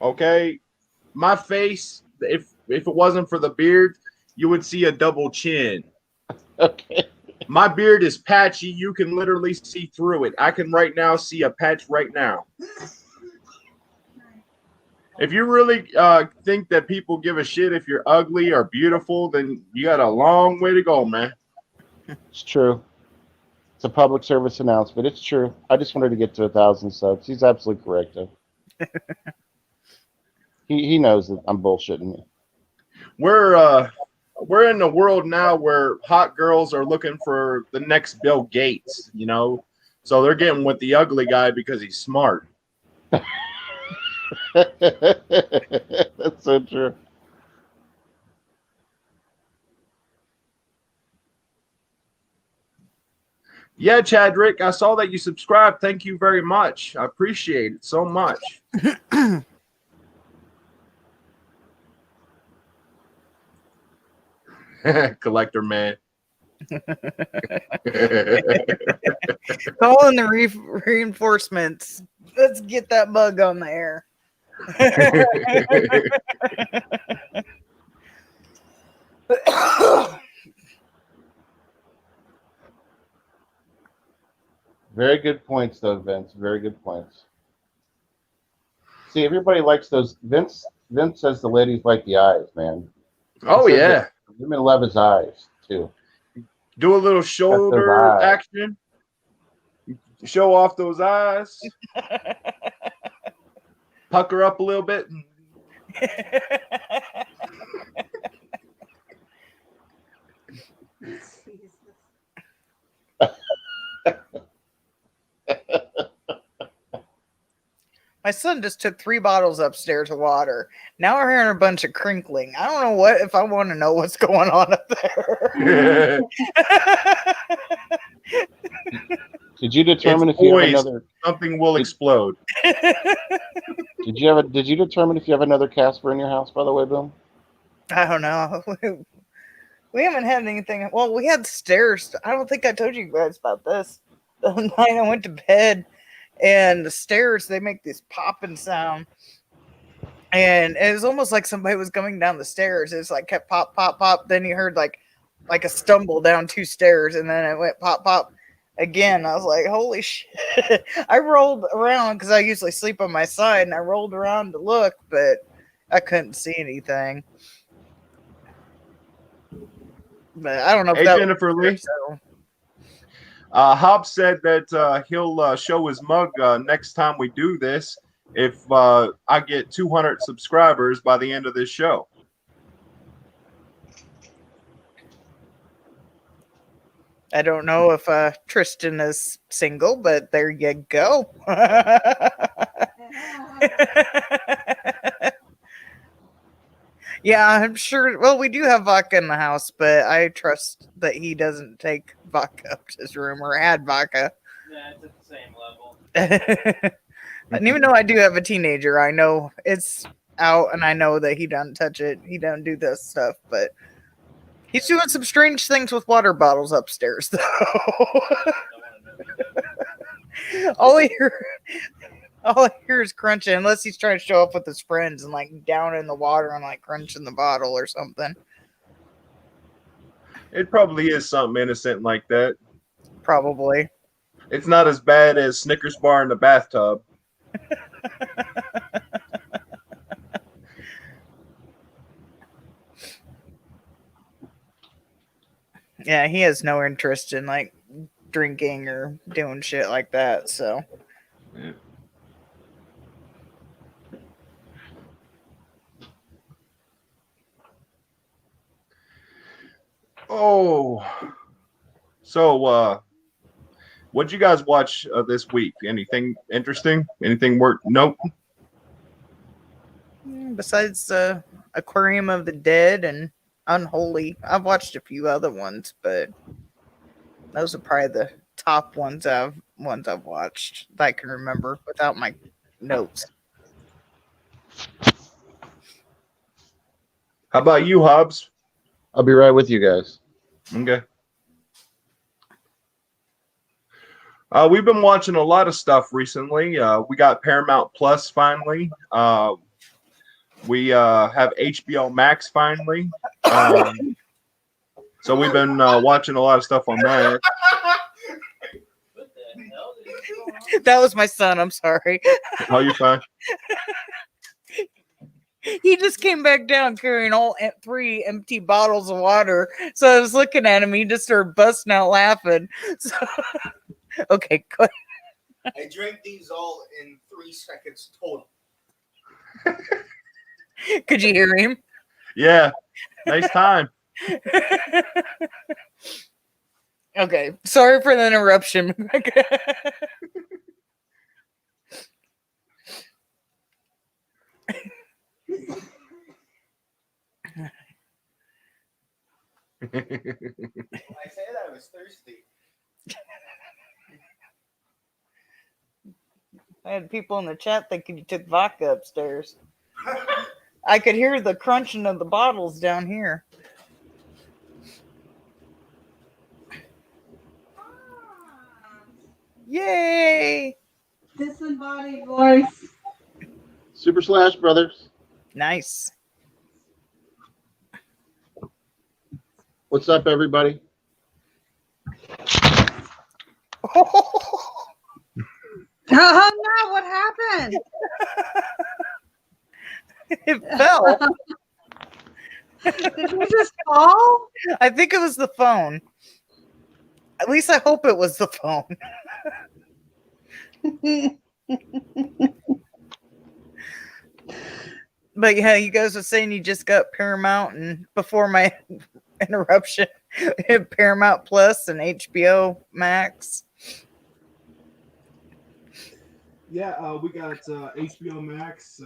[SPEAKER 2] Okay? My face, if it wasn't for the beard, you would see a double chin.
[SPEAKER 1] Okay.
[SPEAKER 2] My beard is patchy. You can literally see through it. I can right now see a patch right now. If you really think that people give a shit if you're ugly or beautiful, then you got a long way to go, man.
[SPEAKER 1] It's true. It's a public service announcement. It's true. I just wanted to get to 1,000 subs. He's absolutely correct. Though. He knows that I'm bullshitting.
[SPEAKER 2] We're in a world now where hot girls are looking for the next Bill Gates, you know, so they're getting with the ugly guy because he's smart.
[SPEAKER 1] That's so true.
[SPEAKER 2] Yeah, Chadrick, I saw that you subscribed. Thank you very much. I appreciate it so much. Collector man.
[SPEAKER 3] Calling the reinforcements. Let's get that bug on the air.
[SPEAKER 1] Very good points, though, Vince. Very good points. See, everybody likes those. Vince says the ladies like the eyes, man.
[SPEAKER 2] Oh, yeah.
[SPEAKER 1] Women love his eyes, too.
[SPEAKER 2] Do a little shoulder action. Show off those eyes. Pucker up a little bit.
[SPEAKER 3] My son just took 3 bottles upstairs of water. Now we're hearing a bunch of crinkling. I don't know if I want to know what's going on up there.
[SPEAKER 1] Did you determine if you have another?
[SPEAKER 2] Something will explode.
[SPEAKER 1] Did you determine if you have another Casper in your house? By the way, Boom.
[SPEAKER 3] I don't know. We haven't had anything. Well, we had stairs. I don't think I told you guys about this. The night I went to bed, and the stairs, they make this popping sound. And it was almost like somebody was coming down the stairs. It's like kept pop, pop, pop. Then you heard like a stumble down 2 stairs, and then it went pop, pop again. I was like, holy shit. I rolled around because I usually sleep on my side, and I rolled around to look, but I couldn't see anything. But I don't know if
[SPEAKER 2] Hey,
[SPEAKER 3] that
[SPEAKER 2] Jennifer Lee.
[SPEAKER 3] So.
[SPEAKER 2] Hobbs said that he'll show his mug next time we do this if I get 200 subscribers by the end of this show.
[SPEAKER 3] I don't know if Tristan is single, but there you go. Yeah, I'm sure. Well, we do have vodka in the house, but I trust that he doesn't take vodka up to his room or add vodka.
[SPEAKER 6] Yeah, it's at the same level.
[SPEAKER 3] And even though I do have a teenager, I know it's out, and I know that he doesn't touch it. He doesn't do this stuff, but he's doing some strange things with water bottles upstairs, though. All I hear is crunching, unless he's trying to show up with his friends and like down in the water and like crunching the bottle or something.
[SPEAKER 2] It probably is something innocent like that.
[SPEAKER 3] Probably.
[SPEAKER 2] It's not as bad as Snickers bar in the bathtub.
[SPEAKER 3] Yeah, he has no interest in like drinking or doing shit like that, so.
[SPEAKER 2] Yeah. Oh, so what'd you guys watch this week? Anything interesting? Anything worth note?
[SPEAKER 3] Besides Aquarium of the Dead and Unholy, I've watched a few other ones, but those are probably the top ones I've watched that I can remember without my notes.
[SPEAKER 2] How about you, Hobbs?
[SPEAKER 1] I'll be right with you guys.
[SPEAKER 2] Okay. We've been watching a lot of stuff recently. We got Paramount Plus finally. We have HBO Max finally. So we've been watching a lot of stuff on that.
[SPEAKER 6] What the hell is going on?
[SPEAKER 3] That was my son. I'm sorry.
[SPEAKER 2] Oh, you're fine.
[SPEAKER 3] He just came back down carrying all 3 empty bottles of water. So I was looking at him. He just started busting out laughing. So, okay, go
[SPEAKER 5] I drank these all in 3 seconds total.
[SPEAKER 3] ahead. Could you hear him?
[SPEAKER 2] Yeah. Nice time.
[SPEAKER 3] Okay. Sorry for the interruption.
[SPEAKER 5] I said I was thirsty.
[SPEAKER 3] I had people in the chat thinking you took vodka upstairs. I could hear the crunching of the bottles down here. Yay!
[SPEAKER 4] Disembodied voice.
[SPEAKER 1] Super Slash Brothers.
[SPEAKER 3] Nice.
[SPEAKER 1] What's up, everybody?
[SPEAKER 4] Oh no! What happened?
[SPEAKER 3] It fell.
[SPEAKER 4] Did you just fall?
[SPEAKER 3] I think it was the phone. At least I hope it was the phone. But yeah, you guys were saying you just got Paramount, and before my interruption, Paramount Plus and HBO Max.
[SPEAKER 9] Yeah, we got HBO Max.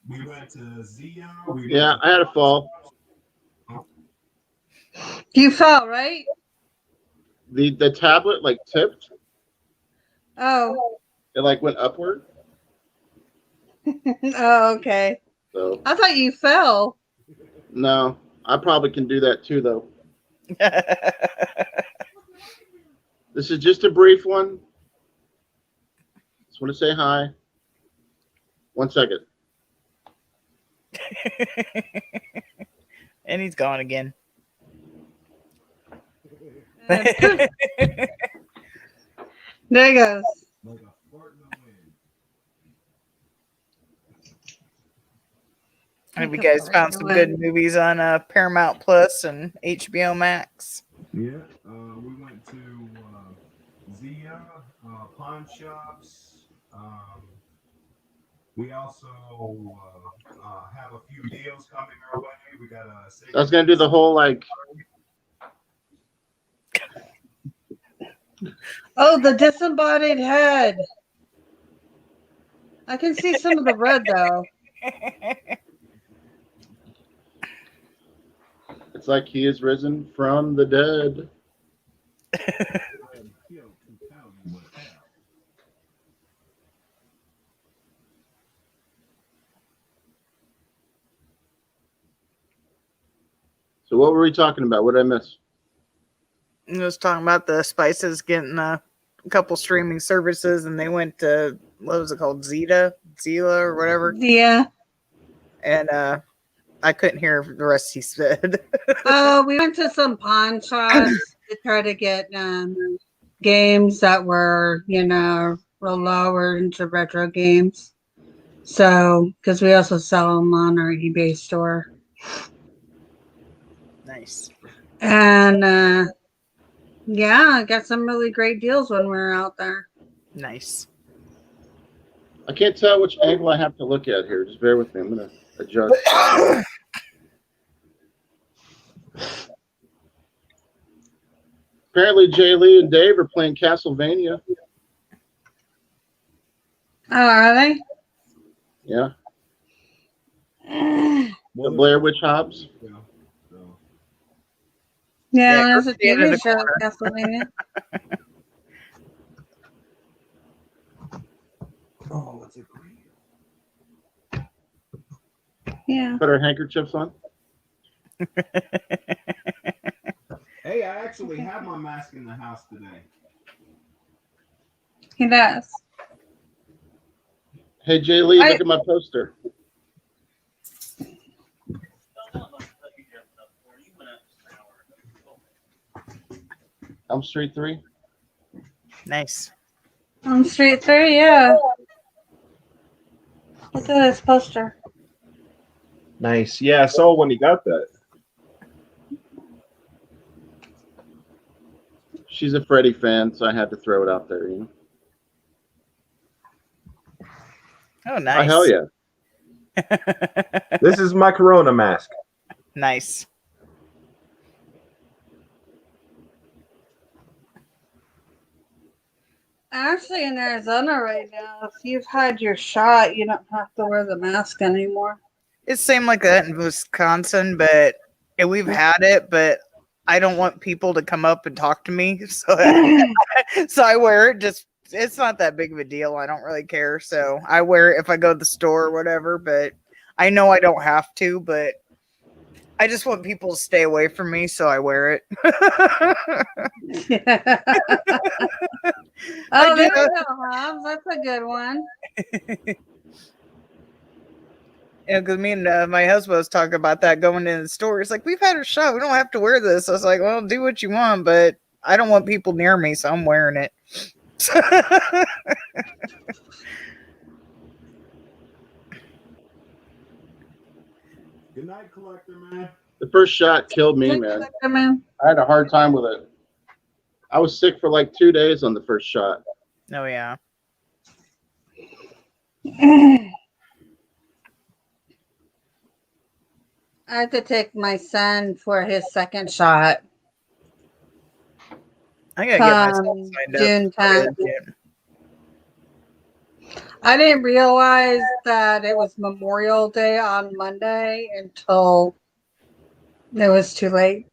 [SPEAKER 9] We went to Zia.
[SPEAKER 1] Yeah, I had a fall.
[SPEAKER 4] You fell, right?
[SPEAKER 1] The tablet like tipped.
[SPEAKER 4] Oh.
[SPEAKER 1] It like went upward.
[SPEAKER 4] Oh, okay.
[SPEAKER 1] So
[SPEAKER 4] I thought you fell.
[SPEAKER 1] no, I probably can do that too, though. This is just a brief one. Just want to say hi. 1 second.
[SPEAKER 3] And he's gone again.
[SPEAKER 4] There he goes.
[SPEAKER 9] Like a fart in the wind.
[SPEAKER 3] Have you guys found some good movies on Paramount Plus and HBO Max?
[SPEAKER 9] Yeah, we went to Zia, pawn shops. We also have a few deals coming our way. We got a.
[SPEAKER 1] I was gonna do the whole like.
[SPEAKER 4] Oh, the disembodied head. I can see some of the red though.
[SPEAKER 1] It's like he is risen from the dead. So what were we talking about? What did I miss?
[SPEAKER 3] I was talking about the Spices getting a couple streaming services, and they went to, what was it called, Zila or whatever.
[SPEAKER 4] Yeah.
[SPEAKER 3] And I couldn't hear the rest he said.
[SPEAKER 4] Oh, we went to some pawn shops to try to get games that were, real low or into retro games. So, because we also sell them on our eBay store.
[SPEAKER 3] Nice.
[SPEAKER 4] And yeah, I got some really great deals when we were out there.
[SPEAKER 3] Nice.
[SPEAKER 1] I can't tell which angle I have to look at here. Just bear with me. I'm gonna adjust. Apparently, Jay Lee and Dave are playing Castlevania.
[SPEAKER 4] Oh, are they?
[SPEAKER 1] Yeah. The Blair Witch Hobbs.
[SPEAKER 4] Yeah,
[SPEAKER 3] Yeah,
[SPEAKER 4] there's a
[SPEAKER 3] Kirsty in the
[SPEAKER 4] TV show,
[SPEAKER 3] corner.
[SPEAKER 4] Castlevania.
[SPEAKER 9] Oh, what's it green?
[SPEAKER 4] Yeah.
[SPEAKER 1] Put our handkerchiefs on.
[SPEAKER 9] Hey, I actually have my mask in the house today.
[SPEAKER 4] He does.
[SPEAKER 1] Hey, Jay Lee, look at my poster. Elm Street 3.
[SPEAKER 3] Nice.
[SPEAKER 4] On Street 3, yeah. Look at this poster.
[SPEAKER 2] Nice. Yeah, I saw when he got that.
[SPEAKER 1] She's a Freddie fan, so I had to throw it out there. You know.
[SPEAKER 3] Oh,
[SPEAKER 1] Oh
[SPEAKER 3] nice.
[SPEAKER 1] hell yeah!
[SPEAKER 2] This is my Corona mask.
[SPEAKER 3] Nice.
[SPEAKER 4] Actually, in Arizona right now, if you've had your shot, you don't have to wear the mask anymore.
[SPEAKER 3] It's same like that in Wisconsin, but and we've had it, but I don't want people to come up and talk to me, so so I wear it. Just it's not that big of a deal. I don't really care, so I wear it if I go to the store or whatever. But I know I don't have to, but I just want people to stay away from me, so I wear it.
[SPEAKER 4] Oh,
[SPEAKER 3] I
[SPEAKER 4] there
[SPEAKER 3] do.
[SPEAKER 4] you go, Hobbs. That's a good one.
[SPEAKER 3] Yeah, because me and my husband was talking about that going in the store. It's like, we've had a shot. We don't have to wear this. I was like, well, do what you want, but I don't want people near me, so I'm wearing it.
[SPEAKER 9] Good night, collector man.
[SPEAKER 1] The first shot killed me,
[SPEAKER 4] Good
[SPEAKER 1] man.
[SPEAKER 4] collector, man.
[SPEAKER 1] I had a hard time with it. I was sick for like 2 days on the first shot.
[SPEAKER 3] Oh, yeah.
[SPEAKER 4] I had to take my son for his second shot.
[SPEAKER 3] I gotta get myself
[SPEAKER 4] Come
[SPEAKER 3] signed
[SPEAKER 4] June
[SPEAKER 3] up.
[SPEAKER 4] 10th. I didn't realize that it was Memorial Day on Monday until it was too late.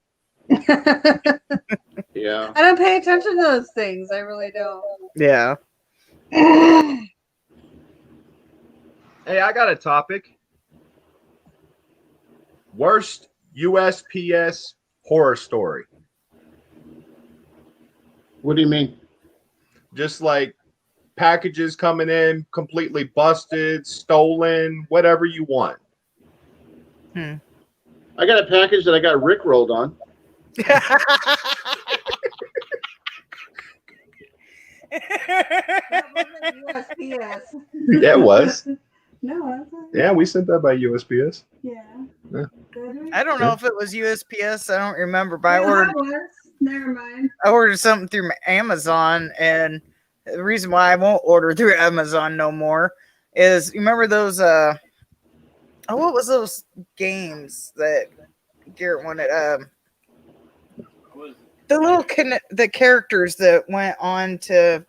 [SPEAKER 1] Yeah.
[SPEAKER 4] I don't pay attention to those things. I really don't.
[SPEAKER 3] Yeah.
[SPEAKER 2] Hey, I got a topic. Worst USPS horror story.
[SPEAKER 1] What do you mean?
[SPEAKER 2] Just like packages coming in completely busted, stolen, whatever you want.
[SPEAKER 1] I got a package that I got rickrolled on.
[SPEAKER 4] That wasn't USPS.
[SPEAKER 2] Yeah, it was.
[SPEAKER 4] No, it wasn't.
[SPEAKER 2] Yeah, we sent that by USPS.
[SPEAKER 4] Yeah.
[SPEAKER 2] Yeah.
[SPEAKER 3] I don't know if it was USPS. I don't remember, but I
[SPEAKER 4] Yeah,
[SPEAKER 3] ordered
[SPEAKER 4] that was. Never mind.
[SPEAKER 3] something through Amazon, and the reason why I won't order through Amazon no more is you remember those what was those games that Garrett wanted the little the characters that went on to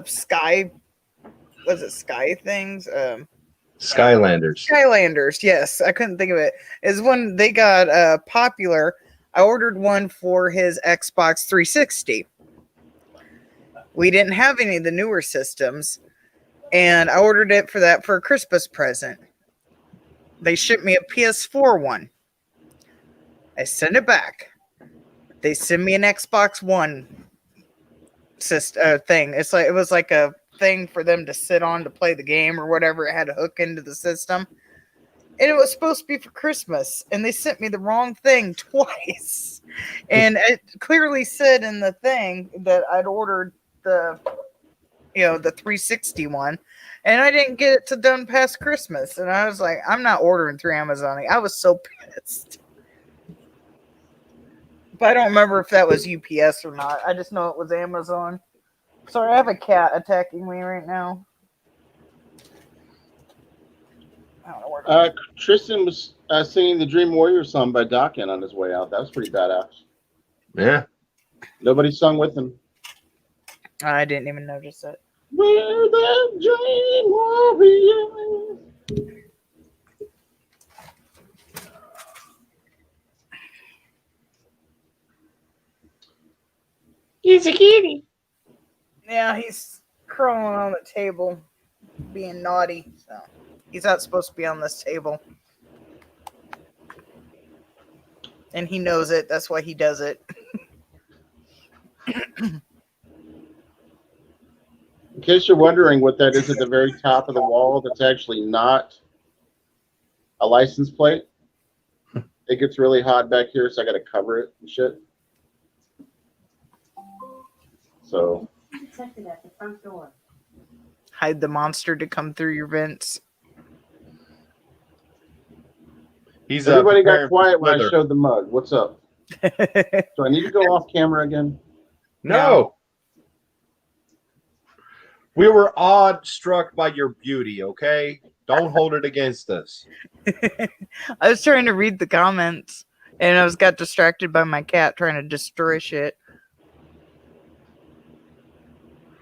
[SPEAKER 3] Sky, was it Sky things?
[SPEAKER 2] Skylanders.
[SPEAKER 3] Skylanders, yes. I couldn't think of it. Is when they got popular. I ordered one for his Xbox 360. We didn't have any of the newer systems, and I ordered it for that for a Christmas present. They shipped me a PS4 one. I send it back. They send me an Xbox One thing. It's like it was like a thing for them to sit on to play the game or whatever. It had to hook into the system. And it was supposed to be for Christmas, and they sent me the wrong thing twice. And it clearly said in the thing that I'd ordered the 360 one, and I didn't get it to done past Christmas. And I was like, I'm not ordering through Amazon. I was so pissed. But I don't remember if that was UPS or not. I just know it was Amazon. Sorry, I have a cat attacking me right now. I don't know where
[SPEAKER 1] Tristan was singing the Dream Warrior song by Dokken on his way out. That was pretty badass.
[SPEAKER 2] Yeah.
[SPEAKER 1] Nobody sung with him.
[SPEAKER 3] I didn't even notice it.
[SPEAKER 1] We're the Dream Warriors. He's a kitty.
[SPEAKER 3] Yeah, he's crawling on the table, being naughty. So he's not supposed to be on this table. And he knows it. That's why he does it.
[SPEAKER 1] In case you're wondering what that is at the very top of the wall, that's actually not a license plate. It gets really hot back here, so I got to cover it and shit. So.
[SPEAKER 10] Protected at the front door.
[SPEAKER 3] Hide the monster to come through your vents.
[SPEAKER 2] He's
[SPEAKER 1] Everybody got
[SPEAKER 2] preparing for
[SPEAKER 1] quiet when I
[SPEAKER 2] Slither.
[SPEAKER 1] showed the mug. What's up? Do I need to go off camera again?
[SPEAKER 2] No. We were awe-struck by your beauty, okay? Don't hold it against us.
[SPEAKER 3] I was trying to read the comments, and I got distracted by my cat trying to destroy shit.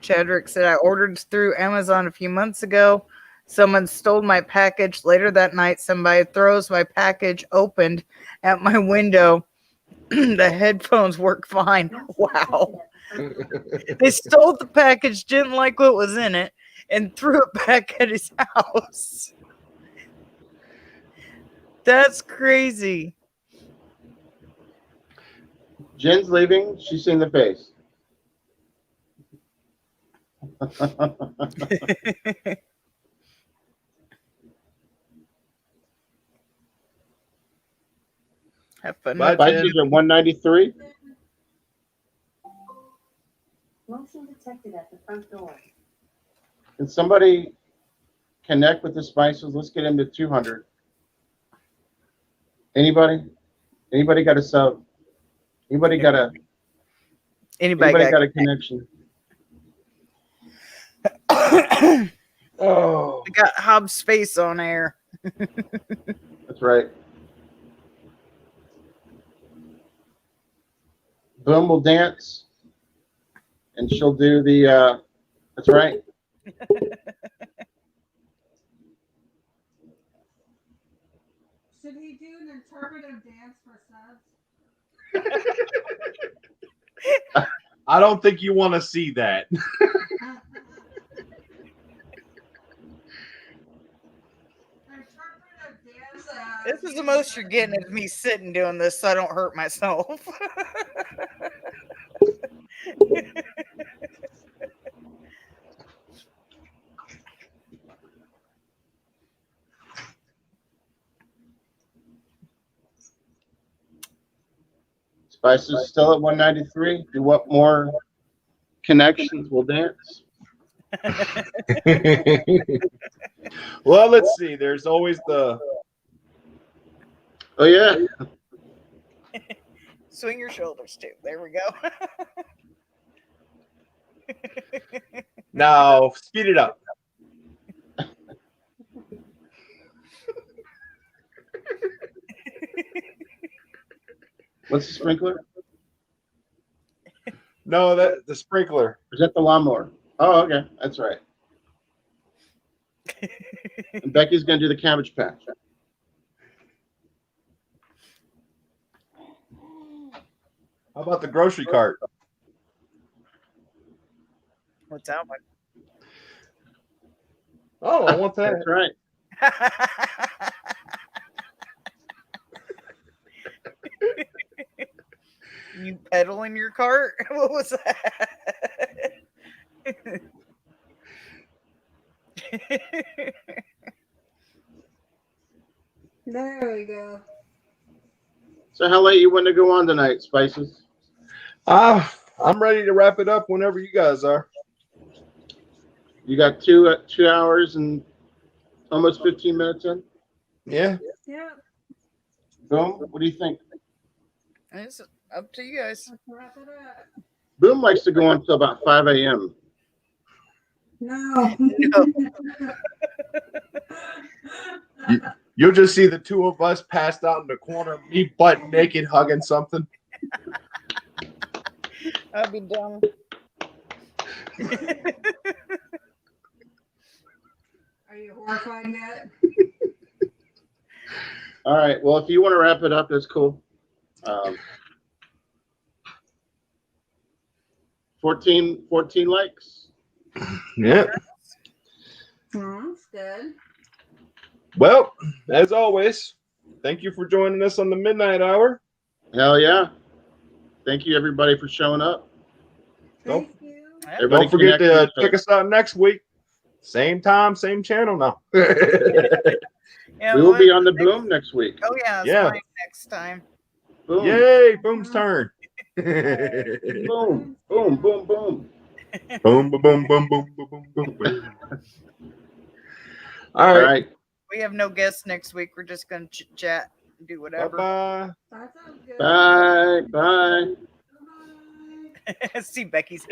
[SPEAKER 3] Chadrick said, I ordered through Amazon a few months ago. Someone stole my package. Later that night, somebody throws my package opened at my window. The headphones work fine. Wow. They stole the package, didn't like what was in it, and threw it back at his house. That's crazy.
[SPEAKER 1] Jen's leaving. She's seen the face.
[SPEAKER 3] Have fun.
[SPEAKER 2] Bye,
[SPEAKER 1] Spices
[SPEAKER 2] Jen.
[SPEAKER 1] at 193.
[SPEAKER 10] Motion detected at the front door.
[SPEAKER 1] Can somebody connect with the Spices? Let's get him to 200. Anybody? Anybody got a sub? Anybody got a connection?
[SPEAKER 2] Oh.
[SPEAKER 3] I got Hobbs face on air.
[SPEAKER 1] That's right. Boom will dance, and she'll do the. That's right.
[SPEAKER 4] Should he do an interpretive dance for subs?
[SPEAKER 2] I don't think you want to see that.
[SPEAKER 3] This is the most you're getting is me sitting doing this so I don't hurt myself.
[SPEAKER 1] Spices still at 193. You want more connections? We'll dance.
[SPEAKER 2] Well, let's see. There's always the.
[SPEAKER 1] Oh yeah.
[SPEAKER 3] Swing your shoulders too. There we go.
[SPEAKER 2] Now, speed it up.
[SPEAKER 1] What's the sprinkler?
[SPEAKER 2] No, that the sprinkler.
[SPEAKER 1] Is that the lawnmower? Oh, okay. That's right. And Becky's gonna do the cabbage patch.
[SPEAKER 2] How about the grocery cart?
[SPEAKER 3] What's that one?
[SPEAKER 2] Oh, I want that.
[SPEAKER 1] That's right.
[SPEAKER 3] You pedaling your cart? What was that?
[SPEAKER 4] There we go.
[SPEAKER 1] So how late you want to go on tonight, Spices?
[SPEAKER 2] I'm ready to wrap it up whenever you guys are.
[SPEAKER 1] You got 2 hours and almost 15 minutes in.
[SPEAKER 2] Yeah.
[SPEAKER 4] Yeah.
[SPEAKER 1] Boom. What do you think?
[SPEAKER 3] It's up to you guys.
[SPEAKER 4] Let's wrap it up.
[SPEAKER 1] Boom likes to go on until about 5 a.m.
[SPEAKER 4] No.
[SPEAKER 2] You'll just see the two of us passed out in the corner, me butt naked hugging something.
[SPEAKER 3] I'll be dumb.
[SPEAKER 4] Are you horrified yet?
[SPEAKER 1] All right. Well, if you want to wrap it up, that's cool. 14 likes.
[SPEAKER 2] Yeah.
[SPEAKER 4] That's good.
[SPEAKER 2] Well, as always, thank you for joining us on the Midnight Hour.
[SPEAKER 1] Hell yeah. Thank you, everybody, for showing up.
[SPEAKER 2] Don't,
[SPEAKER 4] Thank you.
[SPEAKER 1] Everybody
[SPEAKER 2] don't forget
[SPEAKER 1] connect
[SPEAKER 2] to
[SPEAKER 1] with each
[SPEAKER 2] check us out next week. Same time, same channel now.
[SPEAKER 3] Yeah,
[SPEAKER 1] We will be on the Boom next week.
[SPEAKER 3] Oh yeah, it's
[SPEAKER 2] Yeah.
[SPEAKER 3] mine next time.
[SPEAKER 1] Boom.
[SPEAKER 2] Yay, Boom's turn.
[SPEAKER 1] Boom. Boom. Boom. Boom.
[SPEAKER 2] Boom, boom, boom, boom, boom, boom, boom, boom. All
[SPEAKER 1] All
[SPEAKER 2] right.
[SPEAKER 1] right.
[SPEAKER 3] We have no guests next week. We're just gonna chat do whatever.
[SPEAKER 2] Bye.
[SPEAKER 4] That sounds good.
[SPEAKER 1] Bye. Bye.
[SPEAKER 4] Bye.
[SPEAKER 3] See Becky's